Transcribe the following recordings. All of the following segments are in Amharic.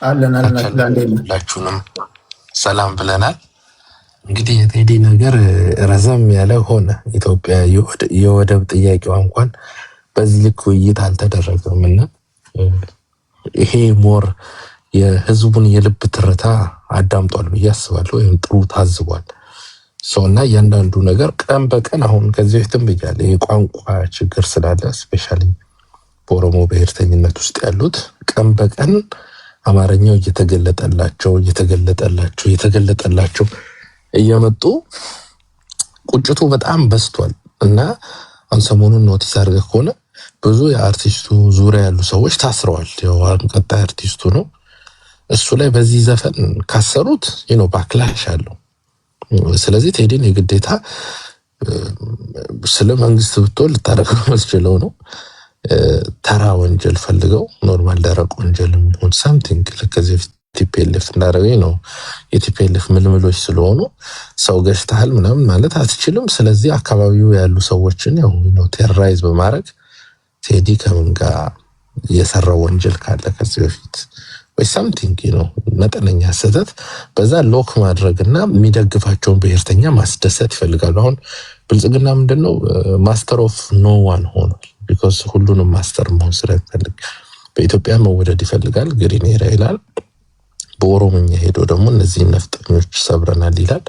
አለን አለን ሁላችሁንም ሰላም ብለናል። እንግዲህ የቴዲ ነገር ረዘም ያለ ሆነ። ኢትዮጵያ የወደብ ጥያቄዋ እንኳን በዚህ ልክ ውይይት አልተደረገም እና ይሄ ሞር የህዝቡን የልብ ትርታ አዳምጧል ብዬ አስባለሁ፣ ወይም ጥሩ ታዝቧል። እና እያንዳንዱ ነገር ቀን በቀን አሁን ከዚህ በፊትም ብያለሁ የቋንቋ ችግር ስላለ ስፔሻሊ በኦሮሞ ብሔርተኝነት ውስጥ ያሉት ቀን በቀን አማርኛው እየተገለጠላቸው እየመጡ ቁጭቱ በጣም በስቷል እና አንሰሞኑን ኖቲስ አድርገህ ከሆነ ብዙ የአርቲስቱ ዙሪያ ያሉ ሰዎች ታስረዋል። ያው ቀጣይ አርቲስቱ ነው እሱ ላይ በዚህ ዘፈን ካሰሩት ባክላሽ አለው። ስለዚህ ቴዲን የግዴታ ስለ መንግስት ብትወል ልታደርገው መስችለው ነው ተራ ወንጀል ፈልገው ኖርማል ደረቅ ወንጀል ሆን ሳምቲንግ ለከዚህ ቲፒኤልኤፍ እንዳደረገኝ ነው። የቲፒኤልኤፍ ምልምሎች ስለሆኑ ሰው ገሽታል ምናምን ማለት አትችልም። ስለዚህ አካባቢው ያሉ ሰዎችን ቴሮራይዝ በማድረግ ቴዲ ከምን ጋር የሰራው ወንጀል ካለ ከዚህ በፊት ወይ ሳምቲንግ መጠነኛ ስህተት በዛ ሎክ ማድረግና የሚደግፋቸውን ብሔርተኛ ማስደሰት ይፈልጋሉ። አሁን ብልጽግና ምንድነው ማስተር ኦፍ ኖ ዋን ሆኗል። ቢኮዝ ሁሉንም ማስተር መሆን ስለሚፈልግ በኢትዮጵያ መወደድ ይፈልጋል። ግሪን ኤራ ይላል። በኦሮሞኛ ሄዶ ደግሞ እነዚህ ነፍጠኞች ሰብረናል ይላል።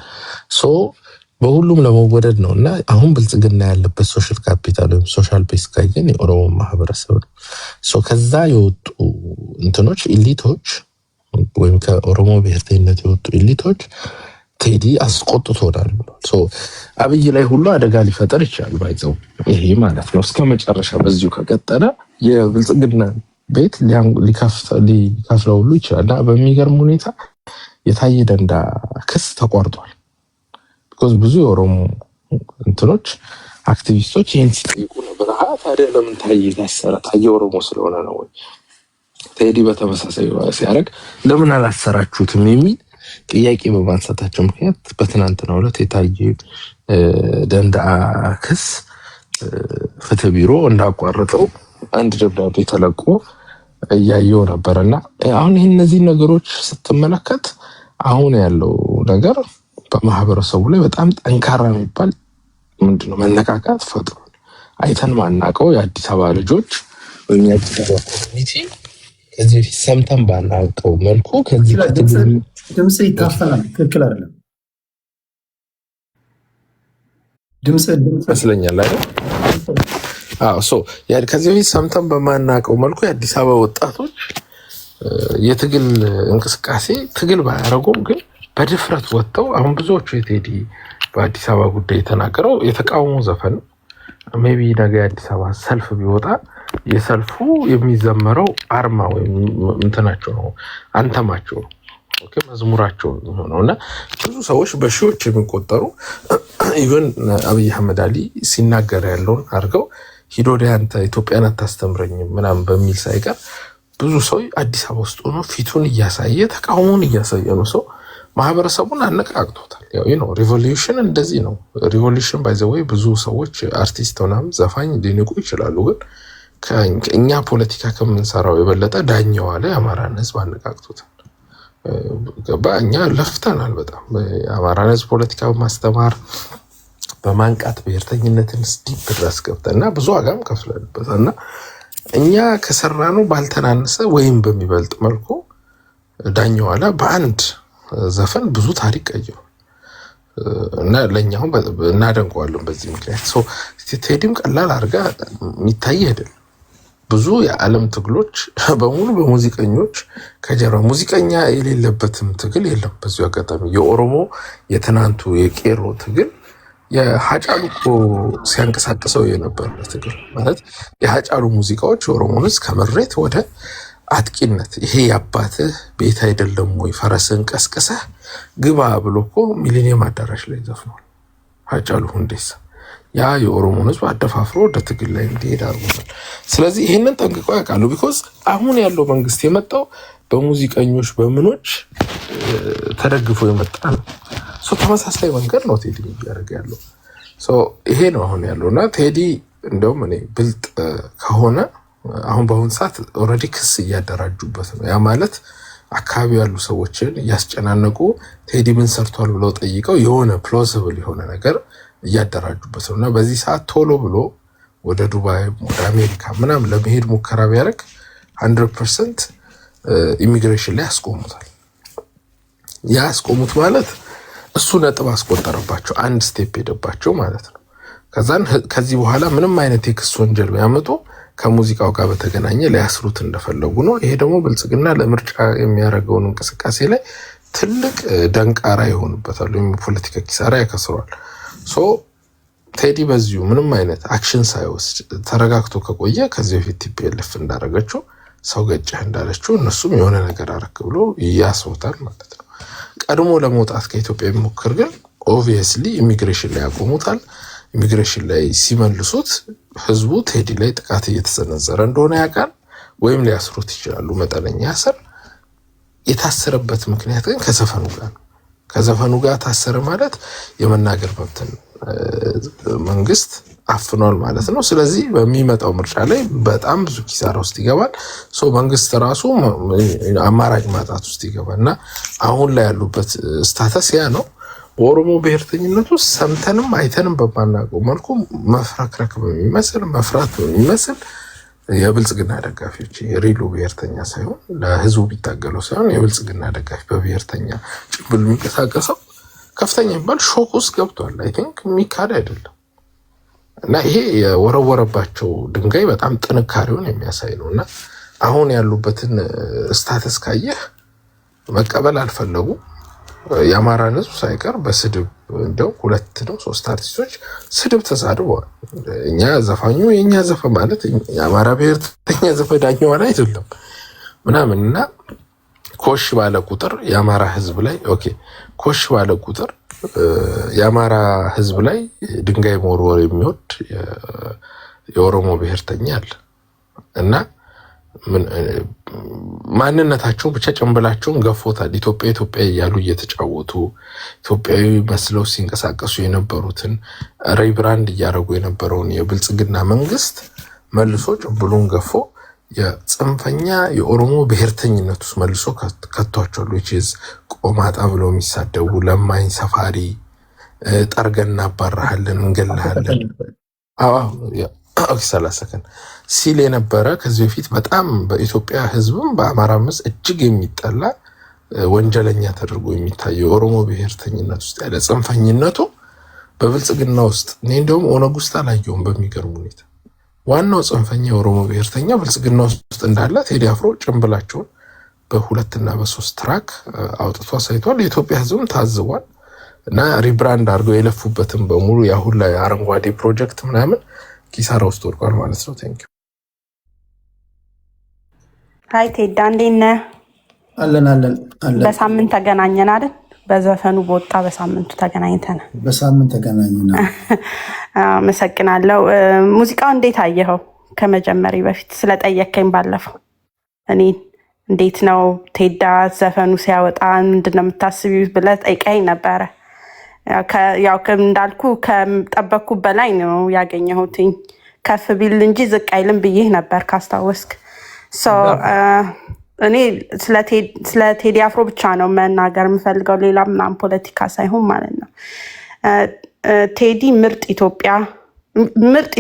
በሁሉም ለመወደድ ነው እና አሁን ብልጽግና ያለበት ሶሻል ካፒታል ወይም ሶሻል ቤስ ካየን የኦሮሞ ማህበረሰብ ነው። ከዛ የወጡ እንትኖች ኢሊቶች ወይም ከኦሮሞ ብሔርተኝነት የወጡ ኢሊቶች ቴዲ አስቆጥቶናል። አብይ ላይ ሁሉ አደጋ ሊፈጠር ይችላል ባይዘው ይሄ ማለት ነው። እስከ መጨረሻ በዚሁ ከቀጠለ የብልጽግና ቤት ሊከፍለው ሁሉ ይችላል። በሚገርም ሁኔታ የታየ ደንዳ ክስ ተቋርጧል። ቢኮዝ ብዙ የኦሮሞ እንትኖች አክቲቪስቶች ይህን ሲጠይቁ ነበር። ታዲያ ለምን ታየ ታሰረ? ታየ ኦሮሞ ስለሆነ ነው ወይ? ቴዲ በተመሳሳይ ሲያደርግ ለምን አላሰራችሁትም የሚል ጥያቄ በማንሳታቸው ምክንያት በትናንትናው ዕለት የታየ ደንዳ ክስ ፍትህ ቢሮ እንዳቋረጠው አንድ ደብዳቤ ተለቆ እያየው ነበርና አሁን እነዚህ ነገሮች ስትመለከት አሁን ያለው ነገር በማህበረሰቡ ላይ በጣም ጠንካራ የሚባል ምንድነው መነቃቃት ፈጥሯል። አይተን ማናቀው የአዲስ አበባ ልጆች ወይም የአዲስ አበባ ኮሚኒቲ ከዚህ በፊት ሰምተን ባናቀው መልኩ ከዚህ ድምጽ ይታፈናል። ትክክል አይደለም። ድምጽ መስለኛል አይደል? ከዚህ በፊት ሰምተን በማናቀው መልኩ የአዲስ አበባ ወጣቶች የትግል እንቅስቃሴ ትግል ባያደርጉም ግን በድፍረት ወጥተው አሁን ብዙዎቹ የቴዲ በአዲስ አበባ ጉዳይ የተናገረው የተቃውሞ ዘፈን ሜቢ ነገ የአዲስ አበባ ሰልፍ ቢወጣ የሰልፉ የሚዘመረው አርማ ወይም እንትናቸው ነው፣ አንተማቸው ነው፣ መዝሙራቸው ነው እና ብዙ ሰዎች በሺዎች የሚቆጠሩ ኢቨን አብይ አህመድ አሊ ሲናገር ያለውን አድርገው ሂዶ አንተ ኢትዮጵያን አታስተምረኝም ምናምን በሚል ሳይቀር ብዙ ሰው አዲስ አበባ ውስጥ ሆኖ ፊቱን እያሳየ ተቃውሞውን እያሳየ ነው። ሰው ማህበረሰቡን አነቃቅቶታል። ሪቮሉሽን እንደዚህ ነው። ሪቮሉሽን ባይ ዘ ወይ ብዙ ሰዎች አርቲስት ምናምን ዘፋኝ ሊንቁ ይችላሉ፣ ግን እኛ ፖለቲካ ከምንሰራው የበለጠ ዳኛው አለ የአማራን ህዝብ አነቃቅቶታል። እኛ ለፍተናል በጣም የአማራን ህዝብ ፖለቲካ በማስተማር በማንቃት ብሔርተኝነትን ስዲፕ ድረስ ገብተና ብዙ ዋጋም ከፍለንበታል እና እኛ ከሰራነው ባልተናነሰ ወይም በሚበልጥ መልኩ ዳኛው አለ በአንድ ዘፈን ብዙ ታሪክ ቀየሩ እና ለኛው እናደንቀዋለን በዚህ ምክንያት። ቴዲም ቀላል አድርጋ የሚታይ አይደለም። ብዙ የዓለም ትግሎች በሙሉ በሙዚቀኞች ከጀርባ ሙዚቀኛ የሌለበትም ትግል የለም። በዚሁ አጋጣሚ የኦሮሞ የትናንቱ የቄሮ ትግል የሀጫሉ እኮ ሲያንቀሳቅሰው የነበረ ትግል ማለት የሀጫሉ ሙዚቃዎች የኦሮሞን ህዝብ ከመሬት ወደ አጥቂነት ይሄ የአባትህ ቤት አይደለም ወይ ፈረስን ቀስቅሰህ ግባ ብሎ እኮ ሚሊኒየም አዳራሽ ላይ ዘፍኗል ሃጫሉ ሁንዴሳ። ያ የኦሮሞን ህዝብ አደፋፍሮ ወደ ትግል ላይ እንዲሄድ አድርጓል። ስለዚህ ይሄንን ጠንቅቀው ያውቃሉ። ቢኮዝ አሁን ያለው መንግስት የመጣው በሙዚቀኞች በምኖች ተደግፎ የመጣ ነው። ተመሳሳይ መንገድ ነው ቴዲ እያደረገ ያለው። ይሄ ነው አሁን ያለው እና ቴዲ እንደውም እኔ ብልጥ ከሆነ አሁን በአሁን ሰዓት ኦልሬዲ ክስ እያደራጁበት ነው። ያ ማለት አካባቢ ያሉ ሰዎችን እያስጨናነቁ ቴዲ ምን ሰርቷል ብለው ጠይቀው የሆነ ፕሎሲብል የሆነ ነገር እያደራጁበት ነው እና በዚህ ሰዓት ቶሎ ብሎ ወደ ዱባይ ወደ አሜሪካ ምናምን ለመሄድ ሙከራ ቢያደርግ 100% ኢሚግሬሽን ላይ ያስቆሙታል። ያስቆሙት ማለት እሱ ነጥብ አስቆጠረባቸው፣ አንድ ስቴፕ ሄደባቸው ማለት ነው። ከዚህ በኋላ ምንም አይነት የክስ ወንጀል ቢያመጡ ከሙዚቃው ጋር በተገናኘ ሊያስሩት እንደፈለጉ ነው። ይሄ ደግሞ ብልጽግና ለምርጫ የሚያደርገውን እንቅስቃሴ ላይ ትልቅ ደንቃራ ይሆንበታል፣ ወይም ፖለቲካ ኪሳራ ያከስረዋል። ቴዲ በዚሁ ምንም አይነት አክሽን ሳይወስድ ተረጋግቶ ከቆየ ከዚህ በፊት ቲፒኤልኤፍ እንዳረገችው ሰው ገጨህ እንዳለችው እነሱም የሆነ ነገር አረክ ብሎ ያስሩታል ማለት ነው። ቀድሞ ለመውጣት ከኢትዮጵያ የሚሞክር ግን ኦብቪየስሊ ኢሚግሬሽን ላይ ያቆሙታል። ኢሚግሬሽን ላይ ሲመልሱት ህዝቡ ቴዲ ላይ ጥቃት እየተሰነዘረ እንደሆነ ያውቃል፣ ወይም ሊያስሩት ይችላሉ። መጠነኛ ያሰር የታሰረበት ምክንያት ግን ከዘፈኑ ጋር ነው። ከዘፈኑ ጋር ታሰረ ማለት የመናገር መብትን መንግስት አፍኗል ማለት ነው። ስለዚህ በሚመጣው ምርጫ ላይ በጣም ብዙ ኪሳራ ውስጥ ይገባል። መንግስት ራሱ አማራጭ ማጣት ውስጥ ይገባልና አሁን ላይ ያሉበት ስታተስ ያ ነው። በኦሮሞ ብሔርተኝነት ውስጥ ሰምተንም አይተንም በማናውቀው መልኩ መፍረክረክ በሚመስል መፍራት በሚመስል የብልጽግና ደጋፊዎች የሪሉ ብሔርተኛ ሳይሆን ለህዝቡ ቢታገለው ሳይሆን የብልጽግና ደጋፊ በብሔርተኛ ጭምብል የሚንቀሳቀሰው ከፍተኛ የሚባል ሾክ ውስጥ ገብቷል። አይ ቲንክ የሚካድ አይደለም እና ይሄ የወረወረባቸው ድንጋይ በጣም ጥንካሬውን የሚያሳይ ነው እና አሁን ያሉበትን ስታተስ ካየህ መቀበል አልፈለጉ። የአማራን ህዝብ ሳይቀር በስድብ እንደው 2-3 አርቲስቶች ስድብ ተሳድበዋል። እኛ ዘፋኙ የኛ ዘፈን ማለት የአማራ ብሔርተኛ ዘፈን ዳኛው ላይ አይደለም ምናምን እና ኮሽ ባለ ቁጥር የአማራ ህዝብ ላይ ኮሽ ባለ ቁጥር የአማራ ህዝብ ላይ ድንጋይ መወርወር የሚወድ የኦሮሞ ብሔርተኛ አለ እና ማንነታቸው ብቻ ጭንብላቸውን ገፎታል። ኢትዮጵያ እያሉ እየተጫወቱ ኢትዮጵያዊ መስለው ሲንቀሳቀሱ የነበሩትን ሪብራንድ እያደረጉ የነበረውን የብልጽግና መንግስት መልሶ ጭንብሉን ገፎ የጽንፈኛ የኦሮሞ ብሔርተኝነት ውስጥ መልሶ ከቷቸዋል። ቆማጣ ብለው የሚሳደቡ ለማኝ ሰፋሪ ጠርገን እናባራሃለን እንገላሃለን 30 ሰከንድ ሲል የነበረ ከዚህ በፊት በጣም በኢትዮጵያ ህዝብም በአማራ ምስ እጅግ የሚጠላ ወንጀለኛ ተደርጎ የሚታየው የኦሮሞ ብሔርተኝነት ውስጥ ያለ ጽንፈኝነቱ በብልጽግና ውስጥ እኔ እንደውም ኦነግ ውስጥ አላየውም። በሚገርም ሁኔታ ዋናው ጽንፈኛ የኦሮሞ ብሔርተኛ ብልጽግና ውስጥ እንዳለ ቴዲ አፍሮ ጭንብላቸውን በ2 እና በ3 ትራክ አውጥቶ አሳይቷል። የኢትዮጵያ ህዝብም ታዝቧል እና ሪብራንድ አድርገው የለፉበትን በሙሉ ያሁን ላይ አረንጓዴ ፕሮጀክት ምናምን ኪሳራ ውስጥ ወድቋል ማለት ነው። ቴንኪው። ሃይ ቴዳ እንዴት ነህ? አለን። በሳምንት ተገናኘን አይደል? በዘፈኑ በወጣ በሳምንቱ ተገናኝተናል። በሳምንት ተገናኘን። አመሰግናለሁ። ሙዚቃው እንዴት አየኸው? ከመጀመሪ በፊት ስለጠየከኝ ባለፈው እኔ እንዴት ነው ቴዳ ዘፈኑ ሲያወጣ ምንድነው የምታስቢው ብለህ ጠይቀኝ ነበረ። ያው እንዳልኩ ከጠበቅኩ በላይ ነው ያገኘሁትኝ። ከፍ ቢል እንጂ ዝቅ አይልም ብዬ ነበር ካስታወስክ። እኔ ስለ ቴዲ አፍሮ ብቻ ነው መናገር የምፈልገው፣ ሌላ ምናምን ፖለቲካ ሳይሆን ማለት ነው። ቴዲ ምርጥ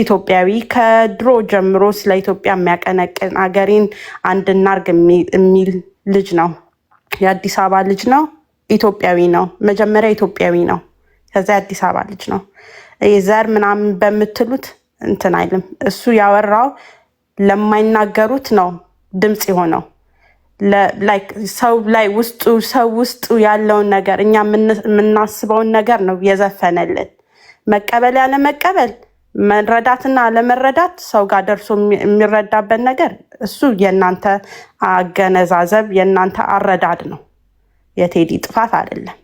ኢትዮጵያዊ፣ ከድሮ ጀምሮ ስለ ኢትዮጵያ የሚያቀነቅን አገሬን አንድ እናርግ የሚል ልጅ ነው። የአዲስ አበባ ልጅ ነው። ኢትዮጵያዊ ነው። መጀመሪያ ኢትዮጵያዊ ነው፣ ከዛ የአዲስ አበባ ልጅ ነው። ዘር ምናምን በምትሉት እንትን አይልም። እሱ ያወራው ለማይናገሩት ነው ድምፅ የሆነው። ሰው ላይ ሰው ውስጡ ያለውን ነገር እኛ የምናስበውን ነገር ነው የዘፈነልን። መቀበል ያለ መቀበል፣ መረዳትና አለመረዳት ሰው ጋር ደርሶ የሚረዳበት ነገር እሱ የእናንተ አገነዛዘብ የእናንተ አረዳድ ነው። የቴዲ ጥፋት አይደለም።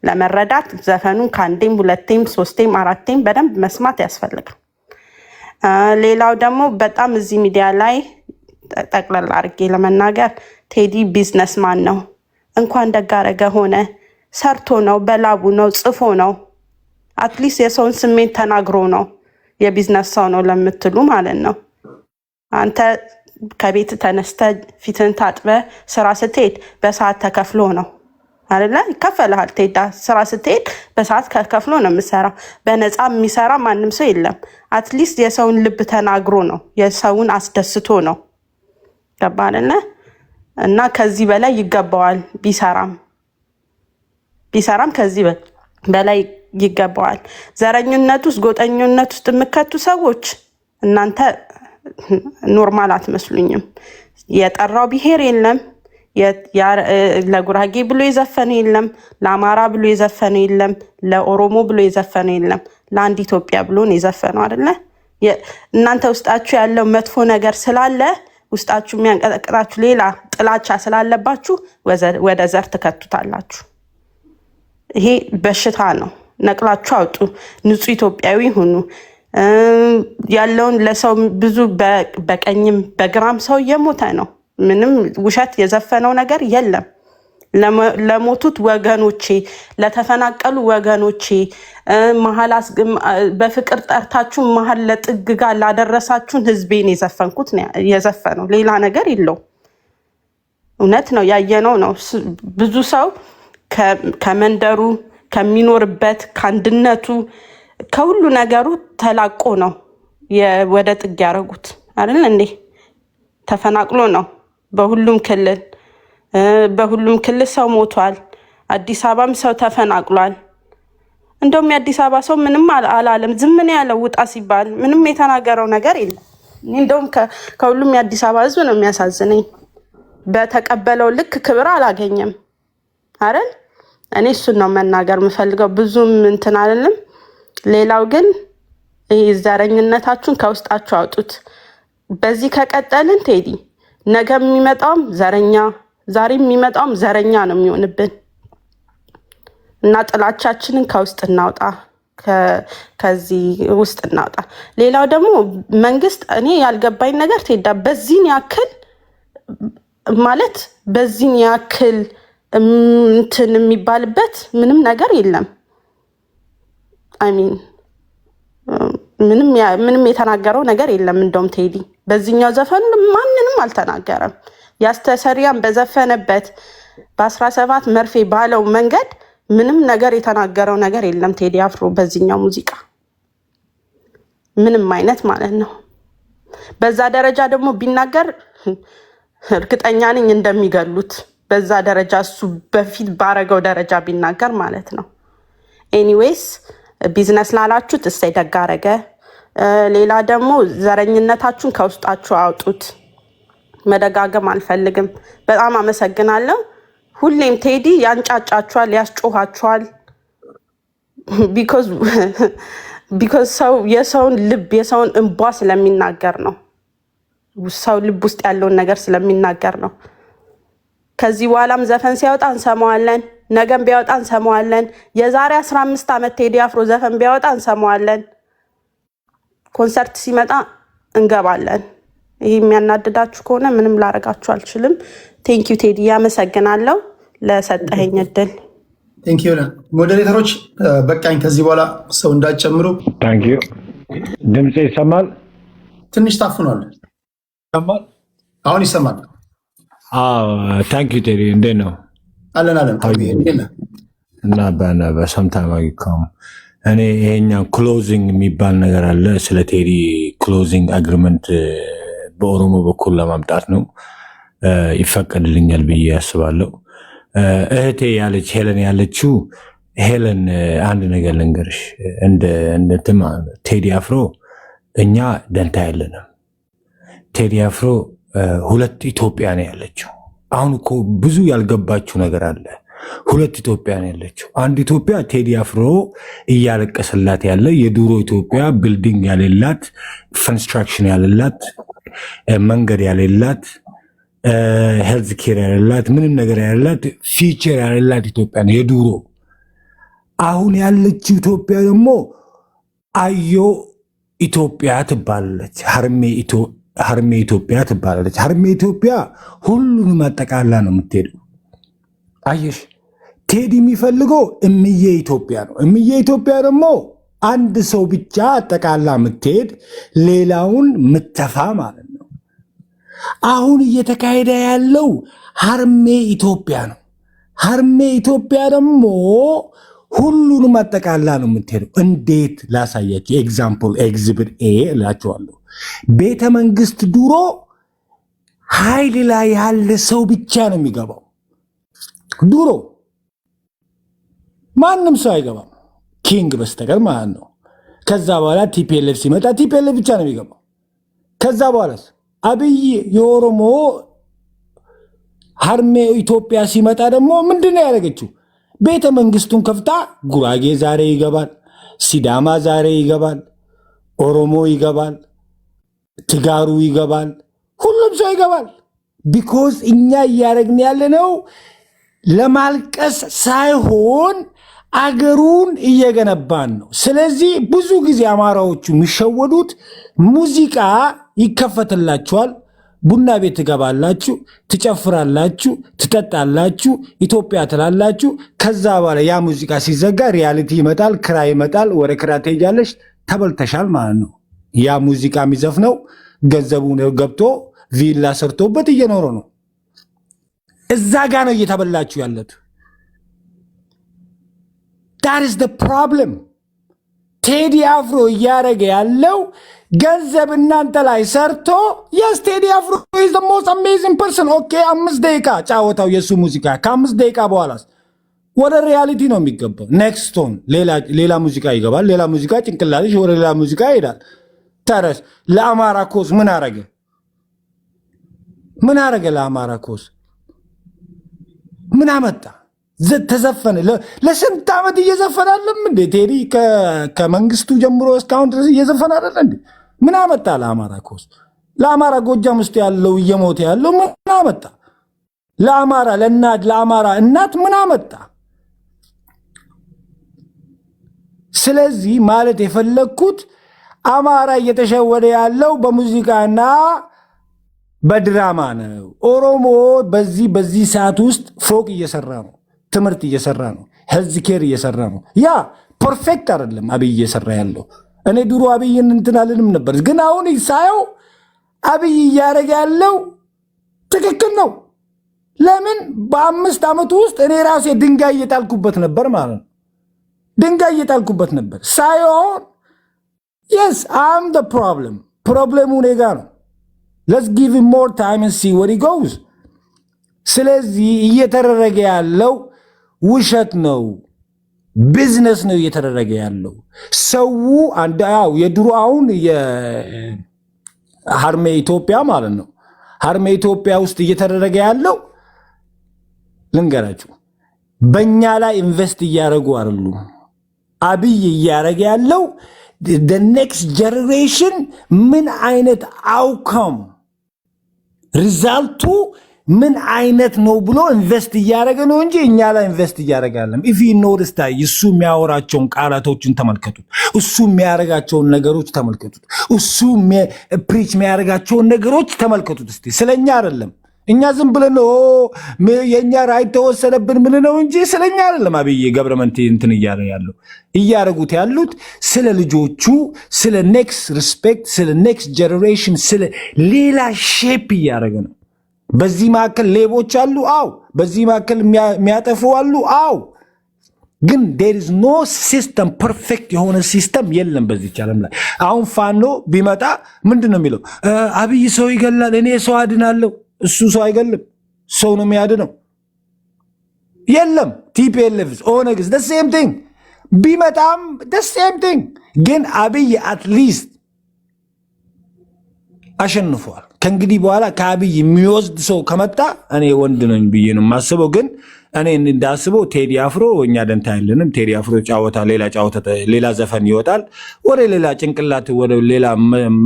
ለመረዳት ዘፈኑን ከአንዴም 2ቴም 3ቴም 4ቴም በደንብ መስማት ያስፈልጋል። ሌላው ደግሞ በጣም እዚህ ሚዲያ ላይ ጠቅለል አድርጌ ለመናገር ቴዲ ቢዝነስማን ነው። እንኳን ደጋረገ ሆነ፣ ሰርቶ ነው፣ በላቡ ነው፣ ጽፎ ነው። አትሊስት የሰውን ስሜት ተናግሮ ነው። የቢዝነስ ሰው ነው ለምትሉ ማለት ነው። አንተ ከቤት ተነስተ ፊትን ታጥበ ስራ ስትሄድ በሰዓት ተከፍሎ ነው አይደለ? ይከፈልሃል። ትሄዳ ስራ ስትሄድ በሰዓት ተከፍሎ ነው የምሰራው። በነፃ የሚሰራ ማንም ሰው የለም። አትሊስት የሰውን ልብ ተናግሮ ነው፣ የሰውን አስደስቶ ነው። ገባንና እና ከዚህ በላይ ይገባዋል። ቢሰራም ከዚህ በላይ ይገባዋል። ዘረኝነት ውስጥ ጎጠኝነት ውስጥ የምከቱ ሰዎች እናንተ ኖርማል አትመስሉኝም። የጠራው ብሔር የለም፣ ለጉራጌ ብሎ የዘፈነ የለም፣ ለአማራ ብሎ የዘፈነ የለም፣ ለኦሮሞ ብሎ የዘፈነ የለም። ለአንድ ኢትዮጵያ ብሎ ነው የዘፈነው አይደለ? እናንተ ውስጣችሁ ያለው መጥፎ ነገር ስላለ ውስጣችሁ የሚያንቀጠቅጣችሁ ሌላ ጥላቻ ስላለባችሁ ወደ ዘር ትከቱታላችሁ። ይሄ በሽታ ነው። ነቅላችሁ አውጡ። ንጹህ ኢትዮጵያዊ ሁኑ። ያለውን ለሰው ብዙ በቀኝም በግራም ሰው እየሞተ ነው። ምንም ውሸት የዘፈነው ነገር የለም። ለሞቱት ወገኖቼ፣ ለተፈናቀሉ ወገኖቼ በፍቅር ጠርታችሁ መሀል ለጥግ ጋር ላደረሳችሁን ህዝቤን የዘፈነው ሌላ ነገር የለው። እውነት ነው፣ ያየነው ነው። ብዙ ሰው ከመንደሩ ከሚኖርበት ከአንድነቱ ከሁሉ ነገሩ ተላቆ ነው ወደ ጥግ ያደረጉት አይደል እንዴ? ተፈናቅሎ ነው። በሁሉም ክልል ሰው ሞቷል። አዲስ አበባም ሰው ተፈናቅሏል። እንደውም የአዲስ አበባ ሰው ምንም አላለም። ዝም ነው ያለው። ውጣ ሲባል ምንም የተናገረው ነገር የለም። እንደውም ከሁሉም የአዲስ አበባ ህዝብ ነው የሚያሳዝነኝ። በተቀበለው ልክ ክብር አላገኘም አይደል? እኔ እሱን ነው መናገር የምፈልገው። ብዙም እንትን አይደለም። ሌላው ግን ዘረኝነታችሁን ከውስጣችሁ አውጡት። በዚህ ከቀጠልን ቴዲ ነገ የሚመጣውም ዘረኛ፣ ዛሬ የሚመጣውም ዘረኛ ነው የሚሆንብን እና ጥላቻችንን ከውስጥ እናውጣ፣ ከዚህ ውስጥ እናውጣ። ሌላው ደግሞ መንግስት፣ እኔ ያልገባኝ ነገር ቴዳ በዚህን ያክል እንትን የሚባልበት ምንም ነገር የለም። አይሚን ምንም የተናገረው ነገር የለም። እንደውም ቴዲ በዚህኛው ዘፈን ማንንም አልተናገረም። ያስተሰሪያን በዘፈነበት በ17 መርፌ ባለው መንገድ ምንም ነገር የተናገረው ነገር የለም። ቴዲ አፍሮ በዚህኛው ሙዚቃ ምንም አይነት ማለት ነው። በዛ ደረጃ ደግሞ ቢናገር እርግጠኛ ነኝ እንደሚገሉት። በዛ ደረጃ እሱ በፊት ባረገው ደረጃ ቢናገር ማለት ነው። ኤኒዌይስ ቢዝነስ ላላችሁት እሰይ ደግ አረገ። ሌላ ደግሞ ዘረኝነታችሁን ከውስጣችሁ አውጡት። መደጋገም አልፈልግም። በጣም አመሰግናለሁ። ሁሌም ቴዲ ያንጫጫችኋል፣ ያስጮኋችኋል። ቢኮዝ ሰው የሰውን ልብ የሰውን እንቧ ስለሚናገር ነው። ሰው ልብ ውስጥ ያለውን ነገር ስለሚናገር ነው። ከዚህ በኋላም ዘፈን ሲያወጣ እንሰማዋለን። ነገም ቢያወጣ እንሰማዋለን። የዛሬ 15 ዓመት ቴዲ አፍሮ ዘፈን ቢያወጣ እንሰማዋለን። ኮንሰርት ሲመጣ እንገባለን። ይህ የሚያናድዳችሁ ከሆነ ምንም ላረጋችሁ አልችልም። ቴንኪዩ ቴዲ፣ ያመሰግናለሁ ለሰጠኸኝ እድል። ቴንኪዩ። ሞዴሬተሮች በቃኝ። ከዚህ በኋላ ሰው እንዳትጨምሩ። ታንኪዩ። ድምፅ ይሰማል? ትንሽ ታፍኗል። አሁን ይሰማል? ታንኪዩ ቴዲ። እንዴት ነው? አለን እና በሰምታይም አጊካም እኔ ይሄኛ ክሎዚንግ የሚባል ነገር አለ። ስለ ቴዲ ክሎዚንግ አግሪመንት በኦሮሞ በኩል ለማምጣት ነው። ይፈቀድልኛል ብዬ ያስባለሁ። እህቴ ያለች ሄለን ያለችው ሄለን አንድ ነገር ልንገርሽ፣ እንደትማ ቴዲ አፍሮ እኛ ደንታ ያለንም ቴዲ አፍሮ ሁለት ኢትዮጵያ ነው ያለችው። አሁን እኮ ብዙ ያልገባችሁ ነገር አለ። ሁለት ኢትዮጵያ ነው ያለችው። አንድ ኢትዮጵያ ቴዲ አፍሮ እያለቀሰላት ያለ የዱሮ ኢትዮጵያ ቢልዲንግ ያሌላት፣ ኮንስትራክሽን ያሌላት፣ መንገድ ያሌላት፣ ሄልዝ ኬር ያሌላት፣ ምንም ነገር ያሌላት፣ ፊቸር ያሌላት ኢትዮጵያ ነው የዱሮ። አሁን ያለችው ኢትዮጵያ ደግሞ አዮ ኢትዮጵያ ትባላለች። ሀርሜ ኢትዮጵያ ትባላለች። ሀርሜ ኢትዮጵያ ሁሉንም አጠቃላ ነው የምትሄደው። አየሽ፣ ቴዲ የሚፈልገው እምዬ ኢትዮጵያ ነው። እምዬ ኢትዮጵያ ደግሞ አንድ ሰው ብቻ አጠቃላ የምትሄድ ሌላውን ምተፋ ማለት ነው። አሁን እየተካሄደ ያለው ሀርሜ ኢትዮጵያ ነው። ሀርሜ ኢትዮጵያ ደግሞ ሁሉንም አጠቃላ ነው የምትሄደው። እንዴት ላሳያችሁ? ኤግዛምፕል ኤግዚቢት ኤ እላችኋለሁ። ቤተ መንግስት ድሮ ኃይል ላይ ያለ ሰው ብቻ ነው የሚገባው። ድሮ ማንም ሰው አይገባም ኪንግ በስተቀር ማለት ነው። ከዛ በኋላ ቲፒኤልኤፍ ሲመጣ ቲፒኤልኤፍ ብቻ ነው የሚገባው። ከዛ በኋላ አብይ የኦሮሞ ሀርሜ ኢትዮጵያ ሲመጣ ደግሞ ምንድነው ያደረገችው? ቤተ መንግስቱን ከፍታ ጉራጌ ዛሬ ይገባል፣ ሲዳማ ዛሬ ይገባል፣ ኦሮሞ ይገባል፣ ትጋሩ ይገባል፣ ሁሉም ሰው ይገባል። ቢኮዝ እኛ እያደረግን ያለነው ለማልቀስ ሳይሆን አገሩን እየገነባን ነው። ስለዚህ ብዙ ጊዜ አማራዎቹ የሚሸወዱት ሙዚቃ ይከፈትላችኋል፣ ቡና ቤት ትገባላችሁ፣ ትጨፍራላችሁ፣ ትጠጣላችሁ፣ ኢትዮጵያ ትላላችሁ። ከዛ በኋላ ያ ሙዚቃ ሲዘጋ ሪያሊቲ ይመጣል፣ ክራ ይመጣል፣ ወደ ክራ ትሄጃለሽ፣ ተበልተሻል ማለት ነው። ያ ሙዚቃ የሚዘፍነው ገንዘቡ ገብቶ ቪላ ሰርቶበት እየኖረ ነው። እዛ ጋ ነው እየተበላችሁ ያለት። that is the problem። ቴዲ አፍሮ እያደረገ ያለው ገንዘብ እናንተ ላይ ሰርቶ yes ቴዲ አፍሮ is the most amazing person ኦኬ 5 ደቂቃ ጫወታው የሱ ሙዚቃ ከ5 ደቂቃ በኋላ ወደ ሪያሊቲ ነው የሚገባው። ኔክስት ቶን ሌላ ሙዚቃ ይገባል። ሌላ ሙዚቃ ጭንቅላትሽ ወደ ሌላ ሙዚቃ ይሄዳል። ተረስ ለአማራ ኮዝ ምን አረገ? ምን አረገ? ለአማራ ኮዝ ምን አመጣ? ተዘፈነ። ለስንት ዓመት እየዘፈነ አይደለም እንዴ ቴዲ? ከመንግስቱ ጀምሮ እስካሁን ድረስ እየዘፈነ አይደል እንዴ? ምን አመጣ ለአማራ ኮዝ? ለአማራ ጎጃም ውስጥ ያለው እየሞተ ያለው ምን አመጣ? ለአማራ ለአማራ እናት ምን አመጣ? ስለዚህ ማለት የፈለግኩት አማራ እየተሸወደ ያለው በሙዚቃና በድራማ ነው። ኦሮሞ በዚህ ሰዓት ውስጥ ፎቅ እየሰራ ነው፣ ትምህርት እየሰራ ነው፣ ሄልዝ ኬር እየሰራ ነው። ያ ፐርፌክት አይደለም አብይ እየሰራ ያለው። እኔ ድሮ አብይን እንትን አልልም ነበር፣ ግን አሁን ሳየው አብይ እያደረገ ያለው ትክክል ነው። ለምን በ5 ዓመቱ ውስጥ እኔ ራሴ ድንጋይ እየጣልኩበት ነበር ማለት ነው። ድንጋይ እየጣልኩበት ነበር ሳየው አሁን yes I'm the problem ፕሮብሌሙ እኔ ጋ ነው። let's give him more time and see where he goes። ስለዚህ እየተደረገ ያለው ውሸት ነው፣ ቢዝነስ ነው እየተደረገ ያለው። ሰው አንዳው የድሮ አሁን የሀርሜ ኢትዮጵያ ማለት ነው። ሀርሜ ኢትዮጵያ ውስጥ እየተደረገ ያለው ልንገራችሁ፣ በእኛ ላይ ኢንቨስት እያደረጉ አይደሉም። አብይ እያደረገ ያለው the next generation ምን አይነት አውካም ሪዛልቱ ምን አይነት ነው ብሎ ኢንቨስት እያደረገ ነው እንጂ እኛ ላይ ኢንቨስት እያደረገ አይደለም። if you notice that እሱ የሚያወራቸውን ቃላቶችን ተመልከቱት፣ እሱ የሚያደርጋቸውን ነገሮች ተመልከቱት፣ እሱ ፕሪች የሚያደርጋቸውን ነገሮች ተመልከቱት። እስቲ ስለኛ አይደለም። እኛ ዝም ብለን የኛ ራይት ተወሰነብን ምን ነው እንጂ ስለኛ አይደለም። አብይ ገብረመንት እንትን እያደረጉት ያሉት ስለ ልጆቹ፣ ስለ ኔክስት ሪስፔክት፣ ስለ ኔክስት ጀነሬሽን፣ ስለ ሌላ ሼፕ እያደረገ ነው። በዚህ መካከል ሌቦች አሉ፣ አው። በዚህ መካከል የሚያጠፉ አሉ፣ አው። ግን there is no system ፐርፌክት የሆነ ሲስተም የለም በዚህ ዓለም ላይ። አሁን ፋኖ ቢመጣ ምንድን ነው የሚለው? አብይ ሰው ይገላል፣ እኔ ሰው አድናለሁ። እሱ ሰው አይገልም፣ ሰው ነው የሚያድነው። የለም ቲፒኤልኤፍ ኦነግስ the same thing ቢመጣም the same thing። ግን አብይ አትሊስት አሸንፏል። ከእንግዲህ በኋላ ከአብይ የሚወስድ ሰው ከመጣ እኔ ወንድ ነኝ ብዬ ነው የማስበው። ግን እኔ እንዳስበው ቴዲ አፍሮ እኛ ደንታ ያለንም ቴዲ አፍሮ ጫወታ ሌላ ዘፈን ይወጣል፣ ወደ ሌላ ጭንቅላት፣ ወደ ሌላ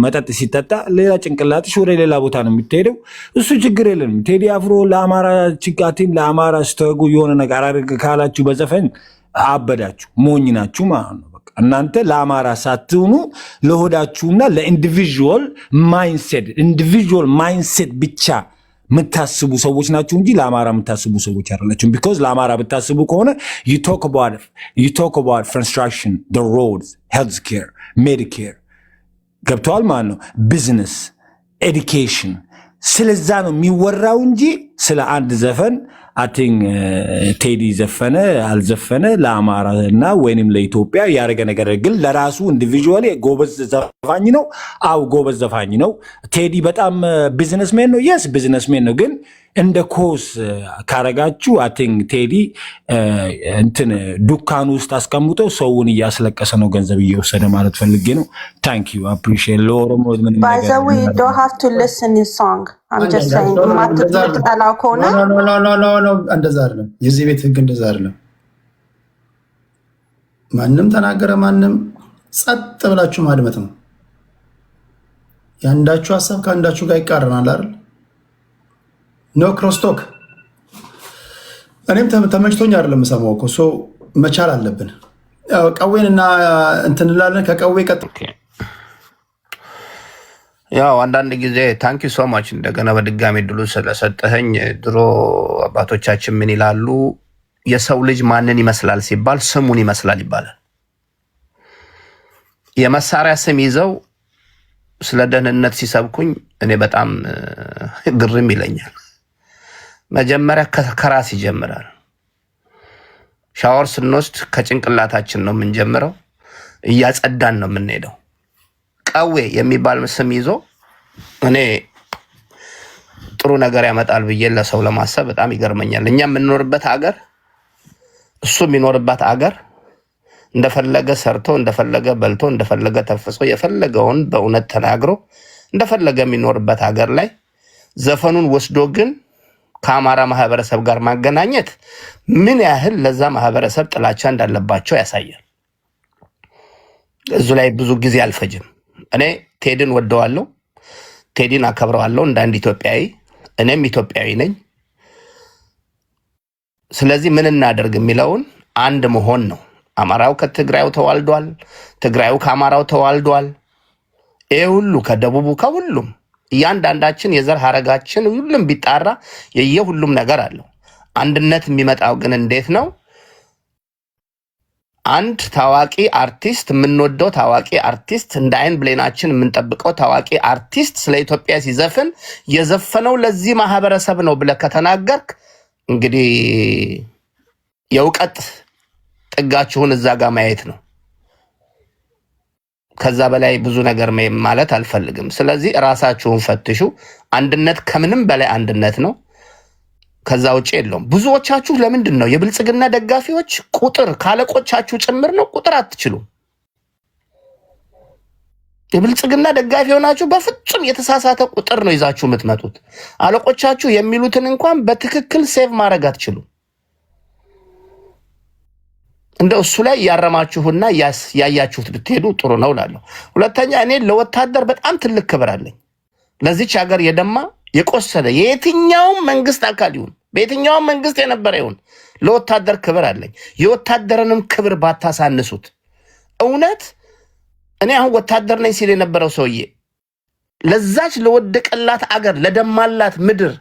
መጠጥ ሲጠጣ ሌላ ጭንቅላትሽ ወደ ሌላ ቦታ ነው የሚትሄደው። እሱ ችግር የለንም። ቴዲ አፍሮ ለአማራ ችጋቲም ለአማራ ስተጉ የሆነ ነገር አድርግ ካላችሁ በዘፈን አበዳችሁ፣ ሞኝ ናችሁ ማለት ነው። እናንተ ለአማራ ሳትሆኑ ለሆዳችሁና ለኢንዲቪዥዋል ማይንድሴት ብቻ የምታስቡ ሰዎች ናችሁ እንጂ ለአማራ የምታስቡ ሰዎች አይደላችሁም። ቢኮዝ ለአማራ ብታስቡ ከሆነ you talk about construction, the roads, health care, medicare ገብተዋል ማለት ነው። ቢዝነስ፣ ኤዱኬሽን፣ ስለዛ ነው የሚወራው እንጂ ስለ አንድ ዘፈን አቲንግ ቴዲ ዘፈነ አልዘፈነ ለአማራ እና ወይንም ለኢትዮጵያ ያረገ ነገር ግን ለራሱ ኢንዲቪጁዋሊ ጎበዝ ዘፋኝ ነው። አው ጎበዝ ዘፋኝ ነው። ቴዲ በጣም ቢዝነስሜን ነው። የስ ቢዝነስሜን ነው። ግን እንደ ኮስ ካረጋችሁ አቲንግ ቴዲ እንትን ዱካን ውስጥ አስቀምጦ ሰውን እያስለቀሰ ነው ገንዘብ እየወሰደ ማለት ፈልጌ ነው። ታንክ ዩ አፕሪሺየት ለኦሮሞ ምን By the way, you don't have to listen his song. I'm just saying. ማትጠላው ከሆነ ኖ እንደዛ አይደለም። የዚህ ቤት ህግ እንደዛ አይደለም። ማንም ተናገረ ማንም ጸጥ ብላችሁ ማድመጥ ነው። ያንዳችሁ ሐሳብ ካንዳችሁ ጋር ይቃረናል አይደል? ኖ ክሮስቶክ። እኔም ተመችቶኝ አይደለም ሰማው እኮ ሶ መቻል አለብን። ቀዌንና እንትን እንላለን ከቀዌ ቀጥ ያው አንዳንድ ጊዜ ታንክ ዩ ሶ ማች እንደገና በድጋሚ ድሉ ስለሰጠኸኝ። ድሮ አባቶቻችን ምን ይላሉ? የሰው ልጅ ማንን ይመስላል ሲባል ስሙን ይመስላል ይባላል። የመሳሪያ ስም ይዘው ስለ ደህንነት ሲሰብኩኝ እኔ በጣም ግርም ይለኛል። መጀመሪያ ከራስ ይጀምራል። ሻወር ስንወስድ ከጭንቅላታችን ነው የምንጀምረው፣ እያጸዳን ነው የምንሄደው። ቀዌ የሚባል ስም ይዞ እኔ ጥሩ ነገር ያመጣል ብዬ ለሰው ለማሰብ በጣም ይገርመኛል። እኛ የምንኖርበት ሀገር እሱ የሚኖርበት ሀገር እንደፈለገ ሰርቶ እንደፈለገ በልቶ እንደፈለገ ተፍሶ የፈለገውን በእውነት ተናግሮ እንደፈለገ የሚኖርበት ሀገር ላይ ዘፈኑን ወስዶ ግን ከአማራ ማህበረሰብ ጋር ማገናኘት ምን ያህል ለዛ ማህበረሰብ ጥላቻ እንዳለባቸው ያሳያል። እዙ ላይ ብዙ ጊዜ አልፈጅም። እኔ ቴዲን ወደዋለሁ፣ ቴዲን አከብረዋለሁ እንደ አንድ ኢትዮጵያዊ። እኔም ኢትዮጵያዊ ነኝ። ስለዚህ ምን እናደርግ የሚለውን አንድ መሆን ነው። አማራው ከትግራዩ ተዋልዷል፣ ትግራዩ ከአማራው ተዋልዷል። ይሄ ሁሉ ከደቡቡ ከሁሉም እያንዳንዳችን የዘር ሐረጋችን ሁሉም ቢጣራ የየሁሉም ነገር አለው። አንድነት የሚመጣው ግን እንዴት ነው? አንድ ታዋቂ አርቲስት የምንወደው ታዋቂ አርቲስት እንደ አይን ብሌናችን የምንጠብቀው ታዋቂ አርቲስት ስለ ኢትዮጵያ ሲዘፍን የዘፈነው ለዚህ ማህበረሰብ ነው ብለህ ከተናገርክ እንግዲህ የእውቀት ጥጋችሁን እዛ ጋር ማየት ነው። ከዛ በላይ ብዙ ነገር ማለት አልፈልግም። ስለዚህ ራሳችሁን ፈትሹ። አንድነት ከምንም በላይ አንድነት ነው። ከዛ ውጪ የለውም። ብዙዎቻችሁ ለምንድን ነው የብልጽግና ደጋፊዎች ቁጥር ካለቆቻችሁ ጭምር ነው ቁጥር አትችሉም። የብልጽግና ደጋፊ ሆናችሁ በፍጹም የተሳሳተ ቁጥር ነው ይዛችሁ የምትመጡት። አለቆቻችሁ የሚሉትን እንኳን በትክክል ሴቭ ማድረግ አትችሉም። እንደው እሱ ላይ ያረማችሁና ያያችሁት ብትሄዱ ጥሩ ነው እላለሁ። ሁለተኛ እኔ ለወታደር በጣም ትልቅ ክብር አለኝ። ለዚች ሀገር የደማ የቆሰለ የየትኛውም መንግስት አካል ይሁን በየትኛውም መንግስት የነበረ ይሁን ለወታደር ክብር አለኝ። የወታደርንም ክብር ባታሳንሱት። እውነት እኔ አሁን ወታደር ነኝ ሲል የነበረው ሰውዬ ለዛች ለወደቀላት አገር ለደማላት ምድር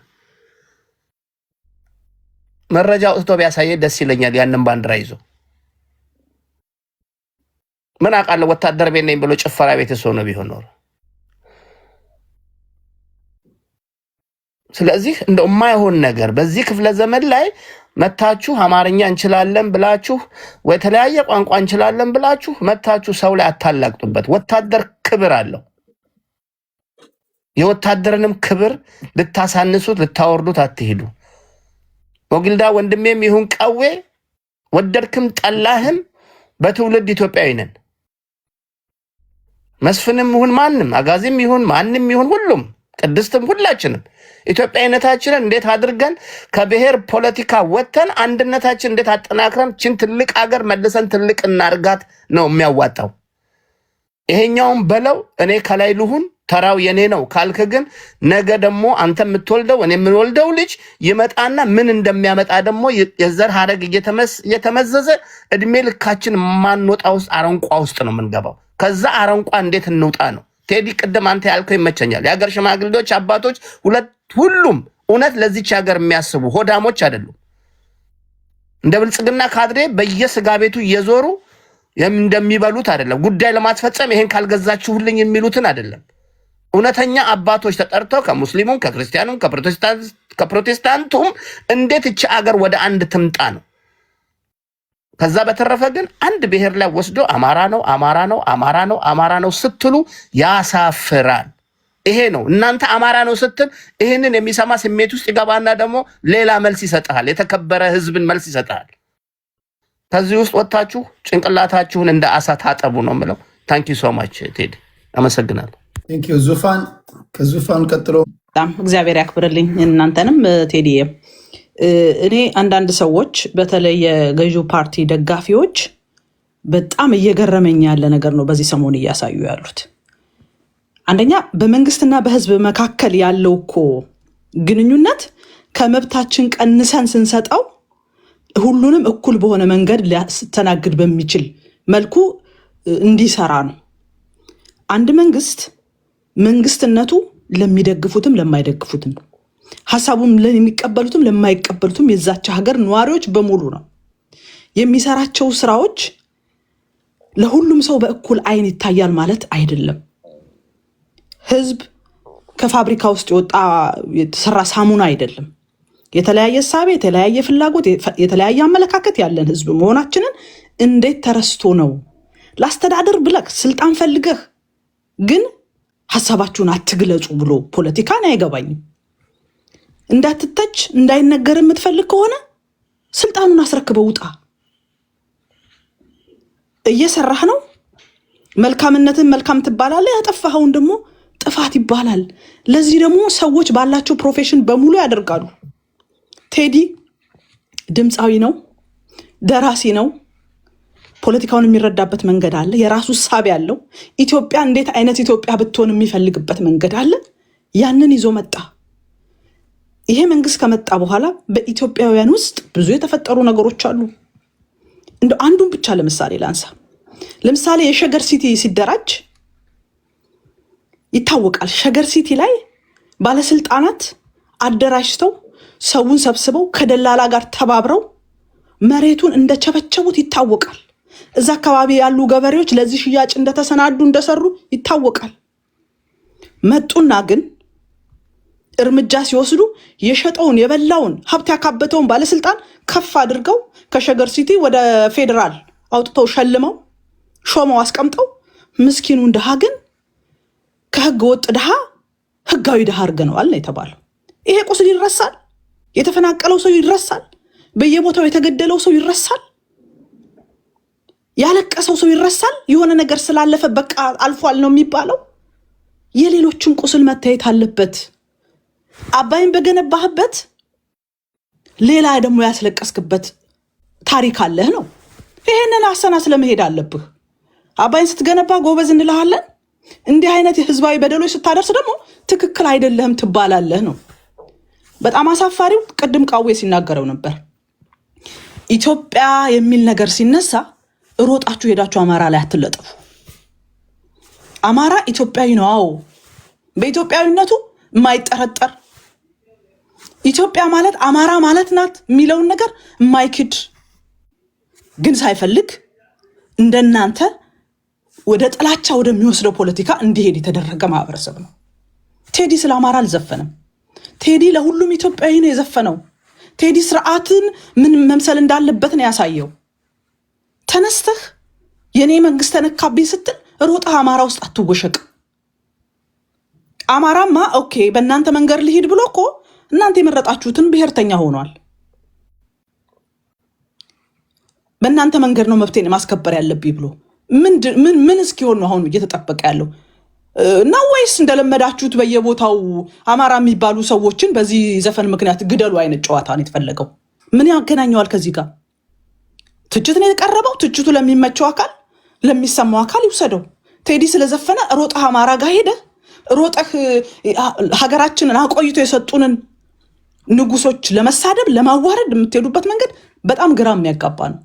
መረጃ አውጥቶ ቢያሳየ ደስ ይለኛል። ያንን ባንዲራ ይዞ ምን አውቃለሁ ወታደር ቤት ነኝ ብሎ ጭፈራ ቤት ሰው ነው ቢሆን ኖሮ። ስለዚህ እንደው የማይሆን ነገር በዚህ ክፍለ ዘመን ላይ መታችሁ አማርኛ እንችላለን ብላችሁ ወይ ተለያየ ቋንቋ እንችላለን ብላችሁ መታችሁ ሰው ላይ አታላቅጡበት። ወታደር ክብር አለው። የወታደርንም ክብር ልታሳንሱት ልታወርዱት አትሄዱ። ሞግልዳ ወንድሜም ይሁን ቀዌ ወደድክም ጠላህም በትውልድ ኢትዮጵያዊ ነን። መስፍንም ይሁን ማንም አጋዚም ይሁን ማንም ይሁን ሁሉም ቅድስትም ሁላችንም ኢትዮጵያዊነታችንን እንዴት አድርገን ከብሔር ፖለቲካ ወጥተን አንድነታችን እንዴት አጠናክረን ችን ትልቅ ሀገር መልሰን ትልቅ እናርጋት ነው የሚያዋጣው። ይሄኛውን በለው እኔ ከላይ ልሁን ተራው የኔ ነው ካልክ ግን ነገ ደግሞ አንተ የምትወልደው እኔ የምወልደው ልጅ ይመጣና ምን እንደሚያመጣ ደግሞ የዘር ሐረግ እየተመዘዘ እድሜ ልካችን ማንወጣ ውስጥ አረንቋ ውስጥ ነው የምንገባው። ከዛ አረንቋ እንዴት እንውጣ ነው። ቴዲ ቅድም አንተ ያልከው ይመቸኛል። የሀገር ሽማግሌዎች አባቶች ሁሉም እውነት ለዚች ሀገር የሚያስቡ ሆዳሞች አይደሉም። እንደ ብልጽግና ካድሬ በየስጋ ቤቱ እየዞሩ እንደሚበሉት አይደለም። ጉዳይ ለማስፈጸም ይሄን ካልገዛችሁልኝ የሚሉትን አይደለም። እውነተኛ አባቶች ተጠርተው ከሙስሊሙም ከክርስቲያኑም ከፕሮቴስታንቱም እንዴት እቺ አገር ወደ አንድ ትምጣ ነው። ከዛ በተረፈ ግን አንድ ብሔር ላይ ወስዶ አማራ ነው ስትሉ ያሳፍራል። ይሄ ነው እናንተ አማራ ነው ስትል ይሄንን የሚሰማ ስሜት ውስጥ ይገባና ደግሞ ሌላ መልስ ይሰጣል። የተከበረ ህዝብን መልስ ይሰጣል። ከዚህ ውስጥ ወጣችሁ ጭንቅላታችሁን እንደ አሳ ታጠቡ ነው የምለው። ታንክ ዩ ሶ ማች ቴዲ አመሰግናለሁ። ቴንክ ዩ ዙፋን። ከዙፋን ቀጥሎ በጣም እግዚአብሔር ያክብርልኝ እናንተንም ቴዲ። እኔ አንዳንድ ሰዎች በተለይ የገዢው ፓርቲ ደጋፊዎች በጣም እየገረመኝ ያለ ነገር ነው በዚህ ሰሞን እያሳዩ ያሉት። አንደኛ በመንግስትና በህዝብ መካከል ያለው እኮ ግንኙነት ከመብታችን ቀንሰን ስንሰጠው ሁሉንም እኩል በሆነ መንገድ ሊያስተናግድ በሚችል መልኩ እንዲሰራ ነው። አንድ መንግስትነቱ ለሚደግፉትም ለማይደግፉትም ሐሳቡም ለሚቀበሉትም ለማይቀበሉትም የዛች ሀገር ነዋሪዎች በሙሉ ነው። የሚሰራቸው ስራዎች ለሁሉም ሰው በእኩል አይን ይታያል ማለት አይደለም። ህዝብ ከፋብሪካ ውስጥ የወጣ የተሰራ ሳሙና አይደለም። የተለያየ ሐሳብ፣ የተለያየ ፍላጎት፣ የተለያየ አመለካከት ያለን ህዝብ መሆናችንን እንዴት ተረስቶ ነው ላስተዳደር ብለህ ስልጣን ፈልገህ ግን ሐሳባችሁን አትግለጹ ብሎ ፖለቲካን አይገባኝም። እንዳትተች እንዳይነገር የምትፈልግ ከሆነ ስልጣኑን አስረክበው ውጣ። እየሰራህ ነው። መልካምነትን መልካም ትባላለህ፣ ያጠፋኸውን ደግሞ ጥፋት ይባላል። ለዚህ ደግሞ ሰዎች ባላቸው ፕሮፌሽን በሙሉ ያደርጋሉ። ቴዲ ድምፃዊ ነው፣ ደራሲ ነው። ፖለቲካውን የሚረዳበት መንገድ አለ። የራሱ ሳቢ ያለው ኢትዮጵያ እንዴት አይነት ኢትዮጵያ ብትሆን የሚፈልግበት መንገድ አለ። ያንን ይዞ መጣ። ይሄ መንግስት ከመጣ በኋላ በኢትዮጵያውያን ውስጥ ብዙ የተፈጠሩ ነገሮች አሉ። እንደ አንዱን ብቻ ለምሳሌ ላንሳ። ለምሳሌ የሸገር ሲቲ ሲደራጅ ይታወቃል። ሸገር ሲቲ ላይ ባለስልጣናት አደራጅተው ሰውን ሰብስበው ከደላላ ጋር ተባብረው መሬቱን እንደቸበቸቡት ይታወቃል። እዛ አካባቢ ያሉ ገበሬዎች ለዚህ ሽያጭ እንደተሰናዱ እንደሰሩ ይታወቃል። መጡና ግን እርምጃ ሲወስዱ የሸጠውን የበላውን ሀብት ያካበተውን ባለስልጣን ከፍ አድርገው ከሸገር ሲቲ ወደ ፌዴራል አውጥተው ሸልመው ሾመው አስቀምጠው ምስኪኑን ድሃ ግን ከህገ ወጥ ድሃ ህጋዊ ድሃ አድርገነዋል ነው የተባለው። ይሄ ቁስል ይረሳል። የተፈናቀለው ሰው ይረሳል። በየቦታው የተገደለው ሰው ይረሳል። ያለቀሰው ሰው ይረሳል። የሆነ ነገር ስላለፈ በቃ አልፏል ነው የሚባለው። የሌሎችን ቁስል መታየት አለበት። አባይን በገነባህበት ሌላ ደግሞ ያስለቀስክበት ታሪክ አለህ ነው። ይሄንን አሰናስለ መሄድ አለብህ። አባይን ስትገነባ ጎበዝ እንልሃለን። እንዲህ አይነት የህዝባዊ በደሎች ስታደርስ ደግሞ ትክክል አይደለህም ትባላለህ ነው። በጣም አሳፋሪው ቅድም ቃዌ ሲናገረው ነበር። ኢትዮጵያ የሚል ነገር ሲነሳ ሮጣችሁ ሄዳችሁ አማራ ላይ አትለጠፉ። አማራ ኢትዮጵያዊ ነው። በኢትዮጵያዊነቱ የማይጠረጠር ኢትዮጵያ ማለት አማራ ማለት ናት የሚለውን ነገር የማይክድ ግን ሳይፈልግ እንደናንተ ወደ ጥላቻ ወደሚወስደው ፖለቲካ እንዲሄድ የተደረገ ማህበረሰብ ነው። ቴዲ ስለ አማራ አልዘፈንም። ቴዲ ለሁሉም ኢትዮጵያዊ ነው የዘፈነው። ቴዲ ስርዓትን ምን መምሰል እንዳለበት ነው ያሳየው። ተነስተህ የኔ መንግስት ተነካብኝ ስትል ሮጣህ አማራ ውስጥ አትወሸቅ። አማራማ ኦኬ በእናንተ መንገድ ልሂድ ብሎ እኮ እናንተ የመረጣችሁትን ብሔርተኛ ሆኗል። በእናንተ መንገድ ነው መብቴን ማስከበር ያለብኝ ብሎ ምን እስኪሆን ነው አሁን እየተጠበቀ ያለው? እና ወይስ እንደለመዳችሁት በየቦታው አማራ የሚባሉ ሰዎችን በዚህ ዘፈን ምክንያት ግደሉ አይነት ጨዋታ ነው የተፈለገው? ምን ያገናኘዋል ከዚህ ጋር? ትችት ነው የቀረበው። ትችቱ ለሚመቸው አካል ለሚሰማው አካል ይውሰደው። ቴዲ ስለዘፈነ ሮጠህ አማራ ጋር ሄደህ ሮጠህ ሀገራችንን አቆይቶ የሰጡንን ንጉሶች ለመሳደብ ለማዋረድ የምትሄዱበት መንገድ በጣም ግራ የሚያጋባ ነው።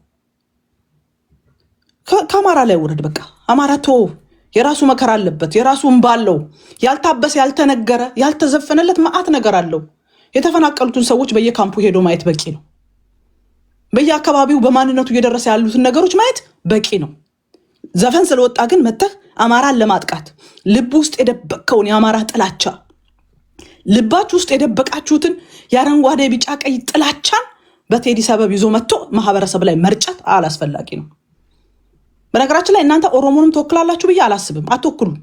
ከአማራ ላይ ውረድ። በቃ አማራ የራሱ መከራ አለበት፣ የራሱ እንባ አለው። ያልታበሰ ያልተነገረ ያልተዘፈነለት መዓት ነገር አለው። የተፈናቀሉትን ሰዎች በየካምፑ ሄዶ ማየት በቂ ነው። በየአካባቢው በማንነቱ እየደረሰ ያሉትን ነገሮች ማየት በቂ ነው። ዘፈን ስለወጣ ግን መተህ አማራን ለማጥቃት ልብ ውስጥ የደበቀውን የአማራ ጥላቻ ልባችሁ ውስጥ የደበቃችሁትን የአረንጓዴ ቢጫ ቀይ ጥላቻን በቴዲ ሰበብ ይዞ መጥቶ ማህበረሰብ ላይ መርጨት አላስፈላጊ ነው። በነገራችን ላይ እናንተ ኦሮሞንም ተወክላላችሁ ብዬ አላስብም። አትወክሉም።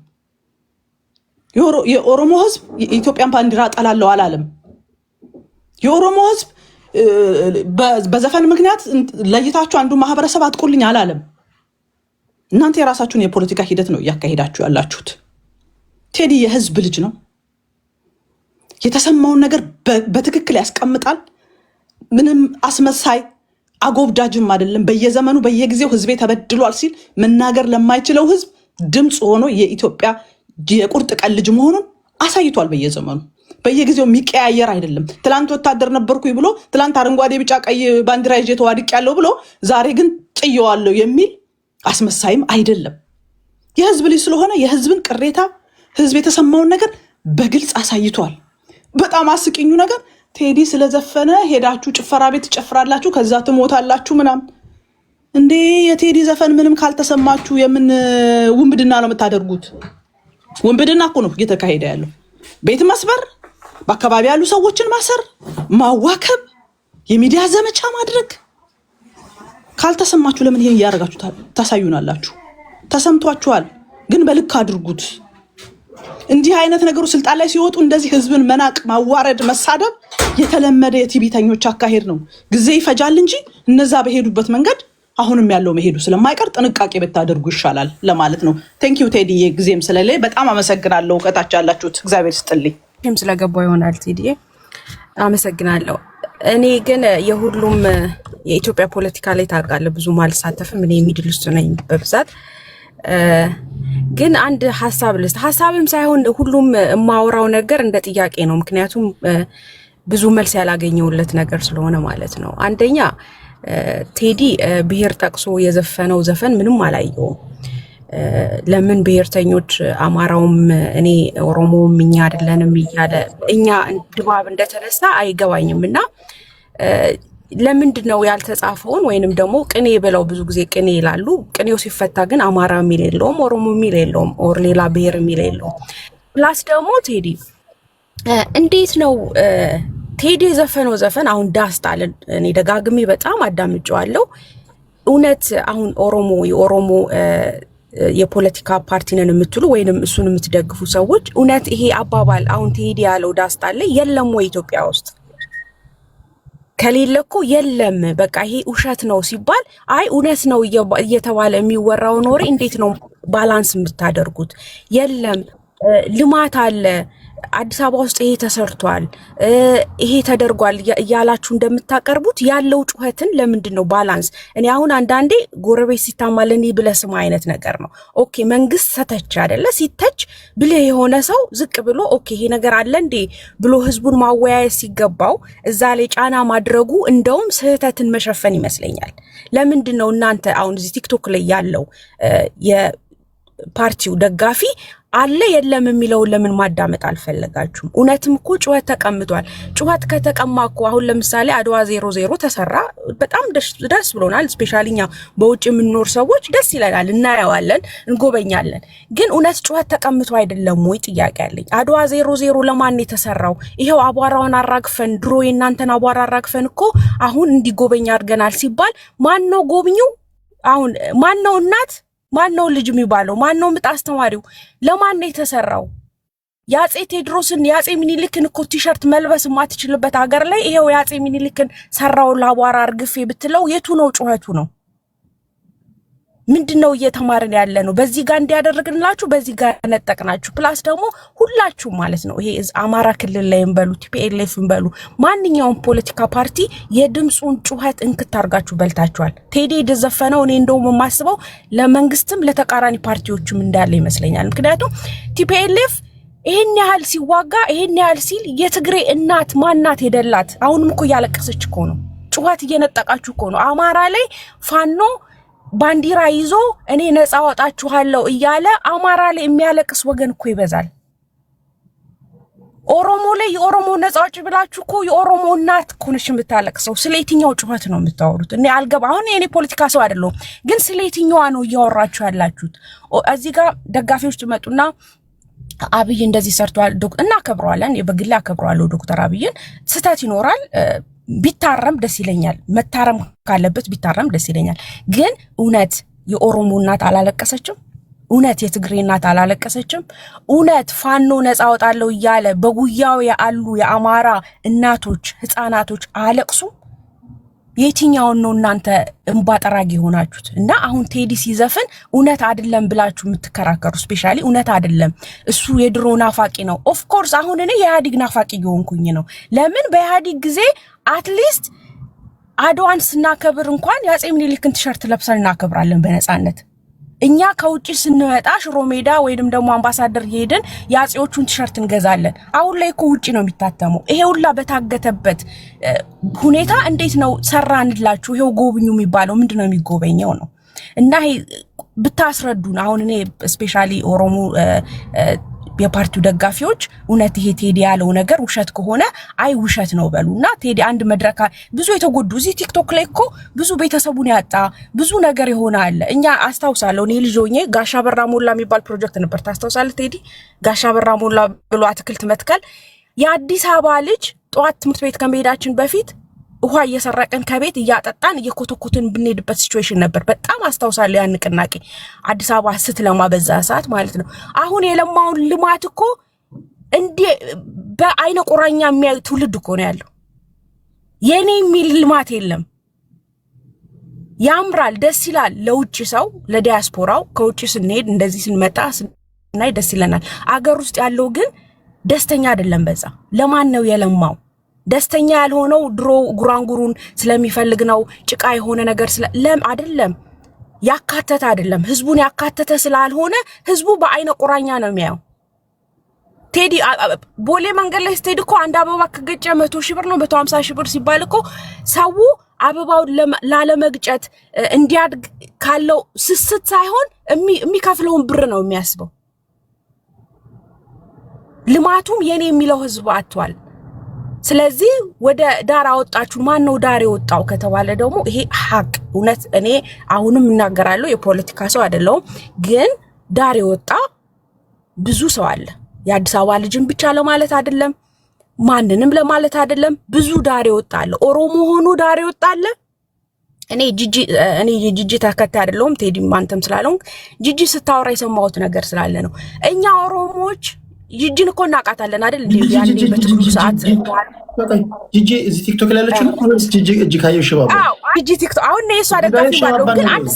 የኦሮሞ ህዝብ የኢትዮጵያን ባንዲራ ጠላለው አላለም። የኦሮሞ ህዝብ በዘፈን ምክንያት ለይታችሁ አንዱ ማህበረሰብ አጥቁልኝ አላለም። እናንተ የራሳችሁን የፖለቲካ ሂደት ነው እያካሄዳችሁ ያላችሁት። ቴዲ የህዝብ ልጅ ነው። የተሰማውን ነገር በትክክል ያስቀምጣል። ምንም አስመሳይ አጎብዳጅም አይደለም። በየዘመኑ በየጊዜው ህዝቤ ተበድሏል ሲል መናገር ለማይችለው ህዝብ ድምፅ ሆኖ የኢትዮጵያ የቁርጥ ቀን ልጅ መሆኑን አሳይቷል። በየዘመኑ በየጊዜው የሚቀያየር አይደለም። ትላንት ወታደር ነበርኩኝ ብሎ ትላንት አረንጓዴ ቢጫ ቀይ ባንዲራ ይዤ ተዋድቅ ያለው ብሎ ዛሬ ግን ጥየዋለሁ የሚል አስመሳይም አይደለም። የህዝብ ልጅ ስለሆነ የህዝብን ቅሬታ ህዝብ የተሰማውን ነገር በግልጽ አሳይቷል። በጣም አስቂኙ ነገር ቴዲ ስለዘፈነ ሄዳችሁ ጭፈራ ቤት ትጨፍራላችሁ ከዛ ትሞታላችሁ ምናምን። እንዴ የቴዲ ዘፈን ምንም ካልተሰማችሁ የምን ውንብድና ነው የምታደርጉት? ውንብድና እኮ ነው እየተካሄደ ያለው። ቤት መስበር፣ በአካባቢ ያሉ ሰዎችን ማሰር፣ ማዋከብ፣ የሚዲያ ዘመቻ ማድረግ። ካልተሰማችሁ ለምን ይሄን እያደረጋችሁ ታሳዩናላችሁ? ተሰምቷችኋል፣ ግን በልክ አድርጉት። እንዲህ አይነት ነገሩ ስልጣን ላይ ሲወጡ እንደዚህ ህዝብን መናቅ፣ ማዋረድ፣ መሳደብ የተለመደ የቲቢተኞች አካሄድ ነው። ጊዜ ይፈጃል እንጂ እነዛ በሄዱበት መንገድ አሁንም ያለው መሄዱ ስለማይቀር ጥንቃቄ ብታደርጉ ይሻላል ለማለት ነው። ቴንኪዩ ቴዲ፣ ጊዜም ስለሌለ በጣም አመሰግናለሁ። እውቀታችሁ ያላችሁት እግዚአብሔር ይስጥልኝ። ስለገባው ይሆናል ቴዲ፣ አመሰግናለሁ። እኔ ግን የሁሉም የኢትዮጵያ ፖለቲካ ላይ ታውቃለህ ብዙም አልሳተፍም። እኔ ሚድል ውስጥ ነኝ በብዛት። ግን አንድ ሀሳብም ሳይሆን ሁሉም የማወራው ነገር እንደ ጥያቄ ነው። ምክንያቱም ብዙ መልስ ያላገኘውለት ነገር ስለሆነ ማለት ነው። አንደኛ ቴዲ ብሔር ጠቅሶ የዘፈነው ዘፈን ምንም አላየውም። ለምን ብሔርተኞች አማራውም እኔ ኦሮሞውም እኛ አይደለንም እያለ እኛ ድባብ እንደተነሳ አይገባኝም። እና ለምንድን ነው ያልተጻፈውን ወይንም ደግሞ ቅኔ ብለው ብዙ ጊዜ ቅኔ ይላሉ። ቅኔው ሲፈታ ግን አማራ የሚል የለውም፣ ኦሮሞ የሚል የለውም፣ ኦር ሌላ ብሔር የሚል የለውም። ፕላስ ደግሞ ቴዲ እንዴት ነው ቴዲ የዘፈነው ዘፈን አሁን ዳስጣል እኔ ደጋግሜ በጣም አዳምጬዋለሁ። እውነት አሁን የኦሮሞ የፖለቲካ ፓርቲ ነን የምትሉ ወይንም እሱን የምትደግፉ ሰዎች እውነት ይሄ አባባል አሁን ቴዲ ያለው ዳስጣል የለም ወይ ኢትዮጵያ ውስጥ? ከሌለ እኮ የለም በቃ ይሄ ውሸት ነው ሲባል አይ እውነት ነው እየተባለ የሚወራው ኖሬ እንዴት ነው ባላንስ የምታደርጉት? የለም ልማት አለ አዲስ አበባ ውስጥ ይሄ ተሰርቷል ይሄ ተደርጓል እያላችሁ እንደምታቀርቡት ያለው ጩኸትን ለምንድን ነው ባላንስ? እኔ አሁን አንዳንዴ ጎረቤት ሲታማለኒ ብለስማ አይነት ነገር ነው። ኦኬ መንግስት ሰተች አይደለ? ሲተች ብለህ የሆነ ሰው ዝቅ ብሎ ኦኬ ይሄ ነገር አለ እንዴ ብሎ ህዝቡን ማወያየት ሲገባው እዛ ላይ ጫና ማድረጉ እንደውም ስህተትን መሸፈን ይመስለኛል። ለምንድን ነው እናንተ አሁን እዚህ ቲክቶክ ላይ ያለው የፓርቲው ደጋፊ አለ የለም የሚለው ለምን ማዳመጥ አልፈለጋችሁም? እውነትም እኮ ጩኸት ተቀምጧል። ጩኸት ከተቀማ እኮ አሁን ለምሳሌ አድዋ 00 ተሰራ፣ በጣም ደስ ብሎናል። ስፔሻሊ እኛ በውጭ የምንኖር ሰዎች ደስ ይለናል፣ እናየዋለን፣ እንጎበኛለን። ግን እውነት ጩኸት ተቀምጦ አይደለም ወይ ጥያቄ አለኝ። አድዋ 00 ለማን የተሰራው? ይሄው አቧራውን አራግፈን ድሮ የእናንተን አቧራ አራግፈን እኮ አሁን እንዲጎበኛ አድርገናል ሲባል ማን ነው ጎብኚው? አሁን ማን ነው እናት ማን ነው ልጅ የሚባለው? ማን ነው ምጥ አስተማሪው? ለማን ነው የተሰራው? የአፄ ቴዎድሮስን የአፄ ሚኒሊክን እኮ ቲሸርት መልበስ የማትችልበት ሀገር ላይ ይሄው የአፄ ሚኒሊክን ሰራው ላቧራ አርግፌ ብትለው የቱ ነው ጩኸቱ ነው? ምንድነው እየተማርን ያለ ነው? በዚህ ጋር እንዲያደርግንላችሁ በዚህ ጋር ነጠቅናችሁ። ፕላስ ደግሞ ሁላችሁ ማለት ነው ይሄ አማራ ክልል ላይ እንበሉ ቲፒኤልኤፍ እንበሉ ማንኛውም ፖለቲካ ፓርቲ የድምጹን ጩኸት እንክት አርጋችሁ በልታችኋል። ቴዲ ደዘፈነው እኔ እንደውም የማስበው ለመንግስትም ለተቃራኒ ፓርቲዎችም እንዳለ ይመስለኛል። ምክንያቱም ቲፒኤልኤፍ ይሄን ያህል ሲዋጋ ይሄን ያህል ሲል የትግሬ እናት ማናት የደላት? አሁንም እኮ ያለቀሰች እኮ ነው። ጩኸት እየነጠቃችሁ እኮ ነው። አማራ ላይ ፋኖ ባንዲራ ይዞ እኔ ነፃ አወጣችኋለሁ እያለ አማራ ላይ የሚያለቅስ ወገን እኮ ይበዛል። ኦሮሞ ላይ የኦሮሞ ነፃ አውጪ ብላችሁ እኮ የኦሮሞ እናት እኮ ነሽ የምታለቅሰው። ስለ የትኛው ጩኸት ነው የምታወሩት? እኔ አልገባ። አሁን የኔ ፖለቲካ ሰው አይደለሁም፣ ግን ስለ የትኛዋ ነው እያወራችሁ ያላችሁት? እዚህ ጋር ደጋፊዎች ትመጡና አብይ እንደዚህ ሰርቷል እናከብረዋለን። በግሌ አከብረዋለሁ ዶክተር አብይን። ስህተት ይኖራል፣ ቢታረም ደስ ይለኛል። መታረም ካለበት ቢታረም ደስ ይለኛል። ግን እውነት የኦሮሞ እናት አላለቀሰችም? እውነት የትግሬ እናት አላለቀሰችም? እውነት ፋኖ ነፃ አወጣለሁ እያለ በጉያው ያሉ የአማራ እናቶች ህፃናቶች አለቅሱ? የትኛውን ነው እናንተ እንባ ጠራጊ ሆናችሁት? እና አሁን ቴዲ ሲዘፍን እውነት አይደለም ብላችሁ የምትከራከሩ ስፔሻሊ እውነት አይደለም እሱ የድሮ ናፋቂ ነው። ኦፍ ኮርስ አሁን እኔ የኢህአዴግ ናፋቂ የሆንኩኝ ነው። ለምን በኢህአዴግ ጊዜ አትሊስት አድዋን ስናከብር እንኳን የአፄ ምኒልክን ቲሸርት ለብሰን እናከብራለን በነፃነት። እኛ ከውጪ ስንመጣ ሽሮ ሜዳ ወይንም ደግሞ አምባሳደር ሄደን የአፄዎቹን ቲሸርት እንገዛለን። አሁን ላይ እኮ ውጪ ነው የሚታተመው። ይሄ ሁላ በታገተበት ሁኔታ እንዴት ነው ሰራንላችሁ? ይሄው ጎብኙ የሚባለው ምንድነው የሚጎበኘው ነው? እና ይሄ ብታስረዱን። አሁን እኔ ስፔሻሊ ኦሮሞ የፓርቲው ደጋፊዎች እውነት ይሄ ቴዲ ያለው ነገር ውሸት ከሆነ አይ ውሸት ነው በሉና ቴዲ አንድ መድረክ ብዙ የተጎዱ እዚህ ቲክቶክ ላይ እኮ ብዙ ቤተሰቡን ያጣ ብዙ ነገር ይሆናል። እኛ አስታውሳለሁ እኔ ልጅ ሆኜ ጋሻ በራ ሞላ የሚባል ፕሮጀክት ነበር። ታስታውሳለህ ቴዲ? ጋሻ በራ ሞላ ብሎ አትክልት መትከል። የአዲስ አበባ ልጅ ጠዋት ትምህርት ቤት ከመሄዳችን በፊት ውሃ እየሰረቀን ከቤት እያጠጣን እየኮተኮትን ብንሄድበት ሲቹዌሽን ነበር። በጣም አስታውሳለሁ ያን ንቅናቄ አዲስ አበባ ስትለማ በዛ ሰዓት ማለት ነው። አሁን የለማውን ልማት እኮ እንዴ በአይነ ቁራኛ የሚያዩ ትውልድ እኮ ነው ያለው። የኔ የሚል ልማት የለም። ያምራል፣ ደስ ይላል ለውጭ ሰው ለዲያስፖራው። ከውጭ ስንሄድ እንደዚህ ስንመጣ ስናይ ደስ ይለናል። አገር ውስጥ ያለው ግን ደስተኛ አይደለም። በዛ ለማን ነው የለማው? ደስተኛ ያልሆነው ድሮ ጉራንጉሩን ስለሚፈልግ ነው። ጭቃ የሆነ ነገር ለም አይደለም፣ ያካተተ አይደለም። ህዝቡን ያካተተ ስላልሆነ ህዝቡ በአይነ ቁራኛ ነው የሚያየው። ቴዲ ቦሌ መንገድ ላይ ስትሄድ እኮ አንድ አበባ ከገጨ 100 ሺህ ብር ነው 150 ሺህ ብር ሲባል እኮ ሰው አበባውን ላለመግጨት እንዲያድግ ካለው ስስት ሳይሆን የሚከፍለውን ብር ነው የሚያስበው። ልማቱም የኔ የሚለው ህዝብ አጥቷል። ስለዚህ ወደ ዳር አወጣችሁ። ማን ነው ዳር የወጣው ከተባለ ደግሞ ይሄ ሀቅ እውነት። እኔ አሁንም እናገራለሁ፣ የፖለቲካ ሰው አይደለሁም፣ ግን ዳር የወጣ ብዙ ሰው አለ። የአዲስ አበባ ልጅን ብቻ ለማለት አይደለም፣ ማንንም ለማለት አይደለም። ብዙ ዳር ይወጣል። ኦሮሞ ሆኖ ዳር ይወጣል። እኔ የጂጂ ተከታይ አይደለሁም፣ ቴዲ አንተም ስላለው ጂጂ ስታወራ የሰማሁት ነገር ስላለ ነው። እኛ ኦሮሞዎች ጂጂን እኮ እናውቃታለን አይደል? ያኔ በትግሉ ሰዓት ጂጂ እዚህ ቲክቶክ ላይ ያለችው ነው ወይስ ጂጂ እጅ ካየው ሽባባ? ጂጂ ቲክቶክ አሁን ነው የሷ ደጋፊ ባለው ግን አንድ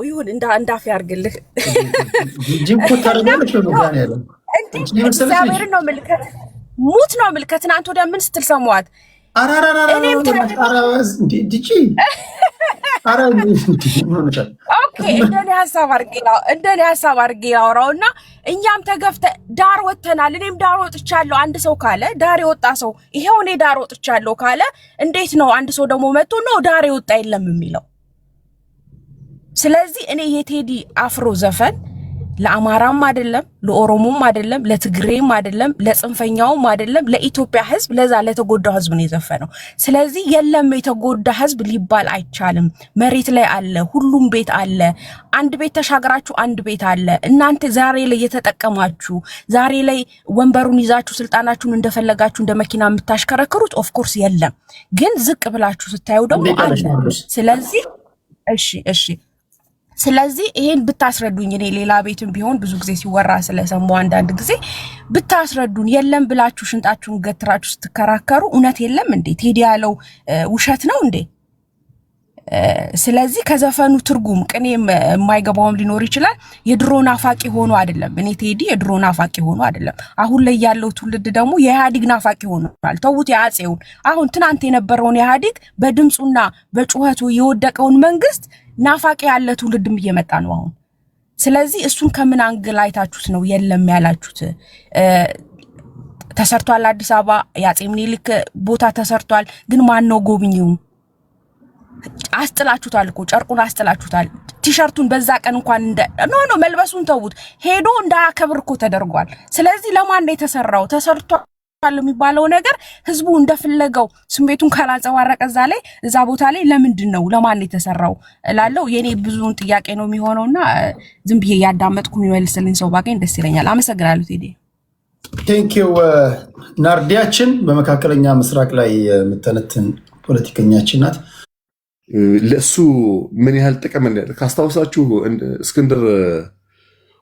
ይሁን እንዳፍ ያርግልህ። ጂጂ እኮ ታረጋለች ነው ጋር ያለው እግዚአብሔር ነው ምልከት ሙት ነው ምልከት። ትናንት ወደ ምን ስትል ሰማዋት? እኔም ጂጂ እንደኔ ሀሳብ አድርጌ ያወራውና እኛም ተገፍተ ዳር ወጥተናል። እኔም ዳር ወጥቻለሁ። አንድ ሰው ካለ ዳር የወጣ ሰው ይሄው እኔ ዳር ወጥቻለሁ ካለ እንዴት ነው አንድ ሰው ደግሞ መጥቶ ነው ዳር የወጣ የለም የሚለው? ስለዚህ እኔ የቴዲ አፍሮ ዘፈን ለአማራም አይደለም፣ ለኦሮሞም አይደለም፣ ለትግሬም አይደለም፣ ለጽንፈኛውም አይደለም፣ ለኢትዮጵያ ህዝብ ለዛ ለተጎዳው ህዝብ ነው የዘፈነው። ስለዚህ የለም የተጎዳ ህዝብ ሊባል አይቻልም። መሬት ላይ አለ፣ ሁሉም ቤት አለ። አንድ ቤት ተሻገራችሁ አንድ ቤት አለ። እናንተ ዛሬ ላይ የተጠቀማችሁ ዛሬ ላይ ወንበሩን ይዛችሁ ስልጣናችሁን እንደፈለጋችሁ እንደ መኪና የምታሽከረክሩት ኦፍ ኮርስ የለም፣ ግን ዝቅ ብላችሁ ስታዩ ደግሞ አለ። ስለዚህ እሺ ስለዚህ ይሄን ብታስረዱኝ። እኔ ሌላ ቤትም ቢሆን ብዙ ጊዜ ሲወራ ስለሰማው አንዳንድ ጊዜ ብታስረዱን። የለም ብላችሁ ሽንጣችሁን ገትራችሁ ስትከራከሩ እውነት የለም እንዴ? ቴዲ ያለው ውሸት ነው እንዴ? ስለዚህ ከዘፈኑ ትርጉም ቅኔ የማይገባውም ሊኖር ይችላል። የድሮ ናፋቂ ሆኖ አይደለም። እኔ ቴዲ የድሮ ናፋቂ ሆኖ አይደለም። አሁን ላይ ያለው ትውልድ ደግሞ የኢህአዴግ ናፋቂ ሆኗል። ተውት የአፄውን። አሁን ትናንት የነበረውን ኢህአዴግ በድምፁና በጩኸቱ የወደቀውን መንግስት ናፋቂ ያለ ትውልድም እየመጣ ነው አሁን። ስለዚህ እሱን ከምን አንግል አይታችሁት ነው የለም ያላችሁት? ተሰርቷል፣ አዲስ አበባ የአፄ ምኒልክ ቦታ ተሰርቷል፣ ግን ማን ነው ጎብኚው? አስጥላችሁታል እኮ ጨርቁን አስጥላችሁታል። ቲሸርቱን በዛ ቀን እንኳን ኖ መልበሱን ተውት፣ ሄዶ እንዳያከብር እኮ ተደርጓል። ስለዚህ ለማን ነው የተሰራው? ተሰርቷል የሚባለው ነገር ህዝቡ እንደፈለገው ስሜቱን ካላንጸባረቀ እዛ ቦታ ላይ ለምንድን ነው ለማን ነው የተሰራው ላለው የኔ ብዙውን ጥያቄ ነው የሚሆነውና ዝም ብዬ ያዳመጥኩ የሚመልስልኝ ሰው ባገኝ ደስ ይለኛል። አመሰግናለሁ ቴዲ። ቴንኪው ናርዲያችን በመካከለኛ ምስራቅ ላይ የምተነትን ፖለቲከኛችን ናት። ለሱ ምን ያህል ጥቅም ካስታውሳችሁ እስክንድር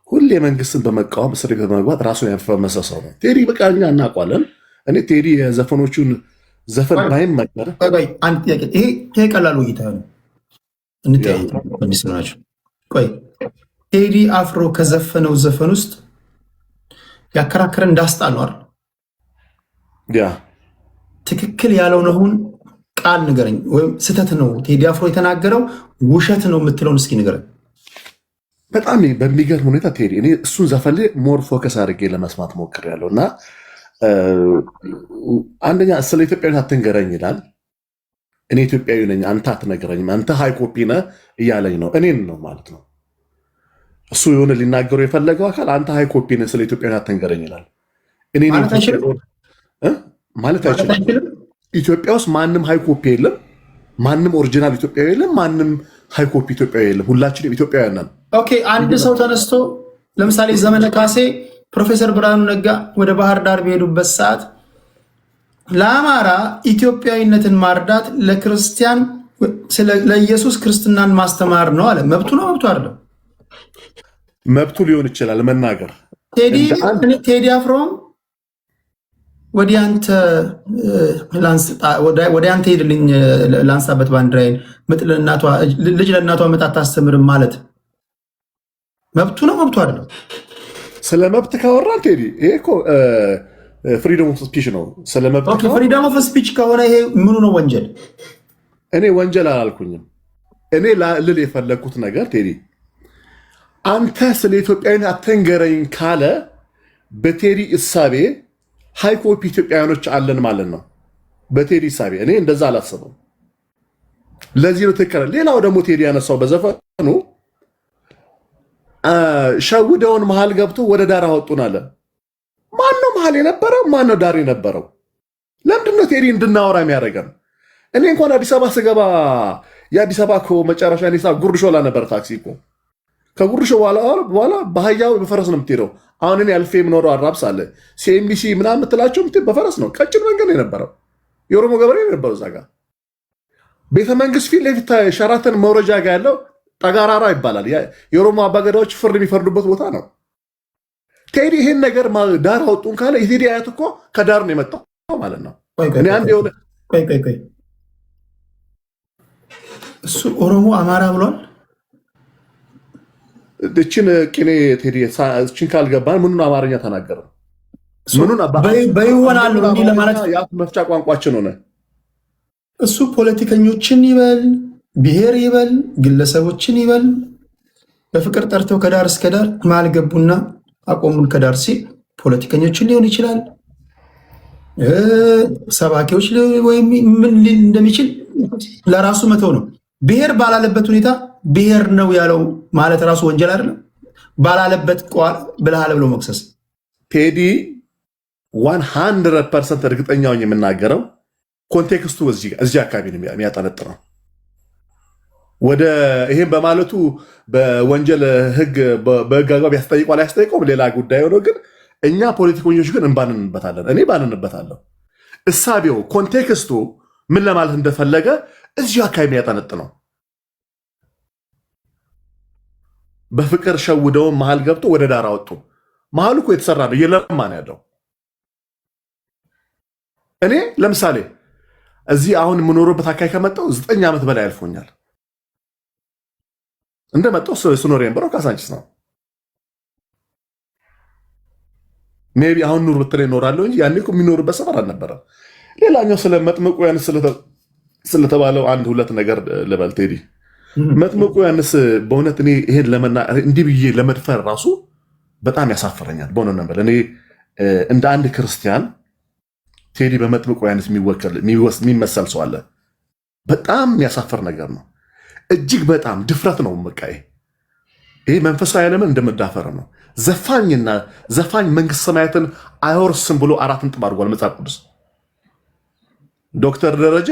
ሁሌ መንግስትን በመቃወም እስር ቤት በመግባት ራሱን ያፈመሰ ሰው ነው ቴዲ። በቃ እኛ እናውቋለን። እኔ ቴዲ የዘፈኖቹን ዘፈን ባይመከር አንድ ጥያቄ፣ ይሄ ቀላል ውይይት ነው። እንጠያይናቸው። ቆይ ቴዲ አፍሮ ከዘፈነው ዘፈን ውስጥ ያከራከረን እንዳስጣል ነው አይደል? ያ ትክክል ያልሆነውን ቃል ንገረኝ፣ ወይም ስህተት ነው ቴዲ አፍሮ የተናገረው ውሸት ነው የምትለውን እስኪ ንገረኝ። በጣም በሚገርም ሁኔታ ቴዲ እኔ እሱን ዘፈን ላይ ሞር ፎከስ አድርጌ ለመስማት ሞክሬያለሁ እና አንደኛ ስለ ኢትዮጵያዊነት አትንገረኝ ይላል። እኔ ኢትዮጵያዊ ነኝ አንተ አትነግረኝም፣ አንተ ሃይ ኮፒ ነህ እያለኝ ነው። እኔን ነው ማለት ነው። እሱ የሆነ ሊናገሩ የፈለገው አካል አንተ ሃይ ኮፒ ነህ ስለ ኢትዮጵያዊነት አትንገረኝ ይላል። እኔ ማለት አይችልም። ኢትዮጵያ ውስጥ ማንም ሃይ ኮፒ የለም፣ ማንም ኦሪጂናል ኢትዮጵያዊ የለም፣ ማንም ሃይ ኮፒ ኢትዮጵያዊ የለም። ሁላችንም ኢትዮጵያውያን ነን። ኦኬ አንድ ሰው ተነስቶ ለምሳሌ ዘመነ ካሴ ፕሮፌሰር ብርሃኑ ነጋ ወደ ባህር ዳር በሄዱበት ሰዓት ለአማራ ኢትዮጵያዊነትን ማርዳት ለክርስቲያን ለኢየሱስ ክርስትናን ማስተማር ነው አለ። መብቱ ነው መብቱ አይደለም? መብቱ ሊሆን ይችላል መናገር። ቴዲ አፍሮም ወደ አንተ ሄድልኝ ላንሳበት ባንዲራዬን ልጅ ለእናቷ ምጥ አታስተምርም ማለት መብቱ ነው መብቱ አይደለም? ስለ መብት ካወራን ቴዲ ይሄ እኮ ፍሪደም ኦፍ ስፒች ነው። ስለ መብት ፍሪደም ኦፍ ስፒች ከሆነ ይሄ ምኑ ነው ወንጀል? እኔ ወንጀል አላልኩኝም። እኔ ልል የፈለግኩት ነገር ቴዲ አንተ ስለ ኢትዮጵያዊነት አትንገረኝ ካለ በቴዲ እሳቤ ሃይ ኮፒ ኢትዮጵያውያኖች አለን ማለት ነው። በቴዲ እሳቤ እኔ እንደዛ አላስብም። ለዚህ ነው ትክክል። ሌላው ደግሞ ቴዲ ያነሳው በዘፈኑ ሸውደውን መሃል ገብቶ ወደ ዳር አወጡን አለ። ማነው መሃል የነበረው? ማነው ዳር የነበረው? ለምንድነው ቴዲ እንድናወራ የሚያደርገን? እኔ እንኳን አዲስ አበባ ስገባ የአዲስ አበባ እኮ መጨረሻ ጉርድ ሾላ ነበር ታክሲ እኮ። ከጉርድ ሾላ በኋላ በአህያ በፈረስ ነው የምትሄደው። አሁን እኔ አልፌ የምኖረው አራብስ አለ ሲኤምቢሲ ምናምን የምትላቸው በፈረስ ነው። ቀጭን መንገድ ነው የነበረው። የኦሮሞ ገበሬ የነበረው እዛ ጋር ቤተመንግስት ፊት ለፊት ሸራተን መውረጃ ጋር ያለው ጠጋራራ ይባላል። የኦሮሞ አባገዳዎች ፍርድ የሚፈርዱበት ቦታ ነው። ቴዲ ይሄን ነገር ዳር አወጡን ካለ የቴዲ አያት እኮ ከዳር ነው የመጣው ማለት ነው። እሱ ኦሮሞ አማራ ብሏል። እችን ቅኔ ቴዲ እችን ካልገባን ምኑን አማርኛ ተናገረ? ምኑን በይሆናል እንዲህ ለማለት የአፍ መፍቻ ቋንቋችን ሆነ። እሱ ፖለቲከኞችን ይበል ብሔር ይበል ግለሰቦችን ይበል በፍቅር ጠርተው ከዳር እስከ ዳር መሃል ገቡና አቆሙን ከዳር ሲል ፖለቲከኞችን ሊሆን ይችላል፣ ሰባኪዎች ወይም ምን ሊል እንደሚችል ለራሱ መተው ነው። ብሔር ባላለበት ሁኔታ ብሔር ነው ያለው ማለት ራሱ ወንጀል አይደለም? ባላለበት ብለሃል ብሎ መክሰስ። ቴዲ 100% እርግጠኛውን የምናገረው ኮንቴክስቱ እዚህ አካባቢ ነው የሚያጠነጥነው። ወደ ይሄን በማለቱ በወንጀል ህግ በህግ አግባብ ያስጠይቋል አያስጠይቀውም ሌላ ጉዳይ ሆኖ፣ ግን እኛ ፖለቲከኞች ግን እንባንንበታለን። እኔ ባንንበታለሁ። እሳቤው ኮንቴክስቱ ምን ለማለት እንደፈለገ እዚሁ አካባቢ ያጠነጥነው። በፍቅር ሸውደውን መሃል ገብቶ ወደ ዳር አወጡ። መሃሉ እኮ የተሰራ ነው፣ እየለማ ነው ያለው። እኔ ለምሳሌ እዚህ አሁን የምኖርበት አካባቢ ከመጣሁ 9 ዓመት በላይ አልፎኛል። እንደመጣሁ ስኖር የነበረው ካሳንቺስ ነው። ሜይ ቢ አሁን ኑር ብትለኝ እኖራለሁ እንጂ ያኔ እኮ የሚኖርበት ሰፈር አልነበረም። ሌላኛው ስለ መጥምቁ ዮሐንስ ስለተባለው አንድ ሁለት ነገር ልበል ቴዲ። መጥምቁ ዮሐንስ በእውነት እኔ ይሄን እንዲህ ብዬ ለመድፈር ራሱ በጣም ያሳፍረኛል። በሆነ ነበር እኔ እንደ አንድ ክርስቲያን ቴዲ በመጥምቁ ዮሐንስ የሚመሰል ሰው አለ። በጣም የሚያሳፍር ነገር ነው። እጅግ በጣም ድፍረት ነው። በቃ ይሄ መንፈሳዊ ዓለምን እንደመዳፈር ነው። ዘፋኝ መንግስት ሰማያትን አይወርስም ብሎ 4 ነጥብ አድርጓል መጽሐፍ ቅዱስ። ዶክተር ደረጀ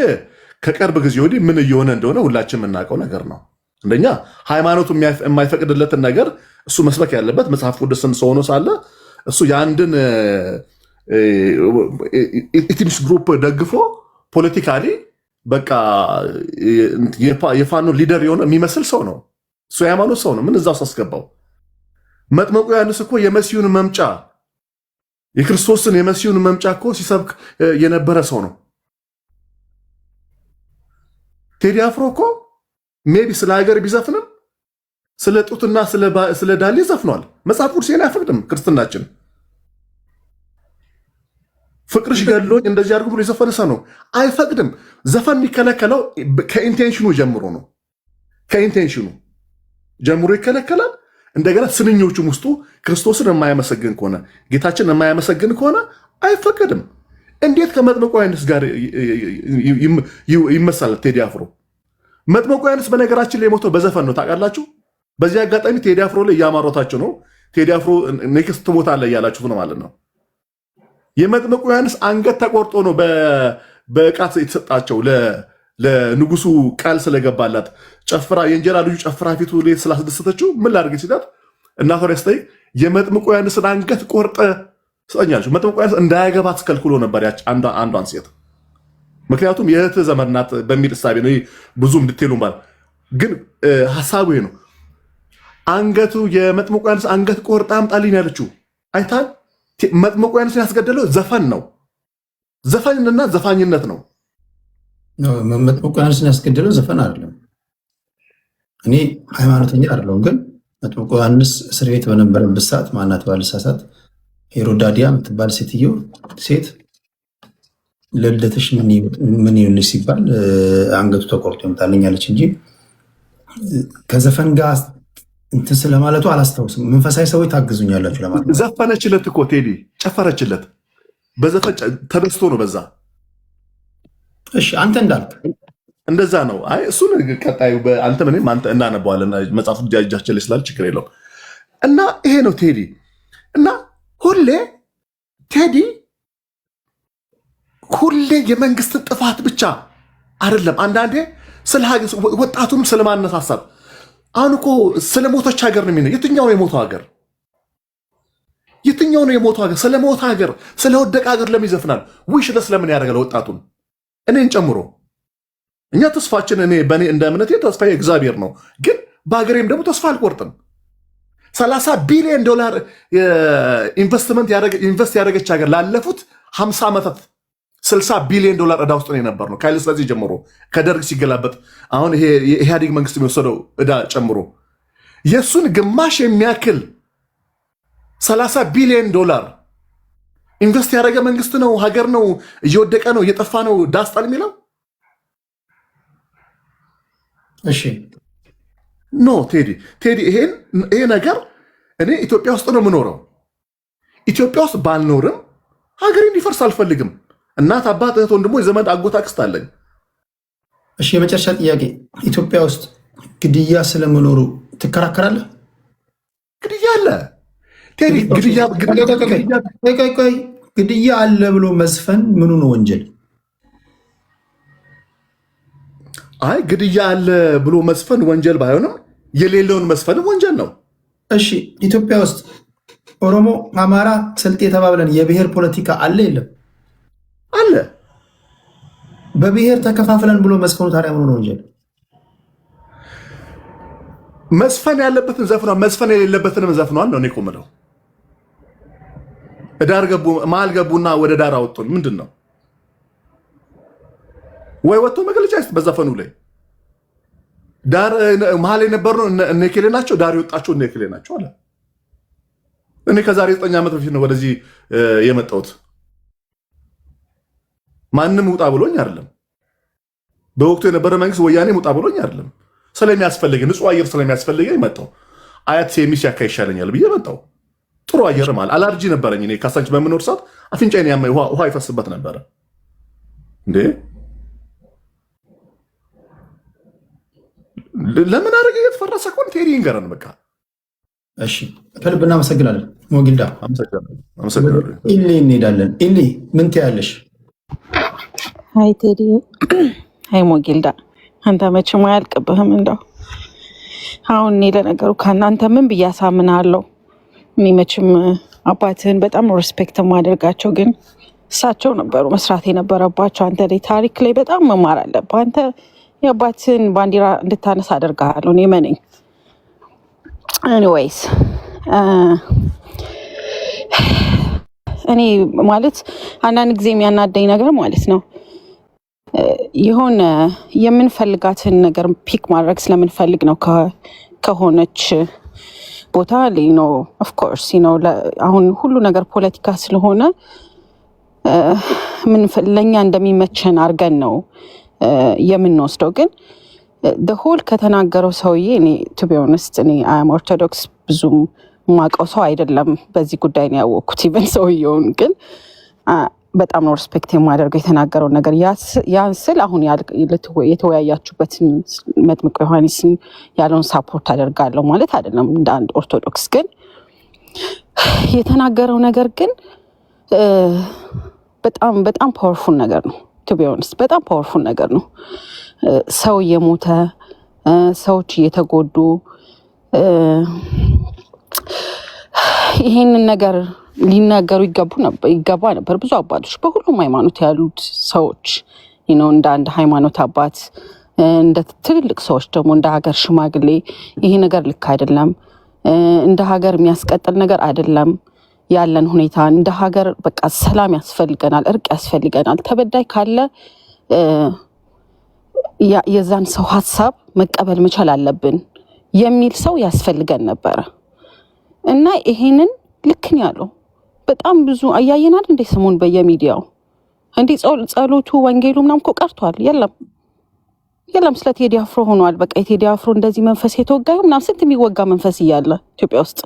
ከቅርብ ጊዜ ወዲህ ምን እየሆነ እንደሆነ ሁላችን የምናውቀው ነገር ነው። አንደኛ ሃይማኖቱ የማይፈቅድለትን ነገር እሱ መስበክ ያለበት መጽሐፍ ቅዱስን ሰው ሆኖ ሳለ እሱ የአንድን ኢትኒክ ግሩፕ ደግፎ ፖለቲካሊ በቃ የፋኖ ሊደር የሆነ የሚመስል ሰው ነው። እሱ የሃይማኖት ሰው ነው። ምን እዛ ውስጥ አስገባው? መጥምቁ ዮሐንስ እኮ የመሲሁን መምጫ የክርስቶስን የመሲሁን መምጫ እኮ ሲሰብክ የነበረ ሰው ነው። ቴዲ አፍሮ እኮ ሜቢ ስለ ሀገር ቢዘፍንም ስለ ጡትና ስለ ዳሌ ዘፍኗል። መጽሐፍ ቅዱስ አይፈቅድም። ክርስትናችን ፍቅርሽ ገድሎኝ እንደዚህ አድርጎ ብሎ የዘፈነ ሰው ነው። አይፈቅድም። ዘፈን የሚከለከለው ከኢንቴንሽኑ ጀምሮ ነው። ከኢንቴንሽኑ ጀምሮ ይከለከላል። እንደገና ስንኞቹም ውስጡ ክርስቶስን የማያመሰግን ከሆነ ጌታችን የማያመሰግን ከሆነ አይፈቀድም። እንዴት ከመጥምቁ ዮሐንስ ጋር ይመሳል? ቴዲ አፍሮ መጥምቁ ዮሐንስ በነገራችን ላይ የሞተው በዘፈን ነው ታውቃላችሁ። በዚህ አጋጣሚ ቴዲ አፍሮ ላይ እያማሮታችሁ ነው። ቴዲ አፍሮ ኔክስት ትሞታለህ እያላችሁት ነው ማለት ነው። የመጥምቁ ዮሐንስ አንገት ተቆርጦ ነው በዕቃ የተሰጣቸው ለንጉሱ ቃል ስለገባላት ጨፍራ የእንጀራ ልጁ ጨፍራ ፊቱ ላይ ስላስደሰተችው ምን ላድርግ ሲላት እናቷ ያስጠይቅ የመጥምቁ ዮሐንስን አንገት ቆርጠ ስጠኛለች። መጥምቁ ዮሐንስ እንዳያገባት ከልክሎ ነበር ያች አንዷን ሴት። ምክንያቱም የእህት ዘመድ ናት በሚል እሳቤ ነው። ብዙም እንድትሉ ማለት ግን ሐሳቡ ነው። አንገቱ የመጥምቁ ዮሐንስ አንገት ቆርጣ አምጣልኝ ያለችው አይታል። መጥምቁ ዮሐንስን ያስገደለው ዘፈን ነው። ዘፈንና ዘፋኝነት ነው። መጥምቁ ዮሐንስን ያስገደለው ዘፈን አይደለም። እኔ ሃይማኖተኛ አይደለሁም፣ ግን መጥምቁ ዮሐንስ እስር ቤት በነበረበት ሰዓት ማናት ባልሳሳት ሄሮዳዲያ የምትባል ሴት ለልደትሽ ምን ይሁንልሽ ሲባል አንገቱ ተቆርጦ ይመጣልኛለች እንጂ ከዘፈን ጋር እንትን ስለማለቱ አላስታውስም። መንፈሳዊ ሰዎች ታግዙኛላችሁ ለማለት ዘፈነችለት እኮ ቴዲ ጨፈረችለት። በዘፈን ተደስቶ ነው በዛ። እሺ አንተ እንዳልክ እንደዛ ነው። አይ እሱን ቀጣዩ አንተ ምንም አንተ እናነባዋለን መጽሐፉ እጃችን ላይ ስላለ ችግር የለውም። እና ይሄ ነው ቴዲ። እና ሁሌ ቴዲ የመንግስትን ጥፋት ብቻ አይደለም፣ አንዳንዴ ስለ ወጣቱንም ስለማነሳሳት። አሁን እኮ ስለ ሞቶች ሀገር ነው የሚነው። የትኛው ነው የሞተው ሀገር? የትኛው ነው የሞተው ሀገር? ስለ ሞተ ሀገር፣ ስለ ወደቀ ሀገር ለምን ይዘፍናል? ዊሽ ለምን ያደርጋል? ወጣቱን እኔን ጨምሮ እኛ ተስፋችን በእኔ እንደ እምነቴ ተስፋ እግዚአብሔር ነው። ግን በሀገሬም ደግሞ ተስፋ አልቆርጥም። $30 ቢሊዮን ኢንቨስት ያደረገች ሀገር ላለፉት 50 ዓመታት $60 ቢሊዮን ዕዳ ውስጥ ነው የነበር ነው። ከኃይለ ሥላሴ ጀምሮ ከደርግ ሲገላበጥ አሁን ይሄ የኢህአዴግ መንግስት የሚወሰደው ዕዳ ጨምሮ የእሱን ግማሽ የሚያክል $30 ቢሊዮን ኢንቨስት ያደረገ መንግስት ነው፣ ሀገር ነው እየወደቀ ነው እየጠፋ ነው ዳስጣል የሚለው። እሺ ኖ ቴዲ ይሄ ነገር እኔ ኢትዮጵያ ውስጥ ነው የምኖረው። ኢትዮጵያ ውስጥ ባልኖርም ሀገሬ እንዲፈርስ አልፈልግም። እናት፣ አባት፣ እህት፣ ወንድሞች፣ ዘመድ፣ አጎት፣ አክስት አለኝ። እሺ የመጨረሻ ጥያቄ፣ ኢትዮጵያ ውስጥ ግድያ ስለመኖሩ ትከራከራለህ? ግድያ አለ ቴዲ። ግድያ አለ ብሎ መዝፈን ምኑ ነው ወንጀል? አይ ግድያ አለ ብሎ መስፈን ወንጀል ባይሆንም የሌለውን መስፈን ወንጀል ነው። እሺ ኢትዮጵያ ውስጥ ኦሮሞ፣ አማራ፣ ስልጤ የተባብለን የብሔር ፖለቲካ አለ የለም? አለ። በብሔር ተከፋፍለን ብሎ መስፈኑ ታዲያ ምኑ ነው ወንጀል? መስፈን ያለበትን ዘፍኗል፣ መስፈን የሌለበትንም ዘፍኗል ነው እኔ እኮ የምለው። ዳር ገቡ፣ መሀል ገቡና ወደ ዳር አወጡን። ምንድን ነው ወይ ወጥቶ መግለጫ ይስጥ በዘፈኑ ላይ። ዳር መሀል የነበሩ እነ እከሌ ናቸው፣ ዳር የወጣቸው እነ እከሌ ናቸው አለ። እኔ ከዛሬ 9 ዓመት በፊት ነው ወደዚህ የመጣሁት። ማንም ውጣ ብሎኝ አይደለም። በወቅቱ የነበረ መንግስት ወያኔ ውጣ ብሎኝ አይደለም። ስለሚያስፈልገኝ ንጹህ አየር ስለሚያስፈልገኝ መጣሁ። አያት ሴሚስ ያካ ይሻለኛል ብዬ መጣሁ። ጥሩ አየር ማለት አላርጂ ነበረኝ። እኔ ካሳንች በምኖር ሰዓት አፍንጫዬን ያመኝ ውሃ ይፈስበት ነበረ እንዴ። ለምን አረገ የተፈረሰ ኮን ቴዲ ይንገረን በቃ። እሺ ከልብ እናመሰግናለን ሞጊልዳ። አመሰግናለሁ። ኢሊ እንሄዳለን። ኢሊ ምን ትያለሽ? ሃይ ቴዲ፣ ሃይ ሞጊልዳ። አንተ መቼም አያልቅብህም እንደው አሁን እኔ ለነገሩ ከእናንተ ምን ብዬ አሳምናለሁ? እኔ መቼም አባትህን በጣም ሪስፔክት የማደርጋቸው ግን እሳቸው ነበሩ መስራት የነበረባቸው። አንተ ላይ ታሪክ ላይ በጣም መማር አለብህ። አንተ የአባትህን ባንዲራ እንድታነሳ አደርግሃለሁ እኔ መነኝ። ኤኒዌይስ እኔ ማለት አንዳንድ ጊዜ የሚያናደኝ ነገር ማለት ነው የሆነ የምንፈልጋትን ነገር ፒክ ማድረግ ስለምንፈልግ ነው ከሆነች ቦታ ላይ ነው። ኦፍኮርስ አሁን ሁሉ ነገር ፖለቲካ ስለሆነ ለእኛ እንደሚመቸን አድርገን ነው የምንወስደው። ግን ሆል ከተናገረው ሰውዬ እኔ ቱ ቢ ኦነስት እኔ አም ኦርቶዶክስ ብዙም ማውቀው ሰው አይደለም። በዚህ ጉዳይ ነው ያወቅኩት ኢቨን ሰውየውን። ግን በጣም ነው ሪስፔክት የማደርገው የተናገረው ነገር። ያን ስል አሁን የተወያያችሁበትን መጥምቁ ዮሐንስን ያለውን ሳፖርት አደርጋለሁ ማለት አይደለም እንደ አንድ ኦርቶዶክስ። ግን የተናገረው ነገር ግን በጣም በጣም ፓወርፉል ነገር ነው። ቱ ቢ ኦነስት በጣም ፓወርፉል ነገር ነው። ሰው እየሞተ ሰዎች እየተጎዱ ይሄንን ነገር ሊናገሩ ይገባ ነበር ብዙ አባቶች፣ በሁሉም ሃይማኖት ያሉት ሰዎች እንደ አንድ ሃይማኖት አባት፣ እንደ ትልልቅ ሰዎች ደግሞ እንደ ሀገር ሽማግሌ ይሄ ነገር ልክ አይደለም፣ እንደ ሀገር የሚያስቀጥል ነገር አይደለም ያለን ሁኔታ። እንደ ሀገር በቃ ሰላም ያስፈልገናል፣ እርቅ ያስፈልገናል። ተበዳይ ካለ የዛን ሰው ሀሳብ መቀበል መቻል አለብን የሚል ሰው ያስፈልገን ነበረ እና ይሄንን ልክን ያለው በጣም ብዙ አያየናል። እንደ ሰሞን በየሚዲያው እንደ ጸሎቱ ወንጌሉ ምናምን እኮ ቀርቷል። የለም ስለ ቴዲ አፍሮ ሆኗል። በቃ የቴዲ አፍሮ እንደዚህ መንፈስ የተወጋዩ ምናምን ስንት የሚወጋ መንፈስ እያለ ኢትዮጵያ ውስጥ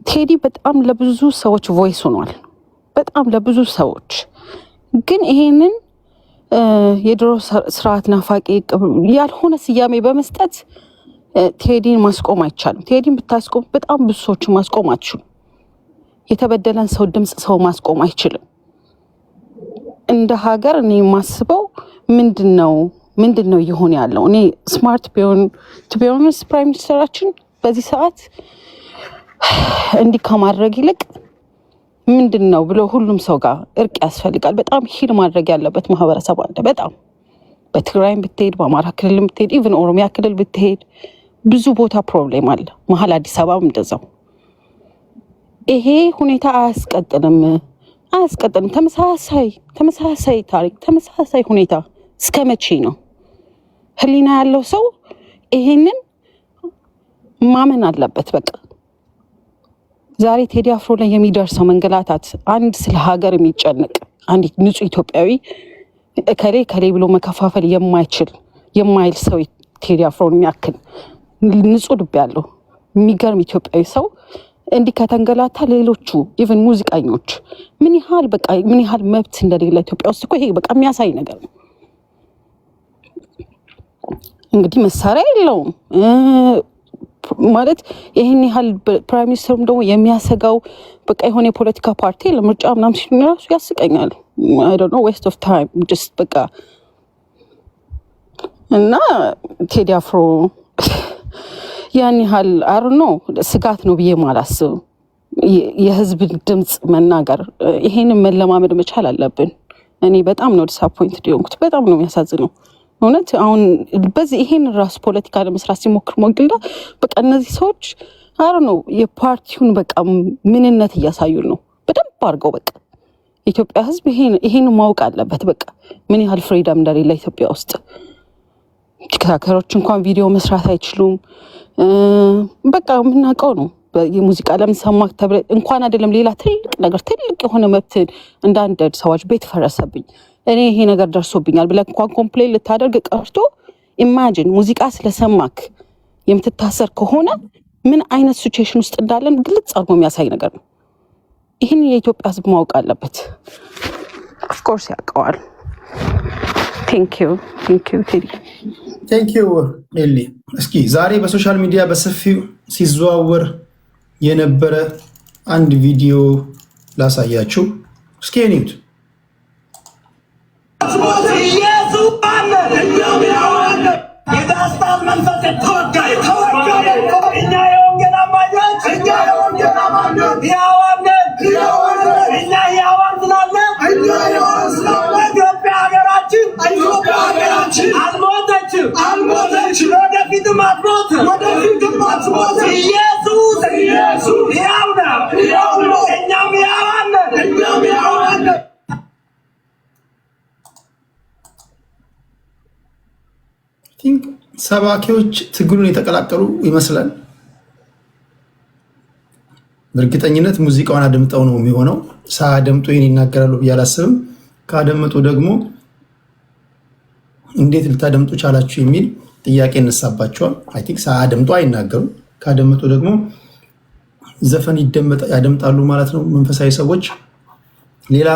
ቴዲ በጣም ለብዙ ሰዎች ቮይስ ሆኗል። በጣም ለብዙ ሰዎች ግን ይሄንን የድሮ ስርዓት ናፋቂ ያልሆነ ስያሜ በመስጠት ቴዲን ማስቆም አይቻልም። ቴዲን ብታስቆም በጣም ብዙ ሰዎች ማስቆም አትችሉም። የተበደለን ሰው ድምፅ ሰው ማስቆም አይችልም። እንደ ሀገር እኔ የማስበው ምንድነው እየሆነ ያለው? እኔ ስማርት ቢሆን ፕራይም ሚኒስትራችን በዚህ ሰዓት እንዲህ ከማድረግ ይልቅ ምንድነው ብሎ ሁሉም ሰው ጋር እርቅ ያስፈልጋል። በጣም ሂል ማድረግ ያለበት ማህበረሰብ አለ። በጣም በትግራይም ብትሄድ፣ በአማራ ክልል ብትሄድ፣ ኢቭን ኦሮሚያ ክልል ብትሄድ ብዙ ቦታ ፕሮብሌም አለ። መሀል አዲስ አበባም እንደዛው። ይሄ ሁኔታ አያስቀጥልም። ተመሳሳይ ታሪክ፣ ተመሳሳይ ሁኔታ እስከ መቼ ነው? ህሊና ያለው ሰው ይሄንን ማመን አለበት። በቃ ዛሬ ቴዲ አፍሮ ላይ የሚደርሰው መንገላታት፣ አንድ ስለ ሀገር የሚጨነቅ አንድ ንጹህ ኢትዮጵያዊ ከሌ ብሎ መከፋፈል የማይል ሰው ቴዲ አፍሮን የሚያክል ንጹህ ልብ ያለው የሚገርም ኢትዮጵያዊ ሰው እንዲህ ከተንገላታ ሌሎቹ ኢቨን ሙዚቀኞች ምን ያህል መብት እንደሌለ ኢትዮጵያ ውስጥ እኮ ይሄ በቃ የሚያሳይ ነገር ነው። እንግዲህ መሳሪያ የለውም ማለት ይሄን ያህል ፕራይም ሚኒስትሩም ደግሞ የሚያሰጋው በቃ የሆነ የፖለቲካ ፓርቲ ለምርጫ ምናምን ሲሆን ራሱ ያስቀኛል። አይ ዶንት ኖ ዌስት ኦፍ ታይም ጀስት በቃ እና ቴዲ አፍሮ ያን ያህል አርኖ ስጋት ነው ብዬ ማላስብ። የህዝብ ድምፅ መናገር ይሄንን መለማመድ መቻል አለብን። እኔ በጣም ነው ዲስአፖይንትድ የሆንኩት። በጣም ነው የሚያሳዝነው እውነት። አሁን በዚህ ይሄን ራሱ ፖለቲካ ለመስራት ሲሞክር ሞግልዳ በቃ እነዚህ ሰዎች አርኖ የፓርቲውን በቃ ምንነት እያሳዩን ነው በደንብ አድርገው። በቃ ኢትዮጵያ ህዝብ ይሄን ማወቅ አለበት። በቃ ምን ያህል ፍሪደም እንደሌለ ኢትዮጵያ ውስጥ ቲክቶከሮች እንኳን ቪዲዮ መስራት አይችሉም። በቃ የምናውቀው ነው። የሙዚቃ ለምሰማክ ተብለ እንኳን አይደለም ሌላ ትልቅ የሆነ መብትን እንደ አንድ ሰዎች ቤት ፈረሰብኝ እኔ ይሄ ነገር ደርሶብኛል ብለህ እንኳን ኮምፕሌን ልታደርግ ቀርቶ ኢማጂን ሙዚቃ ስለሰማክ የምትታሰር ከሆነ ምን አይነት ሲቹዌሽን ውስጥ እንዳለን ግልጽ አድርጎ የሚያሳይ ነገር ነው። ይህን የኢትዮጵያ ህዝብ ማወቅ አለበት። ኦፍኮርስ ያውቀዋል። ቴንክ ዩ ቴዲ። ቴንክ ዩ ኤሊ። እስኪ ዛሬ በሶሻል ሚዲያ በሰፊው ሲዘዋወር የነበረ አንድ ቪዲዮ ላሳያችሁ። እስኪ እዩት። ሰባኪዎች ትግሉን የተቀላቀሉ ይመስላል። በእርግጠኝነት ሙዚቃውን አድምጠው ነው የሚሆነው። ሳያደምጡ ይህን ይናገራሉ ብዬ አላስብም። ካደመጡ ደግሞ እንዴት ልታደምጡ ቻላችሁ የሚል ጥያቄ እነሳባቸዋል። አይ ቲንክ ሳያደምጡ አይናገሩም። ካደመጡ ደግሞ ዘፈን ያደምጣሉ ማለት ነው። መንፈሳዊ ሰዎች ሌላ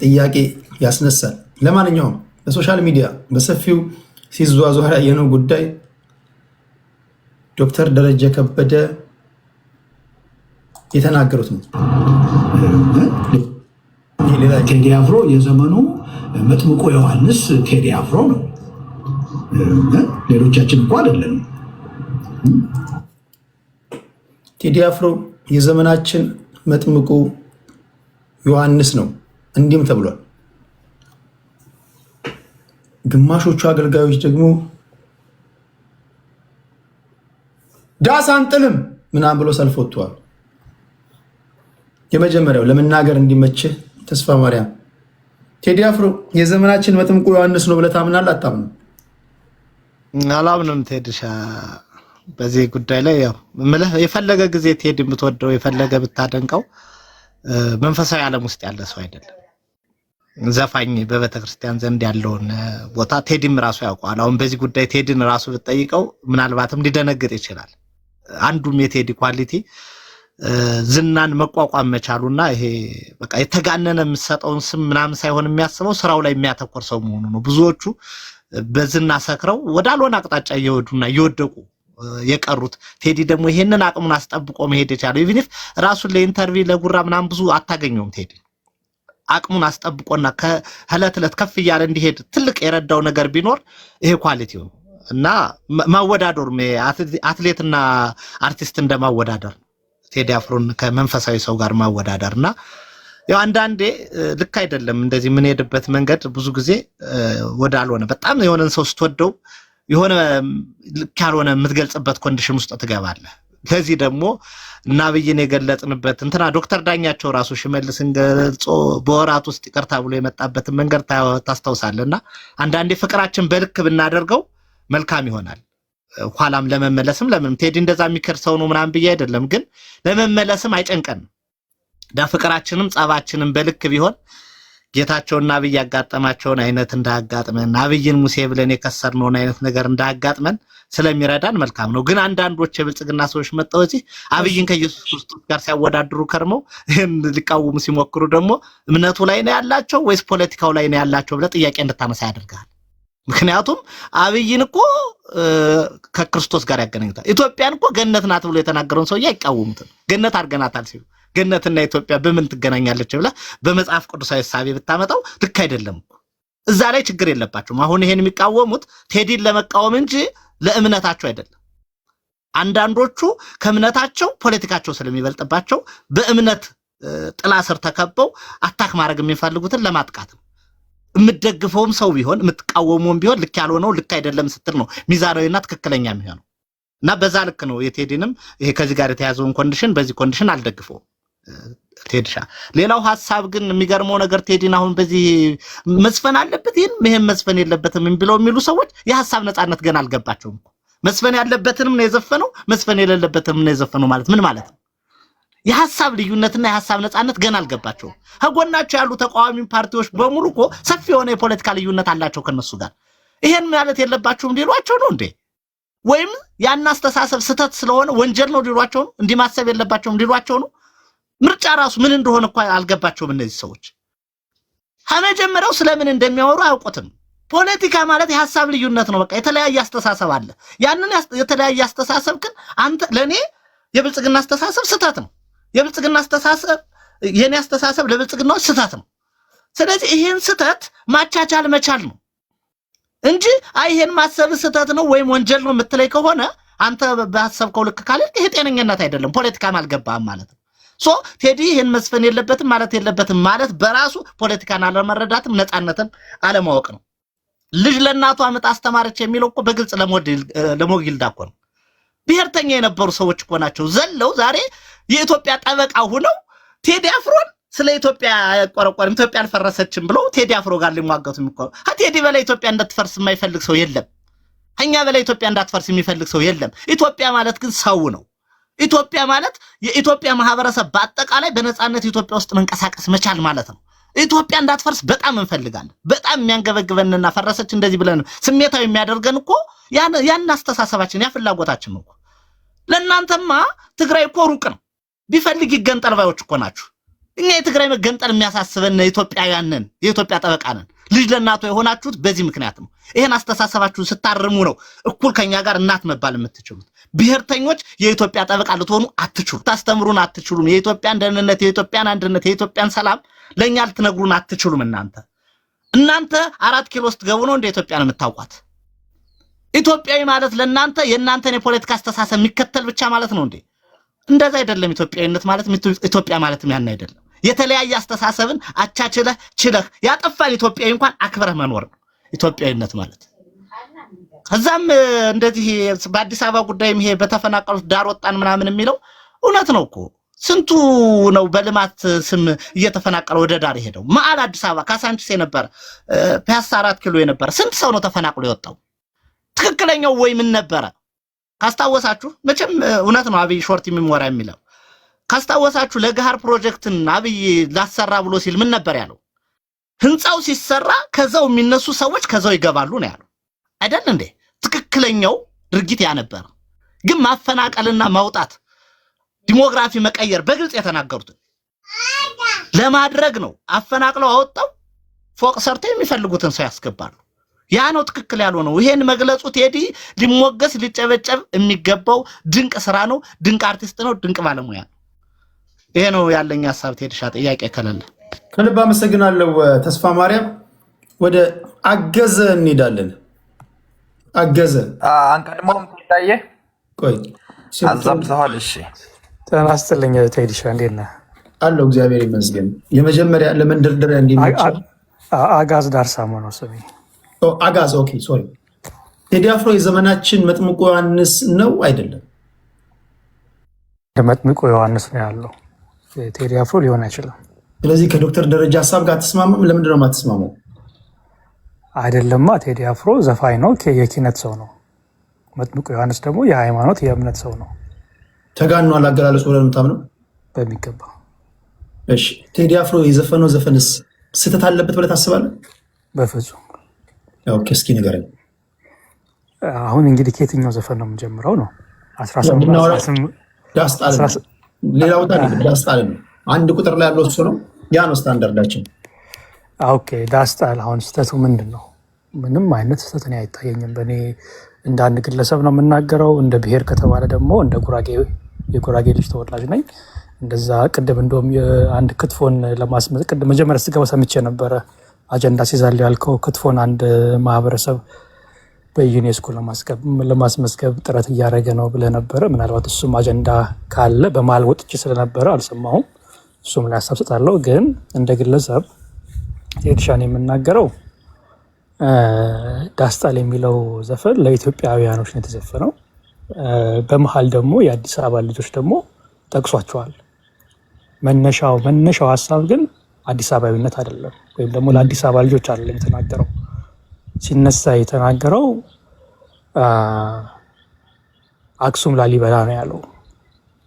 ጥያቄ ያስነሳል። ለማንኛውም በሶሻል ሚዲያ በሰፊው ሲዟዟር ያየነው ጉዳይ ዶክተር ደረጀ ከበደ የተናገሩት ነው። ቴዲ አፍሮ የዘመኑ መጥምቁ ዮሐንስ ቴዲ አፍሮ ነው። ሌሎቻችን እንኳ አይደለም። ቴዲ አፍሮ የዘመናችን መጥምቁ ዮሐንስ ነው እንዲህም ተብሏል። ግማሾቹ አገልጋዮች ደግሞ ዳስ አንጥልም ምናምን ብሎ ሰልፍ ወጥተዋል። የመጀመሪያው ለመናገር እንዲመችህ ተስፋ ማርያም ቴዲ አፍሮ የዘመናችን መጥምቁ ዮሐንስ ነው ብለህ ታምናለህ? አታምንም? አላምንም። ቴዲሻ በዚህ ጉዳይ ላይ ያው ምልህ የፈለገ ጊዜ ቴዲ የምትወደው የፈለገ ብታደንቀው መንፈሳዊ ዓለም ውስጥ ያለ ሰው አይደለም። ዘፋኝ በቤተክርስቲያን ዘንድ ያለውን ቦታ ቴዲም ራሱ ያውቀዋል። አሁን በዚህ ጉዳይ ቴዲን ራሱ ብትጠይቀው ምናልባትም ሊደነግጥ ይችላል። አንዱም የቴዲ ኳሊቲ ዝናን መቋቋም መቻሉና ይሄ በቃ የተጋነነ የምትሰጠውን ስም ምናምን ሳይሆን የሚያስበው ስራው ላይ የሚያተኮር ሰው መሆኑ ነው። ብዙዎቹ በዝና ሰክረው ወዳልሆነ አቅጣጫ እየወዱና እየወደቁ የቀሩት ቴዲ ደግሞ ይሄንን አቅሙን አስጠብቆ መሄድ የቻለው ኢቭን ኢፍ ራሱን ለኢንተርቪው ለጉራ ምናምን ብዙ አታገኘውም። ቴዲ አቅሙን አስጠብቆና ከእለት እለት ከፍ እያለ እንዲሄድ ትልቅ የረዳው ነገር ቢኖር ይሄ ኳሊቲው ነው እና ማወዳደር አትሌትና አርቲስት እንደማወዳደር ቴዲ አፍሮን ከመንፈሳዊ ሰው ጋር ማወዳደርና ያው አንዳንዴ ልክ አይደለም። እንደዚህ ምን ሄድበት መንገድ ብዙ ጊዜ ወዳልሆነ በጣም የሆነን ሰው ስትወደው የሆነ ልክ ያልሆነ የምትገልጽበት ኮንዲሽን ውስጥ ትገባለህ። ለዚህ ደግሞ እናብይን የገለጽንበት እንትና ዶክተር ዳኛቸው ራሱ ሽመልስን ገልጾ በወራት ውስጥ ይቅርታ ብሎ የመጣበትን መንገድ ታስታውሳለህና አንዳንዴ ፍቅራችን በልክ ብናደርገው መልካም ይሆናል። ኋላም ለመመለስም ለምን ቴዲ እንደዛ የሚከር ሰው ነው ምናምን ብዬ አይደለም፣ ግን ለመመለስም አይጨንቀንም። ፍቅራችንም ጸባችንም በልክ ቢሆን ጌታቸውና አብይ ያጋጠማቸውን አይነት እንዳያጋጥመን አብይን ሙሴ ብለን የከሰርነውን አይነት ነገር እንዳያጋጥመን ስለሚረዳን መልካም ነው። ግን አንዳንዶች የብልጽግና ሰዎች መጣው እዚህ አብይን ከኢየሱስ ክርስቶስ ጋር ሲያወዳድሩ ከርመው ይሄን ሊቃወሙ ሲሞክሩ ደግሞ እምነቱ ላይ ነው ያላቸው ወይስ ፖለቲካው ላይ ነው ያላቸው ብለህ ጥያቄ እንድታነሳ ያደርጋል። ምክንያቱም አብይን እኮ ከክርስቶስ ጋር ያገናኙታል። ኢትዮጵያን እኮ ገነት ናት ብሎ የተናገረውን ሰውዬ አይቃወሙትም። ገነት አድርገናታል ሲሉ ገነትና ኢትዮጵያ በምን ትገናኛለች ብለህ በመጽሐፍ ቅዱሳዊ ሐሳብ ብታመጣው ልክ አይደለም እኮ። እዛ ላይ ችግር የለባቸውም። አሁን ይሄን የሚቃወሙት ቴዲን ለመቃወም እንጂ ለእምነታቸው አይደለም። አንዳንዶቹ ከእምነታቸው ፖለቲካቸው ስለሚበልጥባቸው በእምነት ጥላ ስር ተከበው አታክ ማድረግ የሚፈልጉትን ለማጥቃት ነው። የምትደግፈውም ሰው ቢሆን የምትቃወመውም ቢሆን ልክ ያልሆነው ልክ አይደለም ስትል ነው ሚዛናዊና ትክክለኛ የሚሆነው እና በዛ ልክ ነው የቴዲንም ይሄ ከዚህ ጋር የተያዘውን ኮንዲሽን በዚህ ኮንዲሽን አልደግፈውም ቴዲሻ። ሌላው ሐሳብ ግን የሚገርመው ነገር ቴዲን አሁን በዚህ መስፈን አለበት ይሄን መስፈን የለበትም ብለው የሚሉ ሰዎች የሐሳብ ነፃነት ገና አልገባቸውም። መስፈን ያለበትንም ነው የዘፈነው፣ መስፈን የሌለበትንም ነው የዘፈነው ማለት ምን ማለት ነው? የሐሳብ ልዩነትና የሐሳብ ነፃነት ገና አልገባቸውም። ከጎናቸው ያሉ ተቃዋሚ ፓርቲዎች በሙሉ እኮ ሰፊ የሆነ የፖለቲካ ልዩነት አላቸው ከነሱ ጋር። ይሄን ማለት የለባቸውም ሊሏቸው ነው እንዴ? ወይም ያን አስተሳሰብ ስተት ስለሆነ ወንጀል ነው ሊሏቸው ነው? እንዲህ ማሰብ የለባቸውም ሊሏቸው ነው? ምርጫ ራሱ ምን እንደሆነ እኮ አልገባቸውም እነዚህ ሰዎች። ከመጀመሪያው ስለምን እንደሚያወሩ አያውቁትም። ፖለቲካ ማለት የሐሳብ ልዩነት ነው። በቃ የተለያየ አስተሳሰብ አለ። ያንን የተለያየ አስተሳሰብ ግን አንተ ለኔ የብልጽግና አስተሳሰብ ስህተት ነው። የብልጽግና አስተሳሰብ የኔ አስተሳሰብ ለብልጽግናው ስህተት ነው። ስለዚህ ይሄን ስህተት ማቻቻል መቻል ነው እንጂ ይሄን ማሰብ ስህተት ነው ወይም ወንጀል ነው የምትለይ ከሆነ አንተ በሐሳብከው ልክ ካልክ ይሄ ጤነኝነት አይደለም፣ ፖለቲካም አልገባህም ማለት ነው። ሶ ቴዲ ይሄን መስፈን የለበትም ማለት በራሱ ፖለቲካን አለመረዳትም ነፃነትን አለማወቅ ነው። ልጅ ለእናቷ አመጣ አስተማረች የሚለው እኮ በግልጽ ለሞጊልዳ እኮ ነው። ብሔርተኛ የነበሩ ሰዎች እኮ ናቸው ዘለው ዛሬ የኢትዮጵያ ጠበቃ ሆነው ቴዲ አፍሮን ስለ ኢትዮጵያ ያቆረቆረም ኢትዮጵያ አልፈረሰችም ብለው ቴዲ አፍሮ ጋር ሊሟገቱ የሚቆሩ ቴዲ በላይ ኢትዮጵያ እንዳትፈርስ የማይፈልግ ሰው የለም። እኛ በላይ ኢትዮጵያ እንዳትፈርስ የሚፈልግ ሰው የለም። ኢትዮጵያ ማለት ግን ሰው ነው። ኢትዮጵያ ማለት የኢትዮጵያ ማህበረሰብ በአጠቃላይ በነፃነት ኢትዮጵያ ውስጥ መንቀሳቀስ መቻል ማለት ነው። ኢትዮጵያ እንዳትፈርስ በጣም እንፈልጋለን። በጣም የሚያንገበግበንና ፈረሰች እንደዚህ ብለን ስሜታዊ የሚያደርገን እኮ ያን አስተሳሰባችን ያ ፍላጎታችን ነው። ለእናንተማ ትግራይ እኮ ሩቅ ነው። ቢፈልግ ይገንጠል ባዮች እኮ ናችሁ። እኛ የትግራይ መገንጠል የሚያሳስበን ኢትዮጵያውያን ነን፣ የኢትዮጵያ ጠበቃ ነን። ልጅ ለእናቷ የሆናችሁት በዚህ ምክንያት ነው። ይሄን አስተሳሰባችሁን ስታርሙ ነው እኩል ከኛ ጋር እናት መባል የምትችሉት። ብሔርተኞች የኢትዮጵያ ጠበቃ ልትሆኑ አትችሉም። ታስተምሩን አትችሉም። የኢትዮጵያን ደህንነት፣ የኢትዮጵያን አንድነት፣ የኢትዮጵያን ሰላም ለኛ ልትነግሩን አትችሉም። እናንተ 4 ኪሎ ውስጥ ገቡ ነው እንደ ኢትዮጵያን የምታውቋት። ኢትዮጵያዊ ማለት ለእናንተ የእናንተን የፖለቲካ አስተሳሰብ የሚከተል ብቻ ማለት ነው እንዴ? እንደዛ አይደለም። ኢትዮጵያዊነት ማለት ኢትዮጵያ ማለት ያን አይደለም። የተለያየ አስተሳሰብን አቻችለህ ችለህ ያጠፋን ኢትዮጵያዊ እንኳን አክብረህ መኖር ነው ኢትዮጵያዊነት ማለት። ከዛም እንደዚህ በአዲስ አበባ ጉዳይም ይሄ በተፈናቀሉት ዳር ወጣን ምናምን የሚለው እውነት ነው እኮ። ስንቱ ነው በልማት ስም እየተፈናቀለ ወደ ዳር ሄደው? መዓል አዲስ አበባ ካሳንቺስ የነበረ ፒያሳ 4 ኪሎ የነበረ ስንት ሰው ነው ተፈናቅሎ የወጣው? ትክክለኛው ወይ ምን ነበረ ካስታወሳችሁ? መቼም እውነት ነው አብይ ሾርት የሚሞራ የሚለው ካስታወሳችሁ ለገሃር ፕሮጀክትን አብይ ላሰራ ብሎ ሲል ምን ነበር ያለው? ህንጻው ሲሰራ ከዛው የሚነሱ ሰዎች ከዛው ይገባሉ ነው ያለው አይደል እንዴ? ትክክለኛው ድርጊት ያ ነበር። ግን ማፈናቀልና ማውጣት ዲሞግራፊ መቀየር በግልጽ የተናገሩት ለማድረግ ነው። አፈናቅለው አወጣው ፎቅ ሰርተው የሚፈልጉትን ሰው ያስገባሉ። ያ ነው ትክክል ያልሆነው። ይሄን መግለጹ ቴዲ ሊሞገስ ሊጨበጨብ የሚገባው ድንቅ ስራ ነው። ድንቅ አርቲስት ነው። ድንቅ ባለሙያ ነው። ይሄ ነው ያለኝ ሐሳብ። ቴዲሻ ጥያቄ ከሌለ ከልብ አመሰግናለሁ። ተስፋ ማርያም ወደ አገዘ እንሄዳለን። አገዘ አንቀድሞም ታየ ቆይ አዛብዘዋል። እሺ ጤና ይስጥልኝ ቴዲሻ፣ እንዴት ነህ? አለው እግዚአብሔር ይመስገን። የመጀመሪያ ለመንደርደሪያ እንዲመጣ አጋዝ ዳርሳሞ ነው ስሜ። አጋዝ ኦኬ፣ ሶሪ። ቴዲ አፍሮ የዘመናችን መጥምቁ ዮሐንስ ነው አይደለም? መጥምቁ ዮሐንስ ነው ያለው። ቴዲ አፍሮ ሊሆን አይችልም። ስለዚህ ከዶክተር ደረጃ ሀሳብ ጋር አትስማማም? ለምንድን ነው የማትስማማው? አይደለማ፣ ቴዲ አፍሮ ዘፋኝ ነው፣ የኪነት ሰው ነው። መጥምቁ ዮሐንስ ደግሞ የሃይማኖት የእምነት ሰው ነው። ተጋኗል አገላለጹ ብለህ ነው የምታምነው? በሚገባ። እሺ፣ ቴዲ አፍሮ የዘፈነው ዘፈንስ ስህተት አለበት ብለህ ታስባለህ? በፍጹም። ኦኬ፣ እስኪ ንገረኝ። አሁን እንግዲህ ከየትኛው ዘፈን ነው የምንጀምረው? ነው ሌላ ቦታ ዳስጣል ነው። አንድ ቁጥር ላይ ያለው እሱ ነው። ያ ነው ስታንዳርዳችን። ኦኬ፣ ዳስጣል። አሁን ስህተቱ ምንድን ነው? ምንም አይነት ስህተት እኔ አይታየኝም። በእኔ እንደ አንድ ግለሰብ ነው የምናገረው። እንደ ብሔር ከተባለ ደግሞ እንደ የጉራጌ ልጅ ተወላጅ ነኝ። እንደዛ ቅድም እንደውም አንድ ክትፎን ቅድም መጀመሪያ ስትገባ ሰምቼ ነበረ። አጀንዳ ሲዛል ያልከው ክትፎን አንድ ማህበረሰብ በዩኔስኮ ለማስመዝገብ ጥረት እያደረገ ነው ብለህ ነበረ። ምናልባት እሱም አጀንዳ ካለ በመሀል ወጥቼ ስለነበረ አልሰማሁም። እሱም ላይ ሀሳብ ሰጣለሁ። ግን እንደ ግለሰብ ቴዲሻን የምናገረው ዳስጣል የሚለው ዘፈን ለኢትዮጵያውያኖች ነው የተዘፈነው። በመሀል ደግሞ የአዲስ አበባ ልጆች ደግሞ ጠቅሷቸዋል። መነሻው ሀሳብ ግን አዲስ አበባዊነት አይደለም፣ ወይም ደግሞ ለአዲስ አበባ ልጆች አይደለም የተናገረው። ሲነሳ የተናገረው አክሱም ላሊበላ ነው ያለው።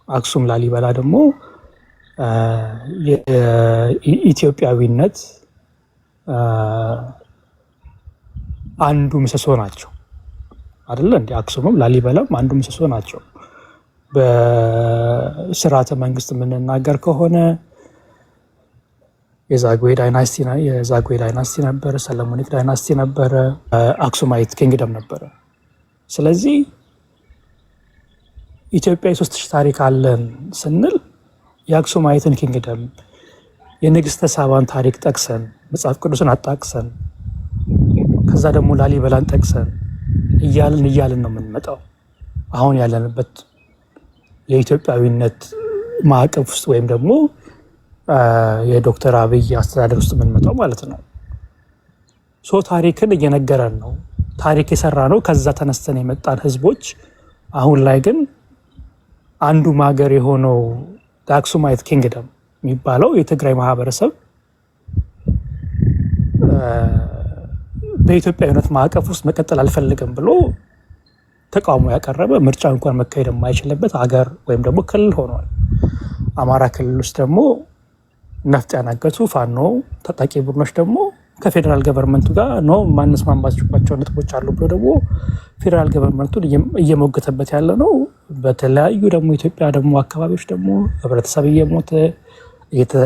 አክሱም ላሊበላ ደግሞ የኢትዮጵያዊነት አንዱ ምሰሶ ናቸው አይደለ እንዴ? አክሱምም ላሊበላም አንዱ ምሰሶ ናቸው። በስርዓተ መንግስት የምንናገር ከሆነ የዛጉዌ ዳይናስቲ ነበረ፣ ሰለሞኒክ ዳይናስቲ ነበረ፣ አክሱማይት ኪንግደም ነበረ። ስለዚህ ኢትዮጵያ የ3000 ታሪክ አለን ስንል የአክሱማይትን ኪንግደም የንግስተ ሳባን ታሪክ ጠቅሰን መጽሐፍ ቅዱስን አጣቅሰን ከዛ ደግሞ ላሊበላን ጠቅሰን እያልን ነው የምንመጣው። አሁን ያለንበት የኢትዮጵያዊነት ማዕቀፍ ውስጥ ወይም ደግሞ የዶክተር አብይ አስተዳደር ውስጥ የምንመጣው ማለት ነው። ታሪክን እየነገረን ነው። ታሪክ የሰራ ነው ከዛ ተነስተን የመጣን ህዝቦች። አሁን ላይ ግን አንዱ ማገር የሆነው አክሱማይት ኪንግደም የሚባለው የትግራይ ማህበረሰብ በኢትዮጵያዊነት ማዕቀፍ ውስጥ መቀጠል አልፈልግም ብሎ ተቃውሞ ያቀረበ ምርጫ እንኳን መካሄድ የማይችልበት ሀገር ወይም ደግሞ ክልል ሆኗል። አማራ ክልል ውስጥ ደግሞ ነፍጥ ያናገቱ ፋኖ ታጣቂ ቡድኖች ደግሞ ከፌዴራል ገቨርንመንቱ ጋር ነው ማንስማማባቸው ነጥቦች አሉ ብሎ ደግሞ ፌዴራል ገቨርንመንቱን እየሞገተበት ያለ ነው። በተለያዩ ደግሞ ኢትዮጵያ ደግሞ አካባቢዎች ደግሞ ህብረተሰብ እየሞተ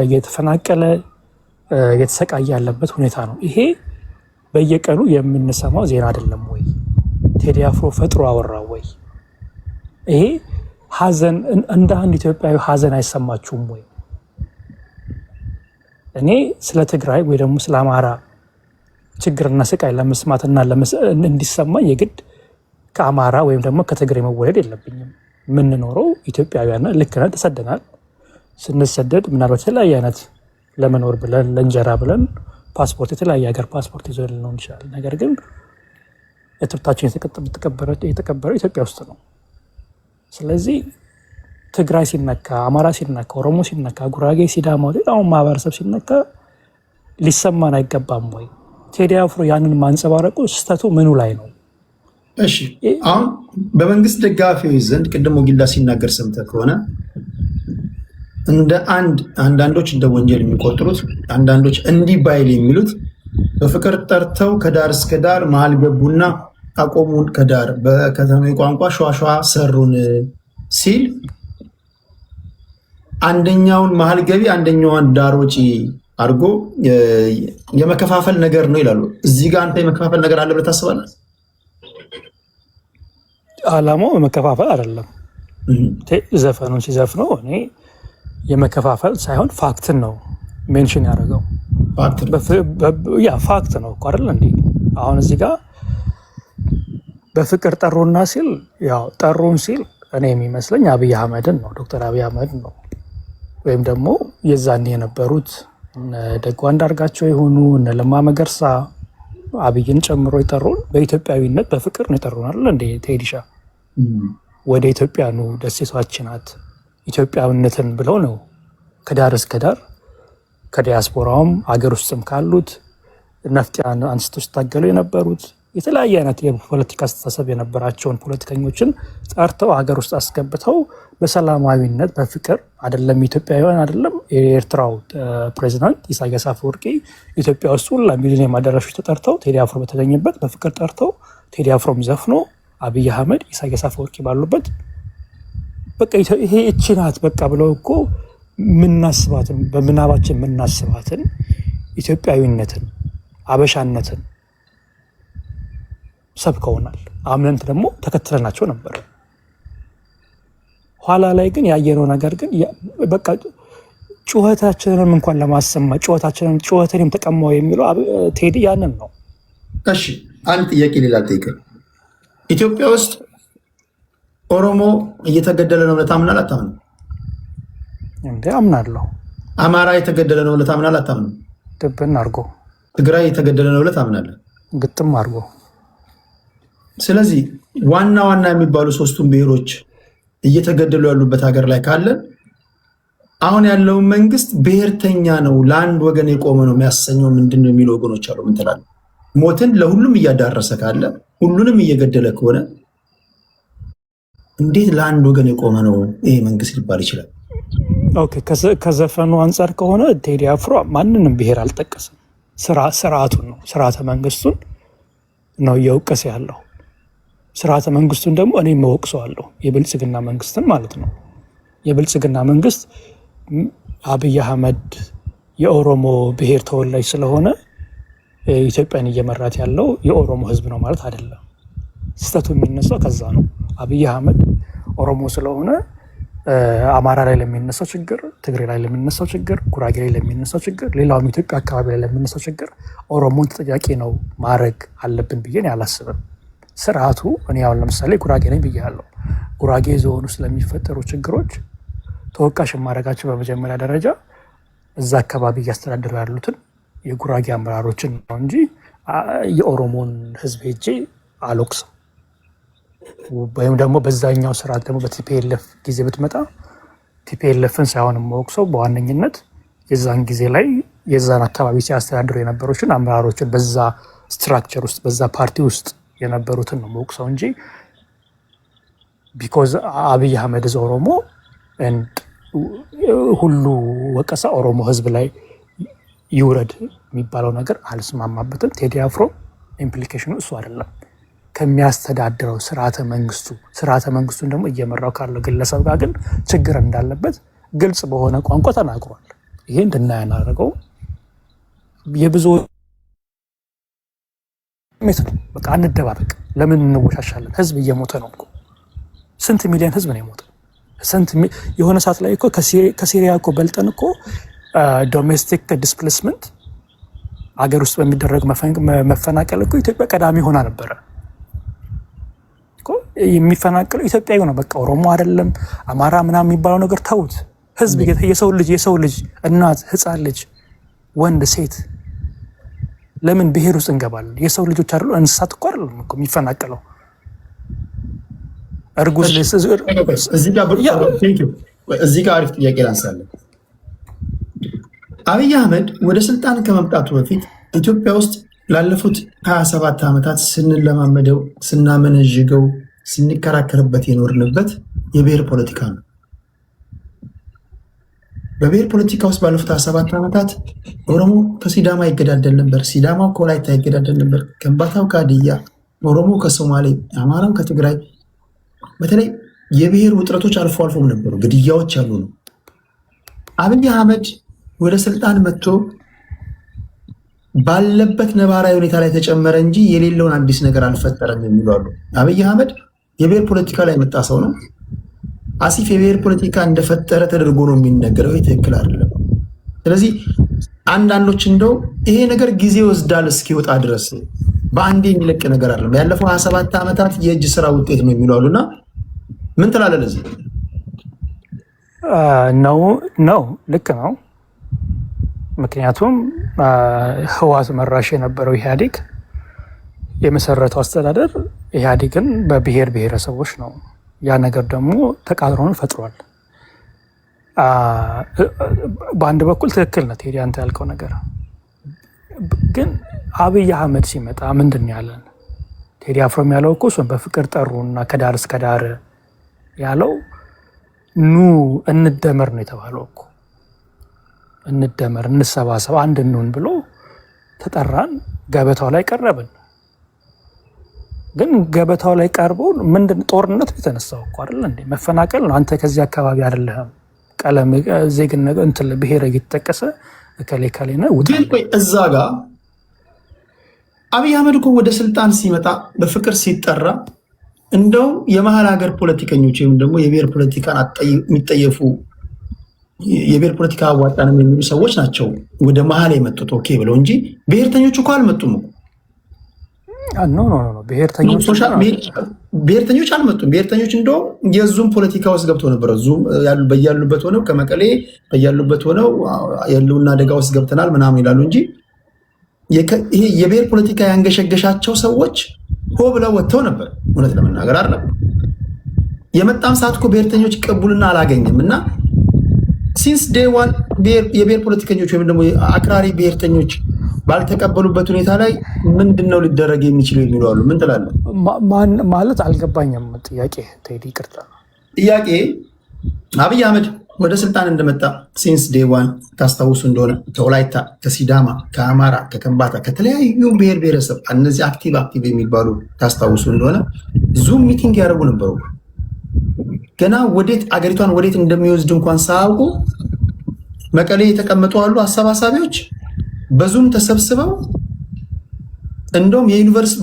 እየተፈናቀለ እየተሰቃየ ያለበት ሁኔታ ነው። ይሄ በየቀኑ የምንሰማው ዜና አይደለም ወይ? ቴዲ አፍሮ ፈጥሮ አወራ ወይ? ይሄ ሀዘን እንደ አንድ ኢትዮጵያዊ ሀዘን አይሰማችሁም ወይ? እኔ ስለ ትግራይ ወይ ደግሞ ስለ አማራ ችግርና ስቃይ ለመስማትና እንዲሰማኝ የግድ ከአማራ ወይም ደግሞ ከትግራይ መወለድ የለብኝም። የምንኖረው ኢትዮጵያውያን ልክ ነን። ተሰደናል። ስንሰደድ ምናልባት የተለያየ አይነት ለመኖር ብለን ለእንጀራ ብለን ፓስፖርት የተለያየ ሀገር ፓስፖርት ይዞ ልንሆን ይችላል። ነገር ግን እትብታችን የተቀበረው ኢትዮጵያ ውስጥ ነው። ስለዚህ ትግራይ ሲነካ፣ አማራ ሲነካ፣ ኦሮሞ ሲነካ፣ ጉራጌ፣ ሲዳማ፣ ሌላውን ማህበረሰብ ሲነካ ሊሰማን አይገባም ወይ? ቴዲ አፍሮ ያንን ማንጸባረቁ ስህተቱ ምኑ ላይ ነው? እሺ አሁን በመንግስት ደጋፊዎች ዘንድ ቅድሞ ጊላ ሲናገር ሰምተህ ከሆነ እንደ አንዳንዶች እንደ ወንጀል የሚቆጥሩት አንዳንዶች እንዲህ ባይል የሚሉት በፍቅር ጠርተው ከዳር እስከ ዳር መሀል ገቡና አቆሙን ከዳር በከተማ ቋንቋ ሸዋሸዋ ሰሩን ሲል አንደኛውን መሀል ገቢ አንደኛዋን ዳር ወጪ አድርጎ የመከፋፈል ነገር ነው ይላሉ። እዚህ ጋር አንተ የመከፋፈል ነገር አለ ብለህ ታስባለህ? አላማው የመከፋፈል አይደለም። ዘፈኑን ሲዘፍነው እኔ የመከፋፈል ሳይሆን ፋክትን ነው ሜንሽን ያደረገው። ፋክት ነው እኮ አይደል እንዴ? አሁን እዚህ ጋር በፍቅር ጠሩና ሲል ያው ጠሩን ሲል እኔ የሚመስለኝ አብይ አህመድን ነው፣ ዶክተር አብይ አህመድን ነው። ወይም ደግሞ የዛኔ የነበሩት ደጓ አንዳርጋቸው የሆኑ እነ ለማ መገርሳ አብይን ጨምሮ የጠሩን በኢትዮጵያዊነት በፍቅር ነው የጠሩን አይደል እንዴ? ቴዲሻ ወደ ኢትዮጵያ ኑ ደሴቷችን ናት ኢትዮጵያዊነትን ብለው ነው ከዳር እስከ ዳር ከዲያስፖራውም አገር ውስጥም ካሉት ነፍጢያን አንስቶ ሲታገሉ የነበሩት የተለያየ አይነት የፖለቲካ አስተሳሰብ የነበራቸውን ፖለቲከኞችን ጠርተው ሀገር ውስጥ አስገብተው በሰላማዊነት በፍቅር አይደለም ኢትዮጵያውያን አይደለም የኤርትራው ፕሬዚዳንት ኢሳያስ አፈወርቂ ኢትዮጵያ ውስጥ ሁላ ሚሊኒየም አዳራሾች ተጠርተው ቴዲ አፍሮ በተገኘበት በፍቅር ጠርተው ቴዲ አፍሮም ዘፍኖ አብይ አህመድ ኢሳያስ አፈወርቂ ባሉበት በቃ ይሄ እቺ ናት በቃ ብለው እኮ ምናስባትን በምናባችን ምናስባትን ኢትዮጵያዊነትን አበሻነትን ሰብከውናል። አምነንት ደግሞ ተከትለናቸው ነበር። ኋላ ላይ ግን ያየነው ነገር ግን በቃ ጩኸታችንንም እንኳን ለማሰማት ጩኸትንም ተቀማው የሚለው ቴዲ ያንን ነው። እሺ አንድ ጥያቄ ሌላ ጠይቀ ኢትዮጵያ ውስጥ ኦሮሞ እየተገደለ ነው ብለህ ታምናለህ አታምንም? እንዴ አምናለሁ። አማራ የተገደለ ነው ብለህ ታምናለህ አታምንም? ድብን አድርጎ። ትግራይ የተገደለ ነው ብለህ ታምናለህ? ግጥም አድርጎ። ስለዚህ ዋና ዋና የሚባሉ ሶስቱም ብሔሮች እየተገደሉ ያሉበት ሀገር ላይ ካለን አሁን ያለውን መንግስት ብሔርተኛ ነው ለአንድ ወገን የቆመ ነው የሚያሰኘው ምንድን ነው የሚሉ ወገኖች አሉ። ምን ትላለህ? ሞትን ለሁሉም እያዳረሰ ካለ ሁሉንም እየገደለ ከሆነ እንዴት ለአንድ ወገን የቆመ ነው ይሄ መንግስት ሊባል ይችላል? ኦኬ ከዘፈኑ አንጻር ከሆነ ቴዲ አፍሮ ማንንም ብሔር አልጠቀስም። ስርዓቱን ነው ስርዓተ መንግስቱን ነው እየወቀሰ ያለው። ስርዓተ መንግስቱን ደግሞ እኔ መወቅሰዋለሁ፣ የብልጽግና መንግስትን ማለት ነው። የብልጽግና መንግስት አብይ አህመድ የኦሮሞ ብሔር ተወላጅ ስለሆነ ኢትዮጵያን እየመራት ያለው የኦሮሞ ህዝብ ነው ማለት አይደለም። ስህተቱ የሚነሳው ከዛ ነው። አብይ አህመድ ኦሮሞ ስለሆነ አማራ ላይ ለሚነሳው ችግር፣ ትግሬ ላይ ለሚነሳው ችግር፣ ጉራጌ ላይ ለሚነሳው ችግር፣ ሌላውም ኢትዮጵያ አካባቢ ላይ ለሚነሳው ችግር ኦሮሞን ተጠያቂ ነው ማድረግ አለብን ብዬ አላስብም። ስርዓቱ እኔ አሁን ለምሳሌ ጉራጌ ነኝ ብያለሁ። ጉራጌ ዞን ውስጥ ለሚፈጠሩ ችግሮች ተወቃሽ የማድረጋቸው በመጀመሪያ ደረጃ እዛ አካባቢ እያስተዳደሩ ያሉትን የጉራጌ አመራሮችን ነው እንጂ የኦሮሞን ህዝብ ሄጄ አልወቅስም። ወይም ደግሞ በዛኛው ስርዓት ደግሞ በቲፒኤልኤፍ ጊዜ ብትመጣ ቲፒኤልኤፍን ሳይሆን የምወቅሰው በዋነኝነት የዛን ጊዜ ላይ የዛን አካባቢ ሲያስተዳድሩ የነበሩትን አመራሮችን በዛ ስትራክቸር ውስጥ በዛ ፓርቲ ውስጥ የነበሩትን ነው የምወቅሰው እንጂ ቢኮዝ አብይ አህመድ ዝ ኦሮሞ ሁሉ ወቀሳ ኦሮሞ ህዝብ ላይ ይውረድ የሚባለው ነገር አልስማማበትም። ቴዲ አፍሮ ኢምፕሊኬሽኑ እሱ አይደለም። ከሚያስተዳድረው ስርዓተ መንግስቱን ደግሞ እየመራው ካለው ግለሰብ ጋር ግን ችግር እንዳለበት ግልጽ በሆነ ቋንቋ ተናግሯል። ይሄ እንድናይ ያናደረገው የብዙ ሜት ነው። በቃ አንደባበቅ። ለምን እንወሻሻለን? ህዝብ እየሞተ ነው እኮ። ስንት ሚሊዮን ህዝብ ነው የሞተ? የሆነ ሰዓት ላይ እኮ ከሲሪያ እኮ በልጠን እኮ ዶሜስቲክ ዲስፕሌስመንት አገር ውስጥ በሚደረግ መፈናቀል እኮ ኢትዮጵያ ቀዳሚ ሆና ነበረ። የሚፈናቀለው ኢትዮጵያዊ ነው። በቃ ኦሮሞ አይደለም አማራ ምናምን የሚባለው ነገር ተውት። ህዝብ የሰው ልጅ እናት፣ ህፃን ልጅ፣ ወንድ፣ ሴት ለምን ብሔር ውስጥ እንገባለን? የሰው ልጆች አይደሉ? እንስሳት እኮ አይደለም እኮ የሚፈናቀለው። እርጉዝ እዚህ ጋር አሪፍ ጥያቄ ላንሳለን። አብይ አህመድ ወደ ስልጣን ከመምጣቱ በፊት ኢትዮጵያ ውስጥ ላለፉት 27 ዓመታት ስንለማመደው፣ ስናመነዥገው፣ ስንከራከርበት የኖርንበት የብሔር ፖለቲካ ነው። በብሔር ፖለቲካ ውስጥ ባለፉት 27 ዓመታት ኦሮሞ ከሲዳማ ይገዳደል ነበር፣ ሲዳማው ከወላይታ ይገዳደል ነበር፣ ከምባታው ከሀዲያ፣ ኦሮሞ ከሶማሌ፣ አማራው ከትግራይ። በተለይ የብሔር ውጥረቶች አልፎ አልፎም ነበሩ፣ ግድያዎች ያሉ ነው። አብይ አህመድ ወደ ስልጣን መጥቶ ባለበት ነባራዊ ሁኔታ ላይ ተጨመረ እንጂ የሌለውን አዲስ ነገር አልፈጠረም የሚሉ አሉ። አብይ አህመድ የብሔር ፖለቲካ ላይ መጣ ሰው ነው። አሲፍ የብሔር ፖለቲካ እንደፈጠረ ተደርጎ ነው የሚነገረው። ይህ ትክክል አይደለም። ስለዚህ አንዳንዶች እንደው ይሄ ነገር ጊዜ ወስዳል እስኪወጣ ድረስ በአንዴ የሚለቅ ነገር አይደለም፣ ያለፈው 27 ዓመታት የእጅ ስራ ውጤት ነው የሚሉ አሉና ምን ትላለህ ለዚህ? ነው ልክ ነው። ምክንያቱም ህወሓት መራሽ የነበረው ኢህአዴግ የመሰረተው አስተዳደር ኢህአዴግን በብሔር ብሔረሰቦች ነው። ያ ነገር ደግሞ ተቃርኖን ፈጥሯል። በአንድ በኩል ትክክል ነው ቴዲ አንተ ያልከው ነገር፣ ግን አብይ አህመድ ሲመጣ ምንድን ያለን? ቴዲ አፍሮም ያለው እኮ እሱን በፍቅር ጠሩና ከዳር እስከ ዳር ያለው ኑ እንደመር ነው የተባለው እኮ። እንደመር፣ እንሰባሰብ፣ አንድ እንሁን ብሎ ተጠራን። ገበታው ላይ ቀረብን። ግን ገበታው ላይ ቀርቦ ምንድን ጦርነት የተነሳው እኮ አይደል እንዴ? መፈናቀል ነው። አንተ ከዚህ አካባቢ አይደለህም፣ ቀለም፣ ዜግነት፣ እንትን ብሔር እየተጠቀሰ እከሌ እከሌ ነው ውጣ። ግን ቆይ እዛ ጋር አብይ አህመድ እኮ ወደ ስልጣን ሲመጣ በፍቅር ሲጠራ እንደው የመሀል ሀገር ፖለቲከኞች ወይም ደግሞ የብሔር ፖለቲካን የሚጠየፉ የብሔር ፖለቲካ አዋጣንም የሚሉ ሰዎች ናቸው ወደ መሀል የመጡት ኦኬ ብለው እንጂ ብሔርተኞች እኮ አልመጡም እኮ። ብሔርተኞች አልመጡም። ብሔርተኞች እንደውም የዙም ፖለቲካ ውስጥ ገብተው ነበረ። ዙም በያሉበት ሆነው ከመቀሌ በያሉበት ሆነው የህልውና አደጋ ውስጥ ገብተናል ምናምን ይላሉ እንጂ ይሄ የብሔር ፖለቲካ ያንገሸገሻቸው ሰዎች ሆ ብለው ወጥተው ነበር። እውነት ለመናገር አይደለም የመጣም ሰዓት እኮ ብሔርተኞች ቅቡልና አላገኘም እና ሲንስ ዴይ ዋን የብሔር ፖለቲከኞች ወይም ደግሞ አክራሪ ብሔርተኞች ባልተቀበሉበት ሁኔታ ላይ ምንድነው ሊደረግ የሚችለው የሚሉ አሉ። ምን ትላለህ? ማለት አልገባኝም ጥያቄ ቴዲ፣ ይቅርታ። ጥያቄ አብይ አህመድ ወደ ስልጣን እንደመጣ ሲንስ ዴይ ዋን ታስታውሱ እንደሆነ ከወላይታ፣ ከሲዳማ፣ ከአማራ፣ ከከምባታ ከተለያዩ ብሔር ብሔረሰብ እነዚህ አክቲቭ የሚባሉ ታስታውሱ እንደሆነ ዙም ሚቲንግ ያደርጉ ነበሩ። ገና ወዴት አገሪቷን ወዴት እንደሚወስድ እንኳን ሳያውቁ መቀሌ የተቀመጡ አሉ አሰባሳቢዎች በዙም ተሰብስበው እንደውም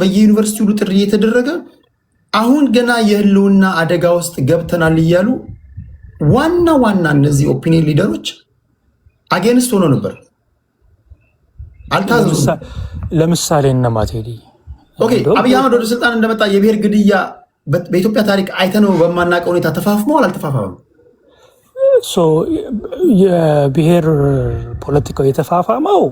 በየዩኒቨርሲቲው ሁሉ ጥሪ እየተደረገ አሁን ገና የህልውና አደጋ ውስጥ ገብተናል እያሉ ዋና እነዚህ ኦፒኒየን ሊደሮች አጌንስት ሆኖ ነበር። አልታዘዙም። ለምሳሌ እነማ ቴዲ ኦኬ፣ አብይ አህመድ ወደ ስልጣን እንደመጣ የብሔር ግድያ በኢትዮጵያ ታሪክ አይተነው በማናውቀው ሁኔታ ተፋፍመዋል አልተፋፋመም? የብሔር ፖለቲካው የተፋፋመው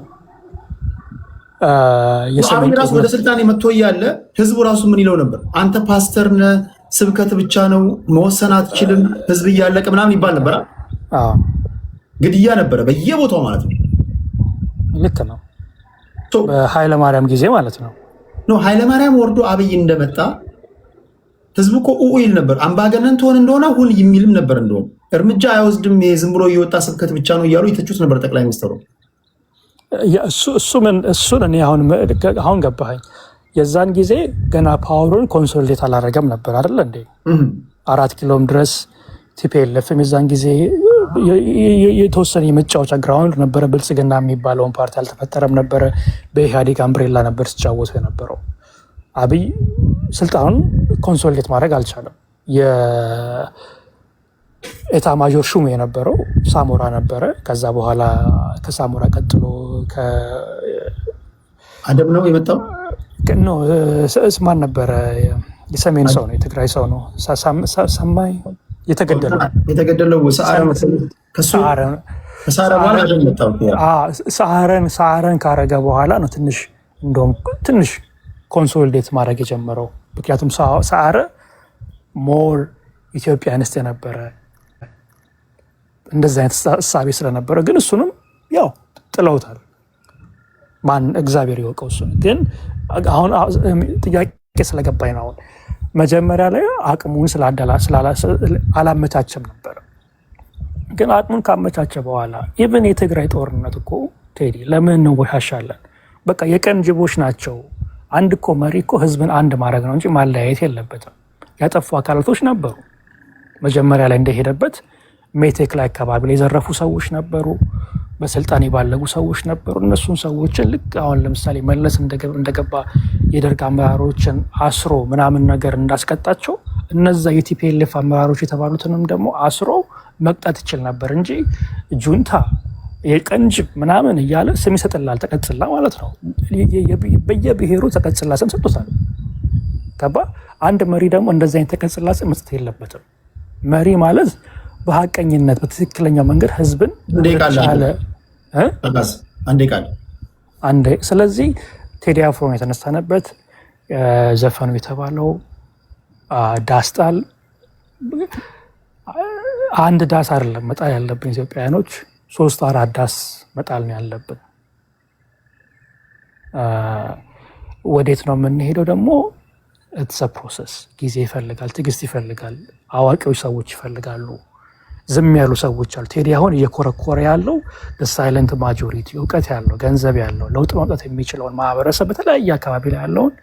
አብይ ራሱ ወደ ስልጣን መጥቶ እያለ ህዝቡ ራሱ ምን ይለው ነበር? አንተ ፓስተር ነህ፣ ስብከት ብቻ ነው መወሰን አትችልም፣ ህዝብ እያለቀ ምናምን ይባል ነበር። ግድያ ነበረ በየቦታው ማለት ነው። ልክ ነው። በኃይለማርያም ጊዜ ማለት ነው። ኃይለማርያም ወርዶ አብይ እንደመጣ ህዝቡ እኮ ይል ነበር። አምባገነን ትሆን እንደሆነ ሁን የሚልም ነበር። እንደውም እርምጃ አይወስድም፣ ዝም ብሎ እየወጣ ስብከት ብቻ ነው እያሉ የተቹት ነበር ጠቅላይ ሚኒስትሩ። እሱን እኔ አሁን ገባኸኝ። የዛን ጊዜ ገና ፓወሩን ኮንሶሊዴት አላረገም ነበር አይደለ እንዴ? 4 ኪሎም ድረስ ቲፒኤልኤፍም የዛን ጊዜ የተወሰነ የመጫወቻ ግራውንድ ነበረ። ብልጽግና የሚባለውን ፓርቲ አልተፈጠረም ነበረ። በኢህአዴግ አምብሬላ ነበር ሲጫወቱ የነበረው። አብይ ስልጣኑን ኮንሶሊዴት ማድረግ አልቻለም። የኤታ ማዦር ሹም የነበረው ሳሞራ ነበረ። ከዛ በኋላ ከሳሞራ ቀጥሎ አደም ነው የመጣው። ማን ነበረ? የሰሜን ሰው ነው፣ የትግራይ ሰው ነው። ሰማይ የተገደለው ሰዓረን ካረገ በኋላ ነው ትንሽ ኮንሶሊዴት ማድረግ የጀመረው። ምክንያቱም ሰዓረ ሞር ኢትዮጵያንስት የነበረ እንደዚህ አይነት እሳቤ ስለነበረ፣ ግን እሱንም ያው ጥለውታል። ማን እግዚአብሔር ይወቀው። እሱ ግን አሁን ጥያቄ ስለገባኝ ነው። አሁን መጀመሪያ ላይ አቅሙን አላመቻቸም ነበር። ግን አቅሙን ካመቻቸ በኋላ ኢቭን የትግራይ ጦርነት እኮ ቴዲ ለምን እንወሻሻለን? በቃ የቀን ጅቦች ናቸው። አንድ እኮ መሪ እኮ ህዝብን አንድ ማድረግ ነው እንጂ ማለያየት የለበትም። ያጠፉ አካላቶች ነበሩ። መጀመሪያ ላይ እንደሄደበት ሜቴክ ላይ አካባቢ ላይ የዘረፉ ሰዎች ነበሩ። በስልጣን የባለጉ ሰዎች ነበሩ። እነሱን ሰዎችን ልክ አሁን ለምሳሌ መለስ እንደገባ የደርግ አመራሮችን አስሮ ምናምን ነገር እንዳስቀጣቸው እነዛ የቲፒኤልኤፍ አመራሮች የተባሉትንም ደግሞ አስሮ መቅጣት ይችል ነበር እንጂ ጁንታ የቀንጅብ ምናምን እያለ ስም ይሰጥላል። ተቀጽላ ማለት ነው። በየብሔሩ ተቀጽላ ስም ሰጥቶታል። ገባ? አንድ መሪ ደግሞ እንደዚህ አይነት ተቀጽላ ስም መስጠት የለበትም። መሪ ማለት በሀቀኝነት በትክክለኛው መንገድ ህዝብን አንዴ። ስለዚህ ቴዲ አፍሮ ነው የተነሳነበት። ዘፈኑ የተባለው ዳስጣል አንድ ዳስ አይደለም መጣል ያለብን ኢትዮጵያውያኖች 3-4 ዳስ መጣል ነው ያለብን። ወዴት ነው የምንሄደው ደግሞ? ኢትስ አ ፕሮሰስ። ጊዜ ይፈልጋል፣ ትዕግስት ይፈልጋል። አዋቂዎች ሰዎች ይፈልጋሉ። ዝም ያሉ ሰዎች አሉ። ቴዲ አሁን እየኮረኮረ ያለው ሳይለንት ማጆሪቲ፣ እውቀት ያለው ገንዘብ ያለው ለውጥ ማምጣት የሚችለውን ማህበረሰብ በተለያየ አካባቢ ላይ ያለውን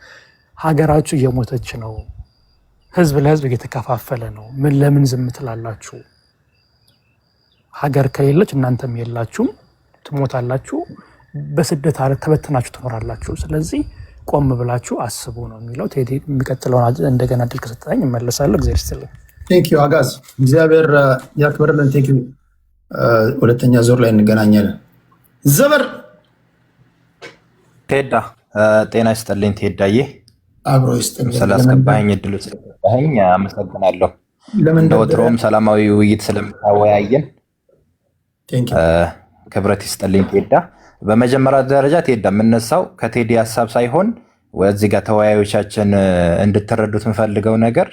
ሀገራችሁ እየሞተች ነው፣ ህዝብ ለህዝብ እየተከፋፈለ ነው፣ ለምን ዝም ትላላችሁ? ሀገር ከሌለች እናንተም የላችሁም፣ ትሞታላችሁ፣ በስደት ተበትናችሁ ትኖራላችሁ። ስለዚህ ቆም ብላችሁ አስቡ ነው የሚለው ቴዲ። የሚቀጥለውን እንደገና ድል ከሰጠኝ እመለሳለሁ። እግዚአብሔር ይስጥልኝ። ቴንኪዩ አጋዝ፣ እግዚአብሔር ያክብርልን። ቴንኪዩ። ሁለተኛ ዙር ላይ እንገናኛለን። ዘበር ቴዳ ጤና ይስጥልኝ። ቴዳዬ አብሮ ይስጥልኝ። ስላስገባኝ እድሉ ስለሰጠኸኝ አመሰግናለሁ። እንደ ወትሮም ሰላማዊ ውይይት ስለምታወያየን ክብረት ይስጥልኝ ቴዳ። በመጀመሪያ ደረጃ ቴዳ የምነሳው ከቴዲ ሀሳብ ሳይሆን እዚህ ጋር ተወያዮቻችን እንድትረዱት የምፈልገው ነገር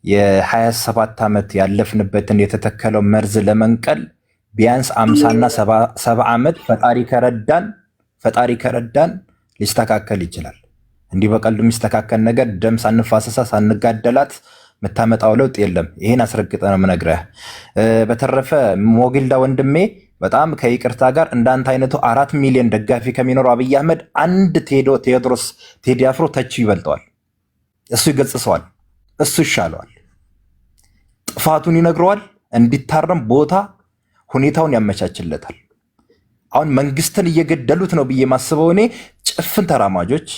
የ27 ዓመት ያለፍንበትን የተተከለው መርዝ ለመንቀል ቢያንስ 50 እና 70 ዓመት ፈጣሪ ከረዳን ሊስተካከል ይችላል። እንዲህ በቀልዱ የሚስተካከል ነገር ደም ሳንፋሰሳ ሳንጋደላት የምታመጣው ለውጥ የለም። ይህን አስረግጠ ነው የምነግርህ። በተረፈ ሞጊልዳ ወንድሜ በጣም ከይቅርታ ጋር እንዳንተ አይነቱ 4 ሚሊዮን ደጋፊ ከሚኖረው አብይ አህመድ አንድ ቴዎድሮስ ቴዲ አፍሮ ተቹ ይበልጠዋል። እሱ ይገጽሰዋል፣ እሱ ይሻለዋል፣ ጥፋቱን ይነግረዋል፣ እንዲታረም ቦታ ሁኔታውን ያመቻችለታል። አሁን መንግስትን እየገደሉት ነው ብዬ ማስበው እኔ ጭፍን ተራማጆች፣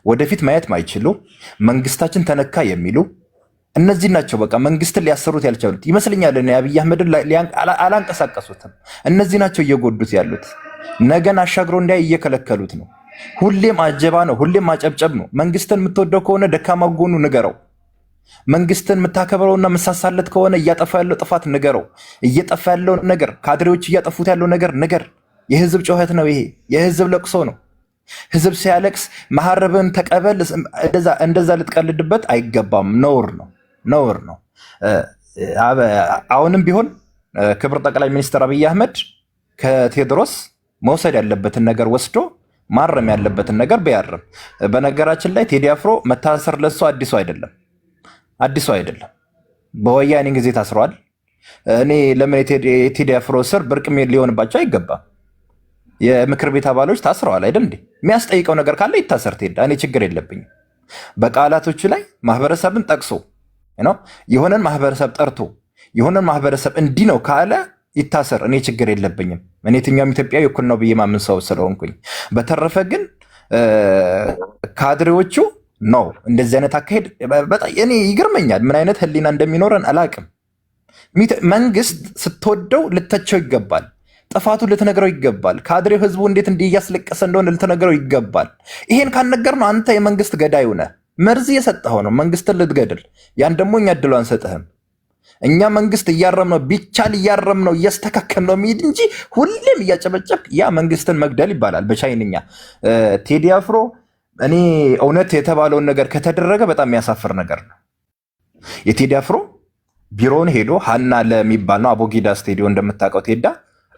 ወደፊት ማየት ማይችሉ፣ መንግስታችን ተነካ የሚሉ እነዚህ ናቸው። በቃ መንግስትን ሊያሰሩት ያልቻሉት ይመስለኛል። እኔ አብይ አህመድን አላንቀሳቀሱትም። እነዚህ ናቸው እየጎዱት ያሉት። ነገን አሻግሮ እንዳይ እየከለከሉት ነው። ሁሌም አጀባ ነው፣ ሁሌም ማጨብጨብ ነው። መንግስትን የምትወደው ከሆነ ደካማ ጎኑ ንገረው። መንግስትን የምታከብረውና የምሳሳለት ከሆነ እያጠፋ ያለው ጥፋት ንገረው። እየጠፋ ያለው ነገር፣ ካድሬዎች እያጠፉት ያለው ነገር ንገር። የህዝብ ጩኸት ነው ይሄ፣ የህዝብ ለቅሶ ነው። ህዝብ ሲያለቅስ መሐረብን ተቀበል፣ እንደዛ ልትቀልድበት አይገባም። ነውር ነው፣ ነውር ነው። አሁንም ቢሆን ክብር ጠቅላይ ሚኒስትር አብይ አህመድ ከቴዎድሮስ መውሰድ ያለበትን ነገር ወስዶ ማረም ያለበትን ነገር ቢያርም። በነገራችን ላይ ቴዲ አፍሮ መታሰር ለሱ አዲሱ አይደለም፣ አዲሱ አይደለም። በወያኔ ጊዜ ታስሯል። እኔ ለምን የቴዲ አፍሮ ስር ብርቅ ሊሆንባቸው አይገባም። የምክር ቤት አባሎች ታስረዋል አይደል እንዴ? የሚያስጠይቀው ነገር ካለ ይታሰር ቴዳ፣ እኔ ችግር የለብኝም። በቃላቶቹ ላይ ማህበረሰብን ጠቅሶ የሆነን ማህበረሰብ ጠርቶ የሆነን ማህበረሰብ እንዲህ ነው ካለ ይታሰር፣ እኔ ችግር የለብኝም። እኔ የትኛውም ኢትዮጵያዊ እኩል ነው ብዬ ማምን ሰው ስለሆንኩኝ። በተረፈ ግን ካድሬዎቹ ነው እንደዚህ አይነት አካሄድ በጣም እኔ ይገርመኛል። ምን አይነት ህሊና እንደሚኖረን አላቅም። መንግስት ስትወደው ልተቸው ይገባል። ጥፋቱ ልትነግረው ይገባል። ካድሬው ህዝቡ እንዴት እንዲህ እያስለቀሰ እንደሆነ ልትነግረው ይገባል። ይሄን ካልነገር ነው አንተ የመንግስት ገዳይ ነህ። መርዝ የሰጠኸው ነው መንግስትን ልትገድል። ያን ደግሞ እኛ እድሉ አንሰጥህም። እኛ መንግስት እያረም ነው፣ ቢቻል እያረም ነው፣ እያስተካከል ነው የሚሄድ እንጂ ሁሌም እያጨበጨብ ያ መንግስትን መግደል ይባላል በቻይንኛ። ቴዲ አፍሮ እኔ እውነት የተባለውን ነገር ከተደረገ በጣም የሚያሳፍር ነገር ነው። የቴዲ አፍሮ ቢሮውን ሄዶ ሀና ለሚባል ነው አቦጊዳ ስቴዲዮ እንደምታውቀው ቴዳ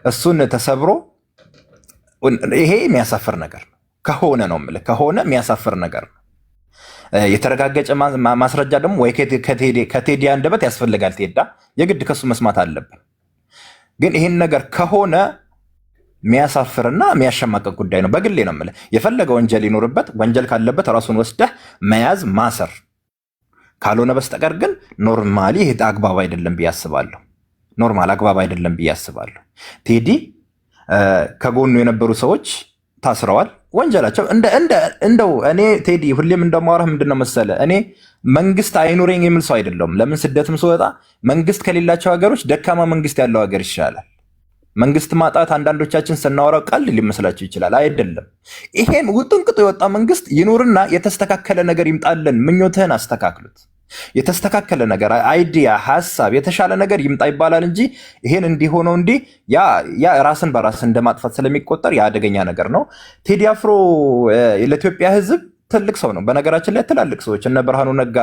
እሱን ተሰብሮ ይሄ የሚያሳፍር ነገር ነው። ከሆነ ነው የምልህ፣ ከሆነ የሚያሳፍር ነገር ነው። የተረጋገጠ ማስረጃ ደግሞ ወይ ከቴዲ አንደበት ያስፈልጋል። ቴዳ የግድ ከሱ መስማት አለብን። ግን ይህን ነገር ከሆነ የሚያሳፍርና የሚያሸማቀቅ ጉዳይ ነው። በግሌ ነው የምልህ። የፈለገ ወንጀል ይኖርበት፣ ወንጀል ካለበት ራሱን ወስደህ መያዝ ማሰር ካልሆነ በስተቀር ግን ኖርማሊ ይሄ አግባብ አይደለም ብዬ አስባለሁ። ኖርማል አግባብ አይደለም ብዬ አስባለሁ። ቴዲ ከጎኑ የነበሩ ሰዎች ታስረዋል። ወንጀላቸው እንደው እኔ ቴዲ ሁሌም እንደማወራህ ምንድነው መሰለ፣ እኔ መንግስት አይኑረኝ የሚል ሰው አይደለም። ለምን ስደትም ስወጣ መንግስት ከሌላቸው ሀገሮች ደካማ መንግስት ያለው ሀገር ይሻላል። መንግስት ማጣት አንዳንዶቻችን ስናወራው ቀልድ ሊመስላቸው ይችላል። አይደለም። ይሄን ውጥንቅጡ የወጣ መንግስት ይኑርና የተስተካከለ ነገር ይምጣልን። ምኞትህን አስተካክሉት። የተስተካከለ ነገር፣ አይዲያ፣ ሀሳብ፣ የተሻለ ነገር ይምጣ ይባላል እንጂ ይሄን እንዲሆነው እንዲህ ያ ራስን በራስ እንደማጥፋት ስለሚቆጠር የአደገኛ ነገር ነው። ቴዲ አፍሮ ለኢትዮጵያ ሕዝብ ትልቅ ሰው ነው። በነገራችን ላይ ትላልቅ ሰዎች እነ ብርሃኑ ነጋ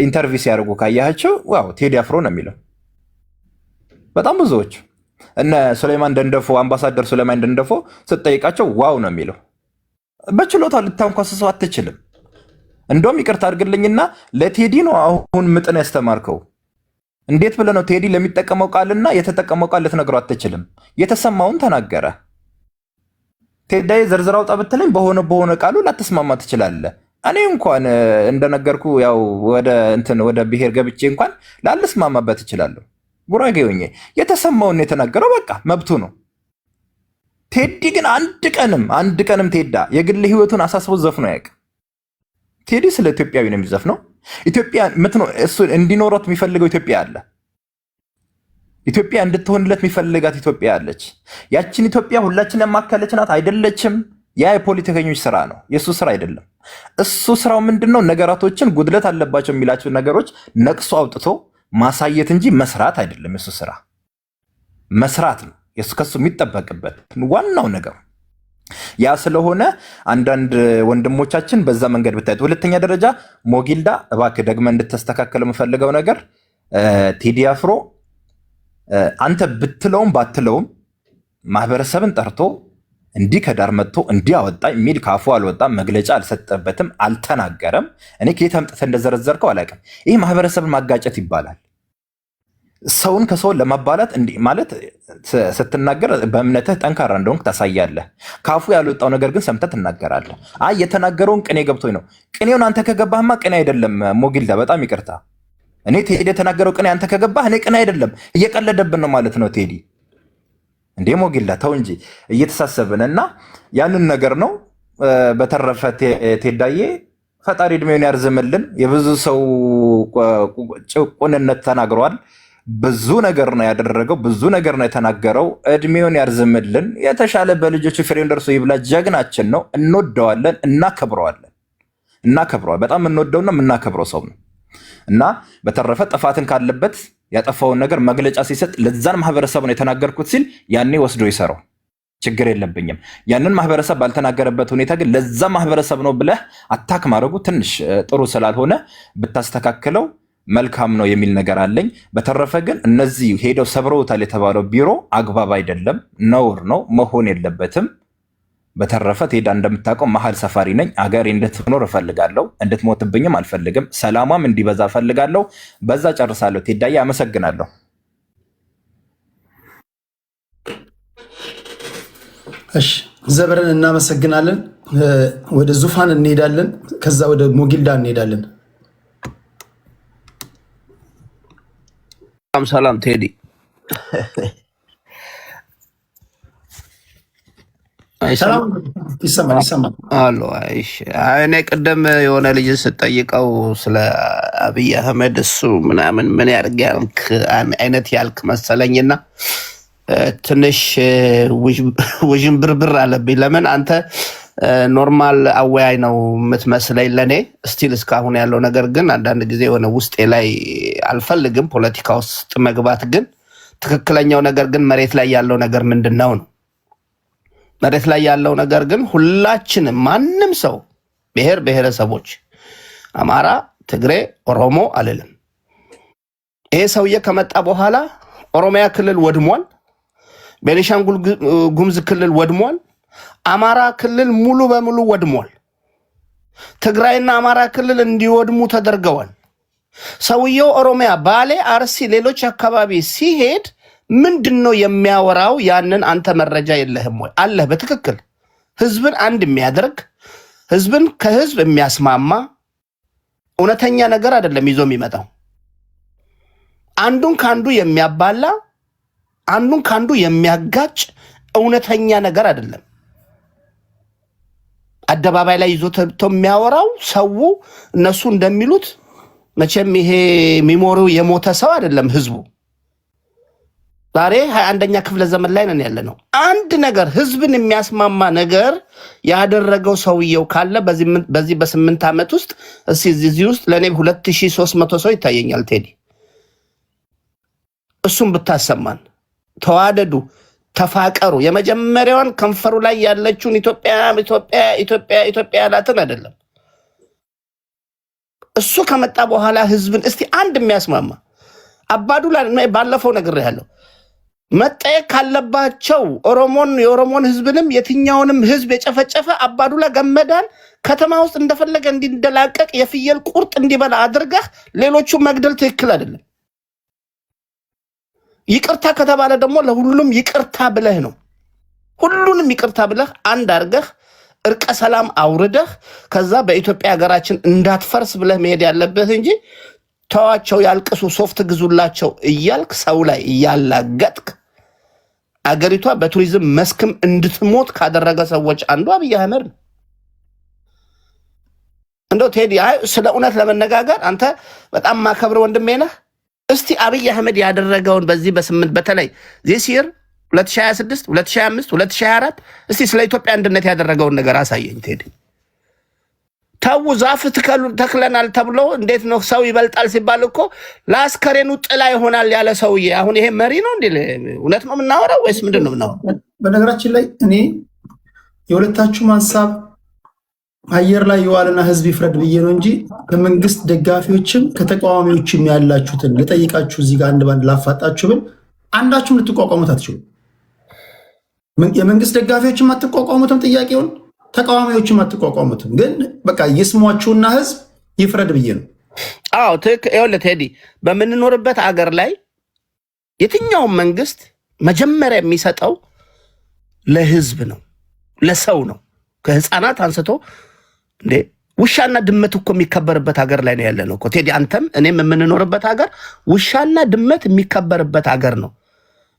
ኢንተርቪው ሲያደርጉ ካያቸው ዋው ቴዲ አፍሮ ነው የሚለው። በጣም ብዙዎች እነ ሱሌማን ደንደፎ፣ አምባሳደር ሱሌማን ደንደፎ ስትጠይቃቸው ዋው ነው የሚለው። በችሎታ ልታንኳስሰው አትችልም። እንደውም ይቅርታ አድርግልኝና ለቴዲ ነው አሁን ምጥን ያስተማርከው። እንዴት ብለህ ነው ቴዲ ለሚጠቀመው ቃልና የተጠቀመው ቃል ልትነግረው አትችልም? የተሰማውን ተናገረ። ቴዳዬ ዘርዝር አውጣ ብትለኝ በሆነ ቃሉ ላትስማማ ትችላለህ። እኔ እንኳን እንደነገርኩ ያው ወደ ብሔር ገብቼ እንኳን ላልስማማበት እችላለሁ። ጉራጌ ሆኜ የተሰማውን የተናገረው በቃ መብቱ ነው። ቴዲ ግን አንድ ቀንም ቴዳ የግል ህይወቱን አሳስቦ ዘፍኖ ያውቅ። ቴዲ ስለ ኢትዮጵያዊ ነው የሚዘፍነው። ኢትዮጵያ እሱ እንዲኖራት የሚፈልገው ኢትዮጵያ አለ። ኢትዮጵያ እንድትሆንለት የሚፈልጋት ኢትዮጵያ አለች። ያችን ኢትዮጵያ ሁላችን ያማከለች ናት አይደለችም? ያ የፖለቲከኞች ስራ ነው፣ የእሱ ስራ አይደለም። እሱ ስራው ምንድን ነው? ነገራቶችን ጉድለት አለባቸው የሚላቸው ነገሮች ነቅሶ አውጥቶ ማሳየት እንጂ መስራት አይደለም። የእሱ ስራ መስራት ነው ከሱ የሚጠበቅበት ዋናው ነገር ያ ስለሆነ አንዳንድ ወንድሞቻችን በዛ መንገድ ብታዩት። ሁለተኛ ደረጃ ሞጊልዳ እባክህ ደግመህ እንድተስተካከል የምፈልገው ነገር ቴዲ አፍሮ አንተ ብትለውም ባትለውም ማህበረሰብን ጠርቶ እንዲህ ከዳር መጥቶ እንዲህ አወጣ የሚል ካፉ አልወጣም፣ መግለጫ አልሰጠበትም፣ አልተናገረም። እኔ ከየት አምጥተህ እንደዘረዘርከው አላውቅም። ይህ ማህበረሰብን ማጋጨት ይባላል። ሰውን ከሰውን ለማባላት እንዲህ ማለት ስትናገር በእምነትህ ጠንካራ እንደሆንክ ታሳያለህ። ካፉ ያልወጣው ነገር ግን ሰምተህ ትናገራለህ። አይ የተናገረውን ቅኔ ገብቶኝ ነው። ቅኔውን አንተ ከገባህማ ቅኔ አይደለም ሞጊልዳ፣ በጣም ይቅርታ። እኔ ቴዲ የተናገረው ቅኔ አንተ ከገባህ እኔ ቅኔ አይደለም እየቀለደብን ነው ማለት ነው። ቴዲ እንዴ ሞጊላ ተው እንጂ እየተሳሰብን እና ያንን ነገር ነው። በተረፈ ቴዳዬ ፈጣሪ እድሜውን ያርዝምልን። የብዙ ሰው ጭቁንነት ተናግሯል። ብዙ ነገር ነው ያደረገው፣ ብዙ ነገር ነው የተናገረው። እድሜውን ያርዝምልን። የተሻለ በልጆቹ ፍሬውን ደርሶ ይብላ። ጀግናችን ነው። እንወደዋለን፣ እናከብረዋለን። በጣም እንወደውና የምናከብረው ሰው ነው እና በተረፈ ጥፋትን ካለበት ያጠፋውን ነገር መግለጫ ሲሰጥ ለዛን ማህበረሰብ ነው የተናገርኩት ሲል ያኔ ወስዶ ይሰራው፣ ችግር የለብኝም። ያንን ማህበረሰብ ባልተናገረበት ሁኔታ ግን ለዛ ማህበረሰብ ነው ብለህ አታክ ማድረጉ ትንሽ ጥሩ ስላልሆነ ብታስተካክለው መልካም ነው የሚል ነገር አለኝ። በተረፈ ግን እነዚህ ሄደው ሰብረውታል የተባለው ቢሮ አግባብ አይደለም፣ ነውር ነው፣ መሆን የለበትም። በተረፈ ቴዳ እንደምታውቀው መሀል ሰፋሪ ነኝ። አገሬ እንድትኖር እፈልጋለሁ፣ እንድትሞትብኝም አልፈልግም። ሰላሟም እንዲበዛ እፈልጋለሁ። በዛ ጨርሳለሁ። ቴዳዬ አመሰግናለሁ። እሺ ዘበረን እናመሰግናለን። ወደ ዙፋን እንሄዳለን፣ ከዛ ወደ ሞጊልዳ እንሄዳለን። ሰላም ቴዲ ይሰማል። አሎ እኔ ቅድም የሆነ ልጅ ስጠይቀው ስለ አብይ አህመድ እሱ ምናምን ምን ያርግ ያልክ አይነት ያልክ መሰለኝና ትንሽ ውዥንብርብር አለብኝ። ለምን አንተ ኖርማል አወያይ ነው የምትመስለኝ ለኔ ስቲል እስካሁን ያለው ነገር ግን አንዳንድ ጊዜ የሆነ ውስጤ ላይ አልፈልግም ፖለቲካ ውስጥ መግባት። ግን ትክክለኛው ነገር ግን መሬት ላይ ያለው ነገር ምንድነው ነው? መሬት ላይ ያለው ነገር ግን ሁላችንም ማንም ሰው ብሔር ብሔረሰቦች አማራ፣ ትግሬ፣ ኦሮሞ አልልም። ይሄ ሰውዬ ከመጣ በኋላ ኦሮሚያ ክልል ወድሟል፣ ቤኒሻንጉል ጉሙዝ ክልል ወድሟል፣ አማራ ክልል ሙሉ በሙሉ ወድሟል። ትግራይና አማራ ክልል እንዲወድሙ ተደርገዋል። ሰውየው ኦሮሚያ፣ ባሌ፣ አርሲ፣ ሌሎች አካባቢ ሲሄድ ምንድነው የሚያወራው? ያንን አንተ መረጃ የለህም ወይ? አለህ በትክክል ህዝብን አንድ የሚያደርግ ህዝብን ከህዝብ የሚያስማማ እውነተኛ ነገር አይደለም ይዞ የሚመጣው። አንዱን ካንዱ የሚያባላ አንዱን ካንዱ የሚያጋጭ እውነተኛ ነገር አይደለም። አደባባይ ላይ ይዞ የሚያወራው ሰው እነሱ እንደሚሉት መቼም ይሄ ሚሞሪው የሞተ ሰው አይደለም ህዝቡ። ዛሬ 21ኛ ክፍለ ዘመን ላይ ነን ያለነው። አንድ ነገር ህዝብን የሚያስማማ ነገር ያደረገው ሰውየው ካለ በዚህ በ8 ዓመት ውስጥ እዚህ ውስጥ ለኔ 2300 ሰው ይታየኛል። ቴዲ እሱም ብታሰማን፣ ተዋደዱ፣ ተፋቀሩ። የመጀመሪያውን ከንፈሩ ላይ ያለችውን ኢትዮጵያ ኢትዮጵያ ኢትዮጵያ ኢትዮጵያ ያላትን አይደለም። እሱ ከመጣ በኋላ ህዝብን እስቲ አንድ የሚያስማማ አባዱላ ባለፈው ነገር ያለው መጠየቅ ካለባቸው የኦሮሞን ህዝብንም የትኛውንም ህዝብ የጨፈጨፈ አባዱላ ገመዳን ከተማ ውስጥ እንደፈለገ እንዲንደላቀቅ የፍየል ቁርጥ እንዲበላ አድርገህ ሌሎቹ መግደል ትክክል አይደለም። ይቅርታ ከተባለ ደግሞ ለሁሉም ይቅርታ ብለህ ነው። ሁሉንም ይቅርታ ብለህ አንድ አድርገህ እርቀ ሰላም አውርደህ ከዛ በኢትዮጵያ ሀገራችን እንዳትፈርስ ብለህ መሄድ ያለበት እንጂ ተዋቸው ያልቅሱ ሶፍት ግዙላቸው እያልክ ሰው ላይ እያላገጥክ አገሪቷ በቱሪዝም መስክም እንድትሞት ካደረገ ሰዎች አንዱ አብይ አህመድ ነው። እንደው ቴዲ ስለ እውነት ለመነጋገር አንተ በጣም ማከብር ወንድሜ ነህ። እስቲ አብይ አህመድ ያደረገውን በዚህ በ8 በተለይ ዚስ ይር 2026 2025 2024 እስቲ ስለ ኢትዮጵያ አንድነት ያደረገውን ነገር አሳየኝ ቴዲ። ታው ዛፍ ተክለናል ተብሎ እንዴት ነው ሰው ይበልጣል ሲባል እኮ ለአስከሬኑ ጥላ ይሆናል ያለ ሰውዬ አሁን ይሄ መሪ ነው እንዴ? እውነት ነው የምናወራው ወይስ ምንድን ነው የምናወራው? በነገራችን ላይ እኔ የሁለታችሁም ሀሳብ አየር ላይ የዋለና ህዝብ ይፍረድ ብዬ ነው እንጂ ከመንግስት ደጋፊዎችም ከተቃዋሚዎችም ያላችሁትን ልጠይቃችሁ እዚህ ጋር አንድ ባንድ ላፋጣችሁ ብል አንዳችሁም ልትቋቋሙት አትችሉም። የመንግስት ደጋፊዎችም አትቋቋሙትም ጥያቄውን፣ ተቃዋሚዎችም አትቋቋሙትም። ግን በቃ ይስሟችሁና ህዝብ ይፍረድ ብዬ ነው። አዎ ይኸውልህ ቴዲ፣ በምንኖርበት አገር ላይ የትኛውም መንግስት መጀመሪያ የሚሰጠው ለህዝብ ነው፣ ለሰው ነው። ከህፃናት አንስቶ እንዴ ውሻና ድመት እኮ የሚከበርበት ሀገር ላይ ነው ያለነው እኮ ቴዲ፣ አንተም እኔም የምንኖርበት ሀገር ውሻና ድመት የሚከበርበት ሀገር ነው።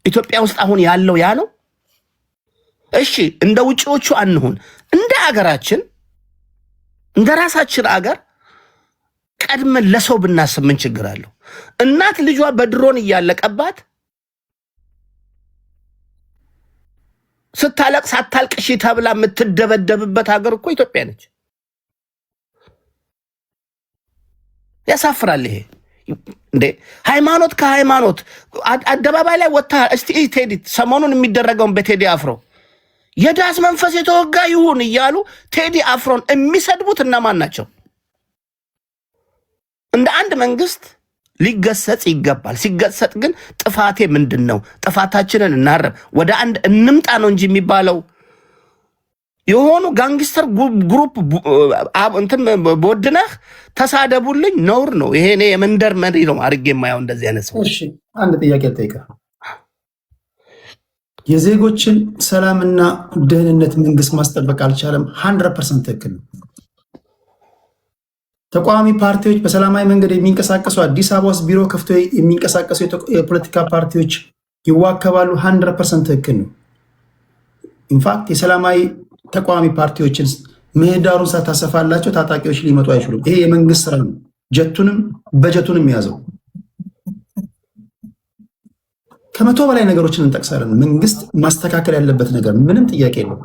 ኢትዮጵያ ውስጥ አሁን ያለው ያ ነው። እሺ እንደ ውጪዎቹ አንሁን፣ እንደ ሀገራችን እንደ ራሳችን ሀገር ቀድመን ለሰው ብናስብ ምን ችግር አለው? እናት ልጇ በድሮን እያለቀባት ስታለቅስ አታልቅሺ ተብላ የምትደበደብበት ሀገር እኮ ኢትዮጵያ ነች። ያሳፍራል ይሄ እንዴ! ሃይማኖት ከሃይማኖት አደባባይ ላይ ወጣ። እስቲ ቴዲ ሰሞኑን የሚደረገውን በቴዲ አፍሮ የዳስ መንፈስ የተወጋ ይሁን እያሉ ቴዲ አፍሮን የሚሰድቡት እነማን ናቸው? እንደ አንድ መንግስት ሊገሰጽ ይገባል። ሲገሰጥ ግን ጥፋቴ ምንድነው? ጥፋታችንን እናረም፣ ወደ አንድ እንምጣ ነው እንጂ የሚባለው የሆኑ ጋንግስተር ግሩፕ እንትን በወድነህ ተሳደቡልኝ ነውር ነው። ይሄ እኔ የመንደር መሪ ነው አድርጌ የማየው እንደዚህ አይነት ሰው። እሺ አንድ ጥያቄ ልጠይቅህ። የዜጎችን ሰላምና ደህንነት መንግስት ማስጠበቅ አልቻለም። 100% ትክክል ነው። ተቃዋሚ ፓርቲዎች በሰላማዊ መንገድ የሚንቀሳቀሱ አዲስ አበባ ውስጥ ቢሮ ከፍቶ የሚንቀሳቀሱ የፖለቲካ ፓርቲዎች ይዋከባሉ። 100% ትክክል ነው። ኢንፋክት የሰላማዊ ተቃዋሚ ፓርቲዎችን ምህዳሩን ሳታሰፋላቸው ታጣቂዎች ሊመጡ አይችሉም። ይሄ የመንግስት ስራ ነው። ጀቱንም በጀቱንም ያዘው። ከመቶ በላይ ነገሮችን እንጠቅሳለን። መንግስት ማስተካከል ያለበት ነገር ምንም ጥያቄ የለም።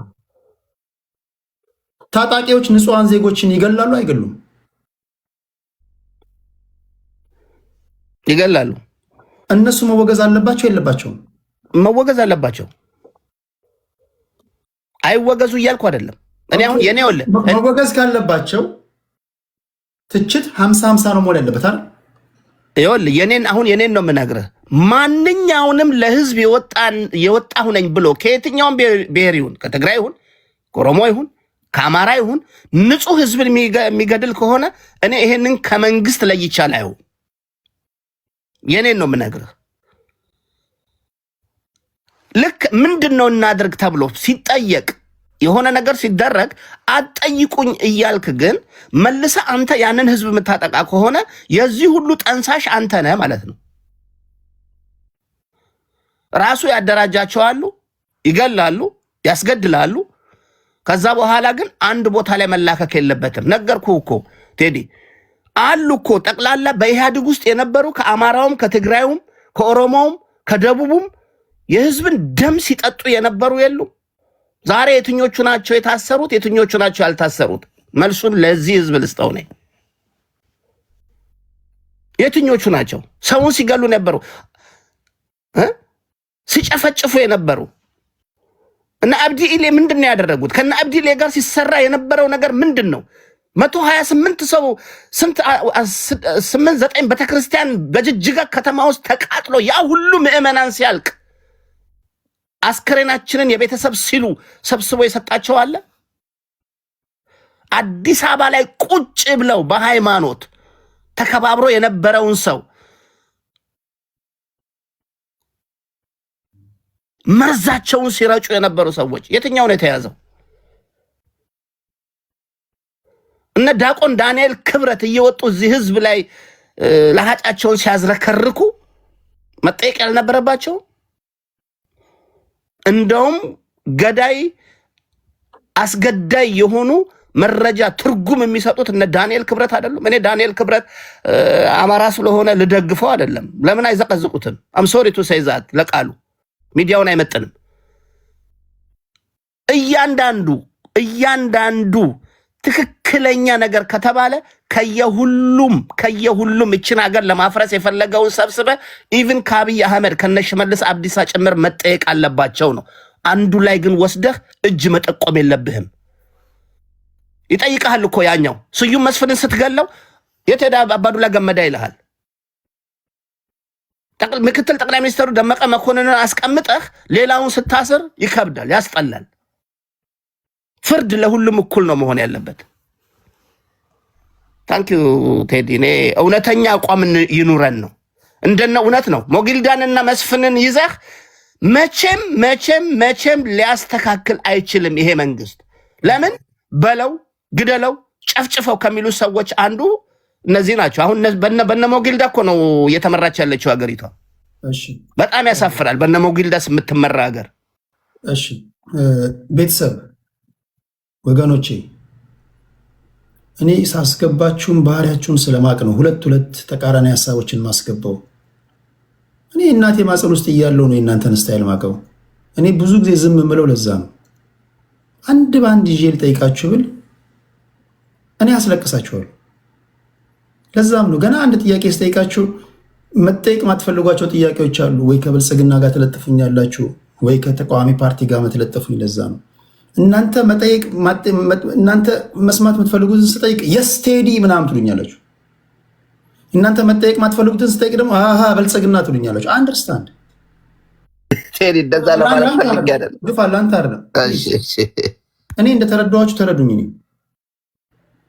ታጣቂዎች ንጹሃን ዜጎችን ይገላሉ አይገሉም? ይገላሉ። እነሱ መወገዝ አለባቸው የለባቸውም? መወገዝ አለባቸው። አይወገዙ እያልኩ አይደለም። እኔ አሁን የኔ ወለ መወገዝ ካለባቸው ትችት 50-50 ነው መሆን ያለበት አይደል? ይኸውልህ የኔን ነው የምነግርህ። ማንኛውንም ለህዝብ የወጣሁ ነኝ ብሎ ከየትኛውም ብሔር ይሁን፣ ከትግራይ ይሁን፣ ከኦሮሞ ይሁን፣ ከአማራ ይሁን ንጹህ ህዝብን የሚገድል ከሆነ እኔ ይሄንን ከመንግስት ለይቻል የኔን ነው የምነግርህ። ልክ ምንድነው እናድርግ ተብሎ ሲጠየቅ የሆነ ነገር ሲደረግ አጠይቁኝ እያልክ ግን መልሰ አንተ ያንን ህዝብ የምታጠቃ ከሆነ የዚህ ሁሉ ጠንሳሽ አንተ ነህ ማለት ነው። ራሱ ያደራጃቸዋሉ፣ ይገላሉ፣ ያስገድላሉ። ከዛ በኋላ ግን አንድ ቦታ ላይ መላከክ የለበትም። ነገርኩህ እኮ ቴዲ፣ አሉ እኮ ጠቅላላ በኢህአዴግ ውስጥ የነበሩ ከአማራውም፣ ከትግራዩም፣ ከኦሮሞውም፣ ከደቡቡም የህዝብን ደም ሲጠጡ የነበሩ የሉም? ዛሬ የትኞቹ ናቸው የታሰሩት? የትኞቹ ናቸው ያልታሰሩት? መልሱን ለዚህ ህዝብ ልስጠው ነኝ። የትኞቹ ናቸው ሰውን ሲገሉ ነበሩ፣ ሲጨፈጭፉ የነበሩ? እና አብዲ ኢሌ ምንድነው ያደረጉት? ከና አብዲ ኢሌ ጋር ሲሰራ የነበረው ነገር ምንድነው? 128 ሰው ስንት 8-9 ቤተክርስቲያን በጅጅጋ ከተማ ውስጥ ተቃጥሎ ያ ሁሉ ምዕመናን ሲያልቅ አስከሬናችንን የቤተሰብ ሲሉ ሰብስቦ የሰጣቸው አለ? አዲስ አበባ ላይ ቁጭ ብለው በሃይማኖት ተከባብሮ የነበረውን ሰው መርዛቸውን ሲረጩ የነበሩ ሰዎች የትኛው ነው የተያዘው? እነ ዲያቆን ዳንኤል ክብረት እየወጡ እዚህ ህዝብ ላይ ለሃጫቸውን ሲያዝረከርኩ መጠየቅ ያልነበረባቸው? እንደውም ገዳይ አስገዳይ የሆኑ መረጃ ትርጉም የሚሰጡት እነ ዳንኤል ክብረት አይደሉም? እኔ ዳንኤል ክብረት አማራ ስለሆነ ልደግፈው አይደለም። ለምን አይዘቀዝቁትም? አም ሶሪ ቱ ሴይ ዛት ለቃሉ ሚዲያውን አይመጥንም። እያንዳንዱ ትክክለኛ ነገር ከተባለ ከየሁሉም እችን ሀገር ለማፍረስ የፈለገውን ሰብስበ ኢቭን ከአብይ አህመድ ከነሽመልስ አብዲሳ ጭምር መጠየቅ አለባቸው ነው። አንዱ ላይ ግን ወስደህ እጅ መጠቆም የለብህም። ይጠይቃል እኮ ያኛው ስዩም መስፍንን ስትገለው የት ሄዳ አባዱላ ገመዳ ይልሃል። ምክትል ጠቅላይ ሚኒስትሩ ደመቀ መኮንንን አስቀምጠህ ሌላውን ስታስር ይከብዳል፣ ያስጠላል። ፍርድ ለሁሉም እኩል ነው መሆን ያለበት። ታንኪዩ ቴዲ። እኔ እውነተኛ አቋም ይኑረን ነው። እንደነ እውነት ነው። ሞጊልዳንና መስፍንን ይዘህ መቼም ሊያስተካክል አይችልም ይሄ መንግስት። ለምን በለው ግደለው ጨፍጭፈው ከሚሉ ሰዎች አንዱ እነዚህ ናቸው። አሁን በነሞጊልዳ እኮ ነው እየተመራች ያለችው ሀገሪቷ። እሺ በጣም ያሳፍራል። በነሞጊልዳስ የምትመራ ሀገር። እሺ ቤተሰብ ወገኖቼ፣ እኔ ሳስገባችሁን ባህሪያችሁን ስለማቅ ነው ሁለት ተቃራኒ ሀሳቦችን ማስገባው። እኔ እናቴ ማፀን ውስጥ እያለው ነው የእናንተን ስታይል ማቀው። እኔ ብዙ ጊዜ ዝም የምለው ለዛ ነው። አንድ በአንድ ይዤ ልጠይቃችሁ ብል እኔ አስለቅሳችኋለሁ። ለዛም ነው ገና አንድ ጥያቄ ስጠይቃችሁ መጠየቅ ማትፈልጓቸው ጥያቄዎች አሉ። ወይ ከብልጽግና ጋር ትለጥፉኛላችሁ፣ ወይ ከተቃዋሚ ፓርቲ ጋር ትለጥፉኝ። ለዛ ነው እናንተ መስማት የምትፈልጉትን ስጠይቅ የስቴዲ ምናምን ትሉኛላችሁ። እናንተ መጠየቅ ማትፈልጉትን ስጠይቅ ደግሞ ብልጽግና ትሉኛላችሁ። አንደርስታንድ ቴዲ እንደዛ ለማለት ፈልጌ አይደለም። ግፋለሁ አንተ አይደለም። እኔ እንደተረዳኋችሁ ተረዱኝ። እኔ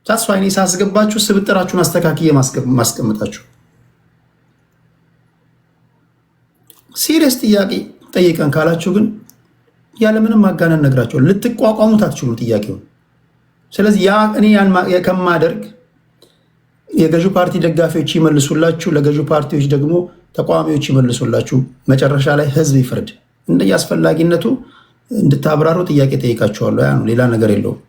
ታስፋ እኔ ሳስገባችሁ ስብጥራችሁን አስተካክዬ ማስቀምጣችሁ። ሲሪየስ ጥያቄ ጠይቀን ካላችሁ ግን ያለምንም ማጋነን ነግራችኋለሁ። ልትቋቋሙት አትችሉም ጥያቄውን። ስለዚህ እኔ ያን ከማደርግ የገዢው ፓርቲ ደጋፊዎች ይመልሱላችሁ፣ ለገዢው ፓርቲዎች ደግሞ ተቃዋሚዎች ይመልሱላችሁ። መጨረሻ ላይ ህዝብ ይፍርድ። እንደየአስፈላጊነቱ እንድታብራሩ ጥያቄ ጠይቃችኋለሁ። ያ ነው፣ ሌላ ነገር የለውም።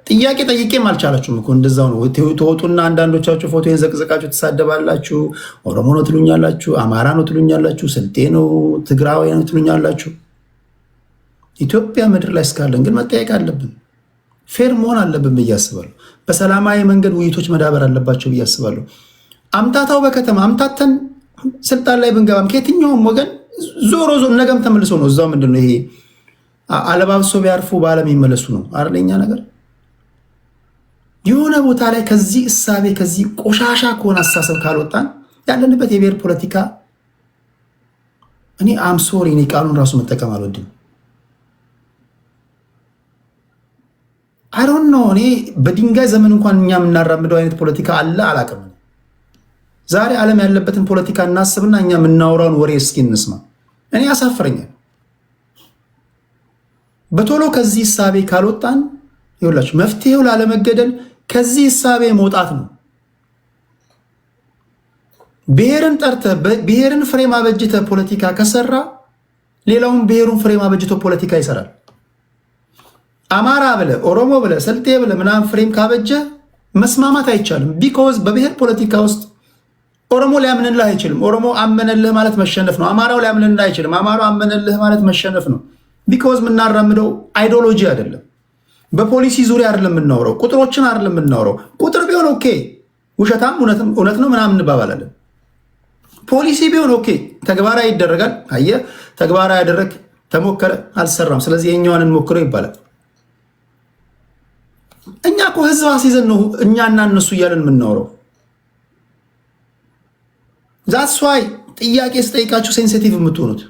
ጥያቄ ጠይቄም አልቻላችሁም እኮ እንደዛው ነው። ተወጡና አንዳንዶቻችሁ ፎቶን ዘቅዘቃችሁ ትሳደባላችሁ። ኦሮሞ ነው ትሉኛላችሁ፣ አማራ ነው ትሉኛላችሁ፣ ስልጤ ነው ትግራዊ ነው ትሉኛላችሁ። ኢትዮጵያ ምድር ላይ እስካለን ግን መጠየቅ አለብን። ፌር መሆን አለብን ብዬ አስባለሁ። በሰላማዊ መንገድ ውይይቶች መዳበር አለባቸው ብዬ አስባለሁ። አምታታው በከተማ አምታተን ስልጣን ላይ ብንገባም ከየትኛውም ወገን ዞሮ ነገም ተመልሶ ነው እዛው ምንድነው ይሄ አለባብሶ ቢያርፉ በዓለም ይመለሱ ነው አርለኛ ነገር። የሆነ ቦታ ላይ ከዚህ እሳቤ ከዚህ ቆሻሻ ከሆነ አስተሳሰብ ካልወጣን ያለንበት የብሔር ፖለቲካ እኔ አምሶሪ እኔ ቃሉን ራሱ መጠቀም አልወድም። አይሮን ነው እኔ በድንጋይ ዘመን እንኳን እኛ የምናራምደው አይነት ፖለቲካ አለ አላቅም። ዛሬ ዓለም ያለበትን ፖለቲካ እናስብና እኛ የምናወራውን ወሬ እስኪ እንስማ። እኔ ያሳፍረኛል። በቶሎ ከዚህ እሳቤ ካልወጣን ይኸውላችሁ መፍትሄው ላለመገደል ከዚህ እሳቤ መውጣት ነው። ብሔርን ጠርተህ ብሔርን ፍሬም አበጅተህ ፖለቲካ ከሰራ ሌላውን ብሔሩን ፍሬም አበጅተው ፖለቲካ ይሰራል። አማራ ብለህ ኦሮሞ ብለህ ስልጤ ብለህ ምናምን ፍሬም ካበጀ መስማማት አይቻልም። ቢኮዝ በብሔር ፖለቲካ ውስጥ ኦሮሞ ሊያምንልህ አይችልም። ኦሮሞ አመነልህ ማለት መሸነፍ ነው። አማራው ሊያምንልህ አይችልም። አማራው አመነልህ ማለት መሸነፍ ነው። ቢኮዝ የምናራምደው አይዲዮሎጂ አይደለም። በፖሊሲ ዙሪያ አይደለም የምናወራው። ቁጥሮችን አይደለም የምናወራው። ቁጥር ቢሆን ኦኬ፣ ውሸታም እውነት ነው ምናምን እንባባላለን። ፖሊሲ ቢሆን ኦኬ፣ ተግባራዊ ይደረጋል። አየህ፣ ተግባራዊ ያደረግ ተሞከረ፣ አልሰራም፣ ስለዚህ የኛዋን እንሞክረው ይባላል። እኛ እኮ ህዝብ አስይዘን ነው እኛና እነሱ እያለን የምናወራው። ዛትስ ዋይ ጥያቄ ስጠይቃችሁ ሴንሲቲቭ የምትሆኑት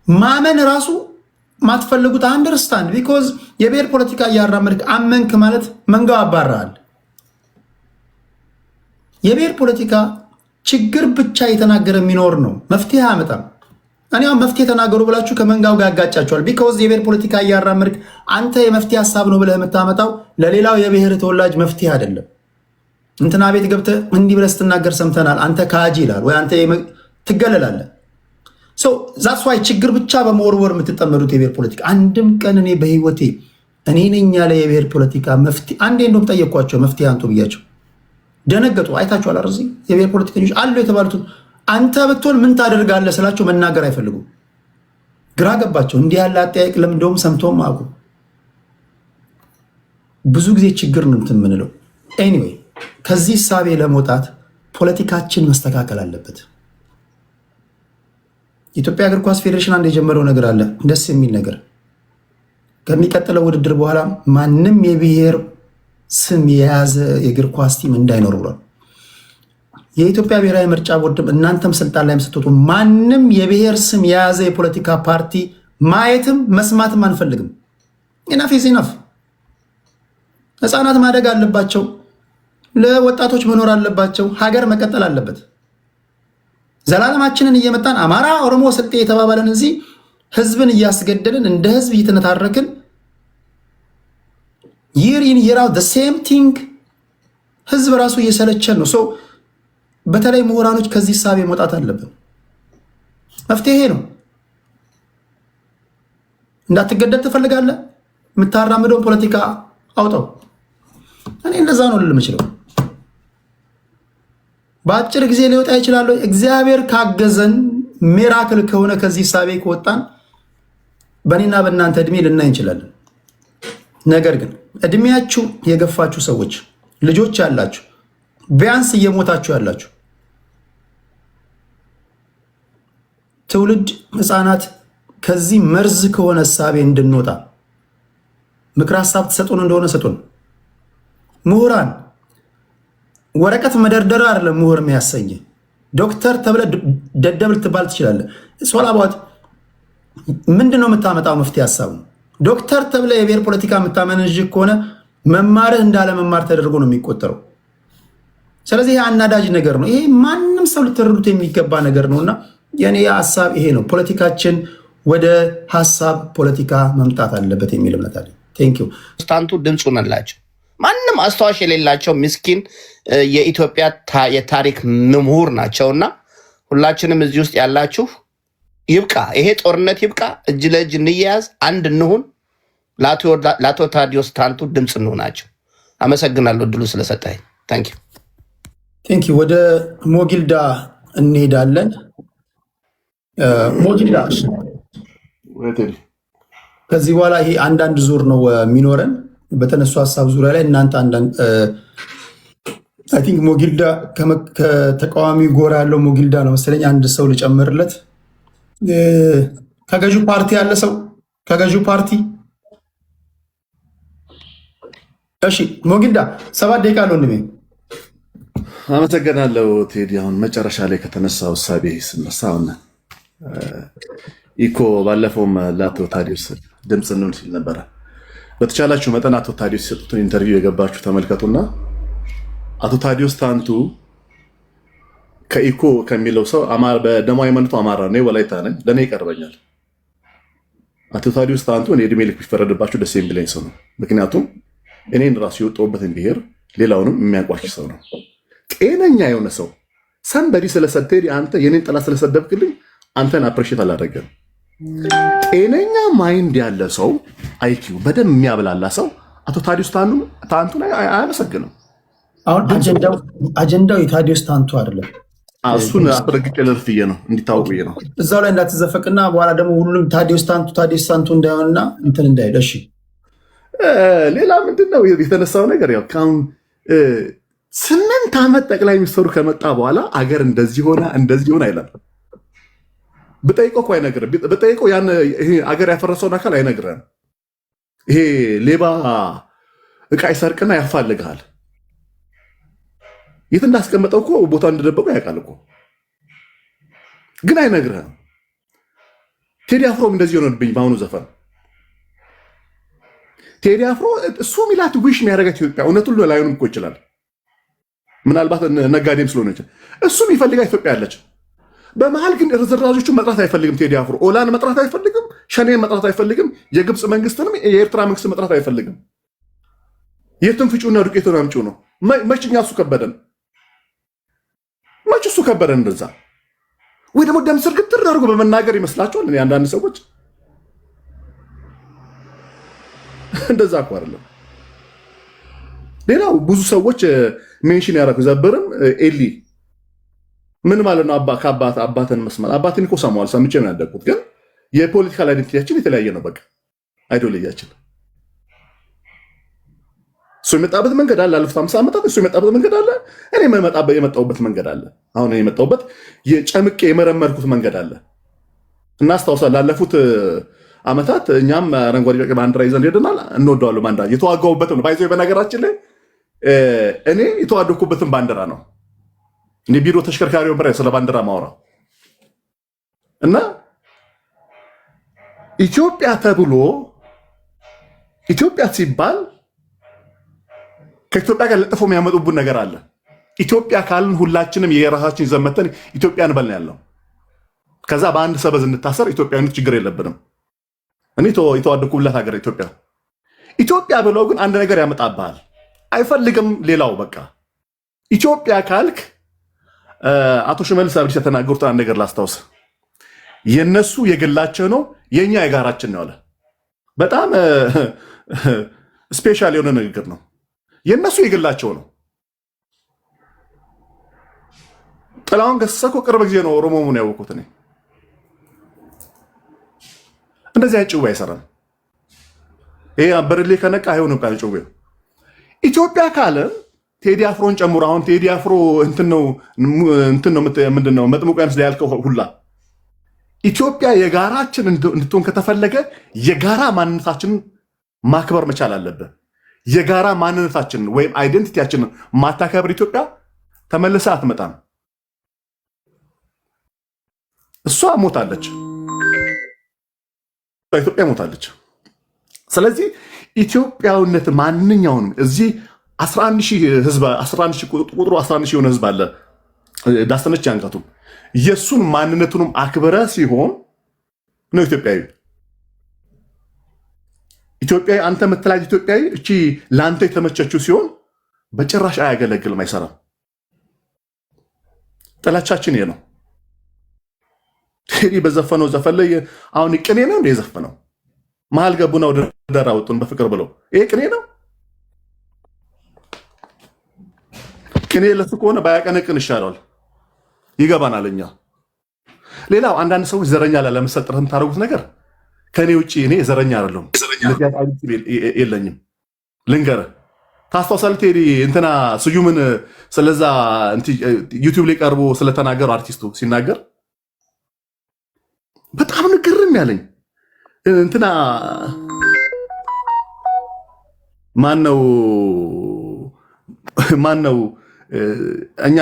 ማመን ራሱ ማትፈልጉት አንደርስታንድ ቢኮዝ የብሔር ፖለቲካ እያራመድክ አመንክ ማለት መንጋው አባራል። የብሔር ፖለቲካ ችግር ብቻ የተናገረ የሚኖር ነው፣ መፍትሄ አያመጣም። እኔ መፍትሄ ተናገሩ ብላችሁ ከመንጋው ጋር ያጋጫቸዋል። ቢኮዝ የብሔር ፖለቲካ እያራመድክ አንተ የመፍትሄ ሀሳብ ነው ብለህ የምታመጣው ለሌላው የብሔር ተወላጅ መፍትሄ አይደለም። እንትና ቤት ገብተህ እንዲህ ብለህ ስትናገር ሰምተናል፣ አንተ ካጂ ይላል ወይ አንተ ትገለላለህ። ዛትስ ዋይ ችግር ብቻ በመወርወር የምትጠመዱት የብሔር ፖለቲካ አንድም ቀን እኔ በህይወቴ እኔ ነኝ ያለ የብሔር ፖለቲካ መፍትሄ አንዴ እንደውም ጠየኳቸው፣ መፍትሄ አንቱ ብያቸው ደነገጡ። አይታችኋል አይደል? የብሔር ፖለቲከኞች አሉ የተባሉትን አንተ ብትሆን ምን ታደርጋለህ ስላቸው መናገር አይፈልጉም። ግራ ገባቸው። እንዲህ ያለ አጠያየቅ ለምንደውም ሰምተውም አቁ ብዙ ጊዜ ችግር ነው የምንለው። ኤኒዌይ ከዚህ እሳቤ ለመውጣት ፖለቲካችን መስተካከል አለበት። የኢትዮጵያ እግር ኳስ ፌዴሬሽን አንድ የጀመረው ነገር አለ፣ ደስ የሚል ነገር። ከሚቀጥለው ውድድር በኋላ ማንም የብሔር ስም የያዘ የእግር ኳስ ቲም እንዳይኖር ብሏል። የኢትዮጵያ ብሔራዊ ምርጫ ቦርድም እናንተም ስልጣን ላይ ስትወጡ ማንም የብሔር ስም የያዘ የፖለቲካ ፓርቲ ማየትም መስማትም አንፈልግም። ኢናፍ ኢዝ ኢናፍ። ህፃናት ማደግ አለባቸው፣ ለወጣቶች መኖር አለባቸው፣ ሀገር መቀጠል አለበት። ዘላለማችንን እየመጣን አማራ፣ ኦሮሞ፣ ስልጤ የተባባለን እዚህ ህዝብን እያስገደልን እንደ ህዝብ እየተነታረክን ይር ኢን ይር አውት ሴም ቲንግ። ህዝብ ራሱ እየሰለቸን ነው። በተለይ ምሁራኖች ከዚህ ሳቤ መውጣት አለብን። መፍትሄ ነው። እንዳትገደል ትፈልጋለህ? የምታራምደውን ፖለቲካ አውጣው። እኔ እንደዛ ነው ልል የምችለው። በአጭር ጊዜ ሊወጣ ይችላል። እግዚአብሔር ካገዘን ሚራክል ከሆነ ከዚህ ሳቤ ከወጣን በእኔና በእናንተ እድሜ ልናይ እንችላለን። ነገር ግን እድሜያችሁ የገፋችሁ ሰዎች፣ ልጆች ያላችሁ፣ ቢያንስ እየሞታችሁ ያላችሁ ትውልድ፣ ህፃናት ከዚህ መርዝ ከሆነ ሳቤ እንድንወጣ ምክር ሀሳብ ትሰጡን እንደሆነ ሰጡን። ምሁራን ወረቀት መደርደር አይደለም ምሁር የሚያሰኝ። ዶክተር ተብለ ደደብ ልትባል ትችላለህ። ሶላባት ምንድነው የምታመጣው? መፍትሄ ሀሳብ ነው። ዶክተር ተብለ የብሔር ፖለቲካ የምታመነዥ ከሆነ መማርህ እንዳለ መማር ተደርጎ ነው የሚቆጠረው። ስለዚህ ይሄ አናዳጅ ነገር ነው። ይሄ ማንም ሰው ልትረዱት የሚገባ ነገር ነውና የኔ ሀሳብ ይሄ ነው። ፖለቲካችን ወደ ሀሳብ ፖለቲካ መምጣት አለበት የሚል እምነት አለ። ቴንክ ዩ። ስታንቱ ድምፁ ነላቸው። ማንም አስተዋሽ የሌላቸው ምስኪን የኢትዮጵያ የታሪክ ምሁር ናቸውና ሁላችንም እዚህ ውስጥ ያላችሁ ይብቃ፣ ይሄ ጦርነት ይብቃ፣ እጅ ለእጅ እንያያዝ፣ አንድ እንሁን። ለአቶ ታዲዮስ ታንቱ ድምፅ እንሆናቸው። አመሰግናለሁ እድሉ ስለሰጠኝ። ታንክ ዩ። ወደ ሞጊልዳ እንሄዳለን። ሞጊልዳ ከዚህ በኋላ ይሄ አንዳንድ ዙር ነው የሚኖረን በተነሱ ሀሳብ ዙሪያ ላይ እናንተ አንዳንድ አይ ቲንክ ሞጊልዳ ከተቃዋሚ ጎራ ያለው ሞጊልዳ ነው መሰለኝ። አንድ ሰው ልጨምርለት። ከገዢው ፓርቲ ያለ ሰው ከገዢው ፓርቲ እሺ፣ ሞጊልዳ 7 ደቂቃ አለ ወንድሜ። አመሰግናለሁ ቴዲ። አሁን መጨረሻ ላይ ከተነሳው እሳቤ ስነሳ አሁን ኢኮ ባለፈውም ለአቶ ታዲዮስ ድምፅ እንሆን ሲል ነበረ። በተቻላችሁ መጠን አቶ ታዲዮስ የሰጡትን ኢንተርቪው የገባችሁ ተመልከቱና አቶ ታዲዮስ ታንቱ ከኢኮ ከሚለው ሰው በደሞ ሃይማኖቱ አማራ ነው፣ ወላይታ ነኝ፣ ለእኔ ይቀርበኛል። አቶ ታዲዮስ ታንቱ እኔ እድሜ ልክ ቢፈረድባችሁ ደስ የሚለኝ ሰው ነው። ምክንያቱም እኔን ራሱ የወጣሁበትን ብሔር ሌላውንም የሚያንቋሽ ሰው ነው። ጤነኛ የሆነ ሰው ሰንበዲ ስለሰደድ አንተ የኔን ጠላት ስለሰደብክልኝ አንተን አፕሪሼት አላደረገም። ጤነኛ ማይንድ ያለ ሰው አይኪው በደንብ የሚያብላላ ሰው አቶ ታዲዮስ ታንቱን አያመሰግንም። አሁን አጀንዳው የታዲዮስ ታንቱ አይደለም። እሱን አስረግጬ ለርፍዬ ነው እንዲታወቅ ነው። እዛው ላይ እንዳትዘፈቅና በኋላ ደግሞ ሁሉም ታዲዮስ ታንቱ እንዳይሆንና እንትን እንዳይል። እሺ፣ ሌላ ምንድነው የተነሳው ነገር? ያው ካሁን 8 ዓመት ጠቅላይ ሚኒስትሩ ከመጣ በኋላ አገር እንደዚህ ሆነ እንደዚህ ሆነ አይለም። ብጠይቀው እኮ አይነግርም። ብጠይቀው ያን ይሄ አገር ያፈረሰውን አካል አይነግርም። ይሄ ሌባ እቃ ይሰርቅና ያፋልግሃል። የት እንዳስቀመጠው እኮ ቦታ እንደደበቀው ያውቃል እኮ፣ ግን አይነግርህም። ቴዲ አፍሮም እንደዚህ ሆነብኝ በአሁኑ ዘፈን። ቴዲ አፍሮ እሱ ሚላት ዊሽ የሚያደርጋት ኢትዮጵያ እውነቱን ላይሆንም እኮ ይችላል። ምናልባት ነጋዴም ስለሆነ ይችላል። እሱ የሚፈልጋ ኢትዮጵያ ያለች። በመሀል ግን ርዝራዦቹን መጥራት አይፈልግም። ቴዲ አፍሮ ኦላን መጥራት አይፈልግም። ሸኔን መጥራት አይፈልግም። የግብፅ መንግስትንም የኤርትራ መንግስት መጥራት አይፈልግም። የትን ፍጩና ዱቄቱን አምጪው ነው። መችኛ እሱ ከበደን መች እሱ ከበደን እንደዛ ወይ ደግሞ ደም ስር ግትር አድርጎ በመናገር ይመስላችኋል? እኔ አንዳንድ ሰዎች እንደዛ እኮ አይደለም። ሌላው ብዙ ሰዎች ሜንሽን ያደረጉ ዘብርም ኤሊ ምን ማለት ነው? አባትን መስማት አባትን እኮ ሰማዋል፣ ሰምቼ ነው ያደግኩት። ግን የፖለቲካል አይደንቲቲያችን የተለያየ ነው። በቃ አይዶልያችን እሱ የመጣበት መንገድ አለ። ላለፉት 50 ዓመታት እሱ የመጣበት መንገድ አለ። እኔ የመጣሁበት መንገድ አለ። አሁን የመጣሁበት የጨምቄ የመረመርኩት መንገድ አለ። እናስታውሳለን። ላለፉት ዓመታት እኛም አረንጓዴ ቢጫ ባንዲራ ይዘን ሄደናል። እንወደዋለን። ባንዲራ የተዋጋሁበትም ነው። ባይዞ በነገራችን ላይ እኔ የተዋደኩበትን ባንዲራ ነው። እኔ ቢሮ ተሽከርካሪ ወንበር ስለ ባንዲራ ማውራ እና ኢትዮጵያ ተብሎ ኢትዮጵያ ሲባል ከኢትዮጵያ ጋር ለጥፎ የሚያመጡብን ነገር አለ። ኢትዮጵያ ካልን ሁላችንም የራሳችን ዘመተን ኢትዮጵያን በልን ያለው ከዛ በአንድ ሰበዝ እንታሰር ኢትዮጵያዊነት ችግር የለብንም። እኔ የተዋደኩላት ሀገር ኢትዮጵያ ኢትዮጵያ ብለው ግን አንድ ነገር ያመጣብሃል። አይፈልግም ሌላው በቃ ኢትዮጵያ ካልክ አቶ ሽመልስ አብዲስ የተናገሩት አንድ ነገር ላስታውስ። የነሱ የግላቸው ነው የኛ የጋራችን ነው አለ። በጣም ስፔሻል የሆነ ንግግር ነው። የነሱ የግላቸው ነው። ጥላሁን ገሰሰ እኮ ቅርብ ጊዜ ነው ኦሮሞውን ያወቁት። እኔ እንደዚህ አይጭው አይሰራም። ይሄ በርሌ ከነቃ አይሆንም ቃል ጭው። ኢትዮጵያ ካለ ቴዲ አፍሮን ጨምሮ አሁን ቴዲ አፍሮ እንትን ነው ምንድነው መጥምቁ ዮሐንስ ላይ ያልከው ሁላ ኢትዮጵያ የጋራችን እንድትሆን ከተፈለገ የጋራ ማንነታችንን ማክበር መቻል አለብን። የጋራ ማንነታችንን ወይም አይደንቲቲያችንን ማታከብር ኢትዮጵያ ተመልሳ አትመጣም። እሷ ሞታለች፣ ኢትዮጵያ ሞታለች። ስለዚህ ኢትዮጵያዊነት ማንኛውንም እዚህ 11,000 ህዝብ 11,000 ቁጥሩ 11,000 የሆነ ህዝብ አለ። ዳሰነች ያንቀቱም የሱን ማንነቱንም አክብረ ሲሆን ነው ኢትዮጵያዊ። ኢትዮጵያዊ አንተ የምትላት ኢትዮጵያዊ እቺ ለአንተ የተመቸችው ሲሆን በጭራሽ አያገለግልም፣ አይሰራም። ጥላቻችን ይሄ ነው። ቴዲ በዘፈነው ዘፈን ላይ አሁን ቅኔ ነው እንደ የዘፈነው መሀል ገቡና ወደ ዳር አወጡን በፍቅር ብለው ይሄ ቅኔ ነው። ቅኔ ለሱ ከሆነ ባያቀነቅን ይሻላል። ይገባናል እኛ። ሌላው አንዳንድ ሰዎች ዘረኛ ለመሰጠት የምታደርጉት ነገር ከኔ ውጭ እኔ ዘረኛ አይደለሁም፣ የለኝም። ልንገርህ ታስታውሳለህ ቴዲ እንትና ስዩምን ስለዛ ዩቲዩብ ላይ ቀርቦ ስለተናገረው አርቲስቱ ሲናገር በጣም ንግርም ያለኝ እንትና ማነው እኛ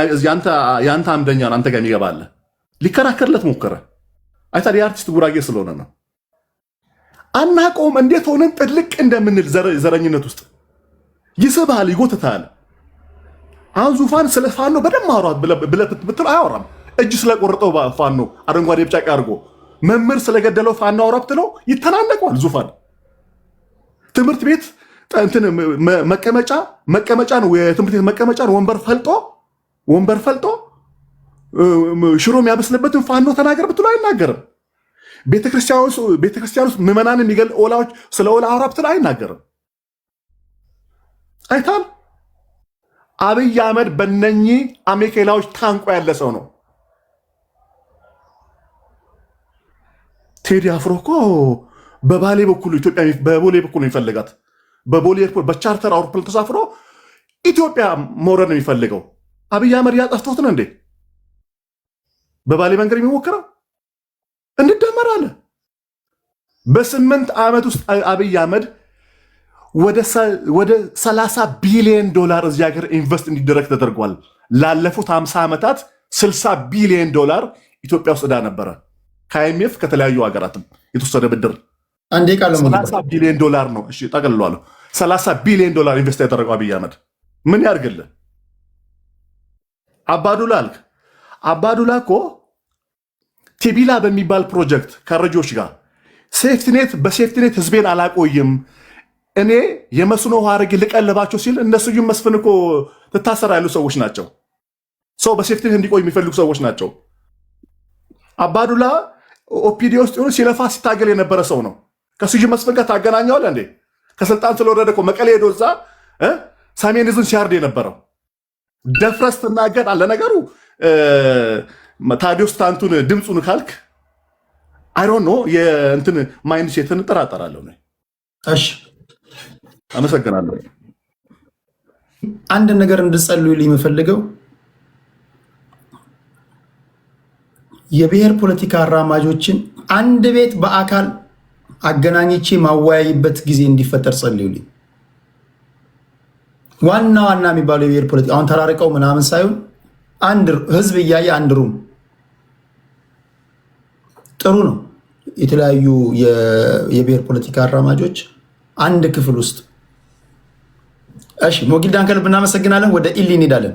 ያንተ አምደኛ ነው አንተ ጋር የሚገባለ ሊከራከርለት ሞከረ። አይታዲያ አርቲስት ጉራጌ ስለሆነ ነው። አናቆም እንዴት ሆነን ጥልቅ እንደምንል ዘረኝነት ውስጥ ይስብሃል፣ ይጎትታል። አሁን ዙፋን ስለ ፋኖ በደም አውራት ብለህ ብትል አያወራም። እጅ ስለቆረጠው ፋኖ አረንጓዴ ቢጫ ቀይ አድርጎ መምህር ስለገደለው ፋኖ አውራ ብትለው ይተናነቀዋል። ዙፋን ትምህርት ቤት መቀመጫን የትምህርት ቤት መቀመጫን ወንበር ፈልጦ ሽሮ የሚያበስልበትን ፋኖ ተናገር ብትለው አይናገርም። ቤተክርስቲያን ውስጥ ምዕመናን የሚገል ኦላዎች ስለ ኦላ አውራ ብትለው አይናገርም። አይታል አብይ አህመድ በነኚህ አሜኬላዎች ታንቆ ያለ ሰው ነው። ቴዲ አፍሮ እኮ በባሌ በኩል ኢትዮጵያ በቦሌ በኩል ነው የሚፈልጋት። በቦሌ ኤርፖርት በቻርተር አውሮፕላን ተሳፍሮ ኢትዮጵያ መውረድ ነው የሚፈልገው። አብይ አህመድ ያጠፍቶት ነው እንዴ በባሌ መንገድ የሚሞክረው? እንደመር አለ። በ8 ዓመት ውስጥ አብይ አህመድ ወደ 30 ቢሊዮን ዶላር እዚህ ሀገር ኢንቨስት እንዲደረግ ተደርጓል። ላለፉት 50 ዓመታት 60 ቢሊዮን ዶላር ኢትዮጵያ ውስጥ ዕዳ ነበረ። ከአይኤምኤፍ ከተለያዩ ሀገራትም የተወሰደ ብድር 30 ቢሊዮን ዶላር ነው። እሺ ጠቅልሏለሁ። 30 ቢሊዮን ዶላር ኢንቨስት ያደረገው አብይ አህመድ ምን ያርግልህ? አባዱላ አልክ። አባዱላ እኮ ቲቢላ በሚባል ፕሮጀክት ከረጆች ጋር በሴፍቲኔት ህዝቤን አላቆይም እኔ የመስኖ ውሃ አድርጌ ልቀልባቸው ሲል እነሱም መስፍን እኮ ትታሰራ ያሉ ሰዎች ናቸው። ሰው በሴፍቲኔት እንዲቆይ የሚፈልጉ ሰዎች ናቸው። አባዱላ ኦፒዲ ውስጥ ሆኖ ሲለፋ ሲታገል የነበረ ሰው ነው። ከስዩም መስፍን ጋር ታገናኘዋለህ እንዴ? ከስልጣን ስለወረደ እኮ መቀሌ ሄዶ እዛ ሰሜን ህዝብን ሲያርድ የነበረው ደፍረስ ትናገር አለ። ነገሩ ታዲዮስ ታንቱን ድምፁን ካልክ አይሮን ነው የእንትን ማይንድ ሴትን እጠራጠራለሁ። እሺ አመሰግናለሁ። አንድ ነገር እንድጸልዩልኝ የምፈልገው የብሔር ፖለቲካ አራማጆችን አንድ ቤት በአካል አገናኝቼ ማወያይበት ጊዜ እንዲፈጠር ጸልዩልኝ። ዋና ዋና የሚባሉ የብሔር ፖለቲካ አሁን ተራርቀው ምናምን ሳይሆን አንድ ህዝብ እያየ አንድ ሩም ጥሩ ነው። የተለያዩ የብሔር ፖለቲካ አራማጆች አንድ ክፍል ውስጥ። እሺ ሞጊልዳን ከልብ እናመሰግናለን። ወደ ኢሊ እንሄዳለን።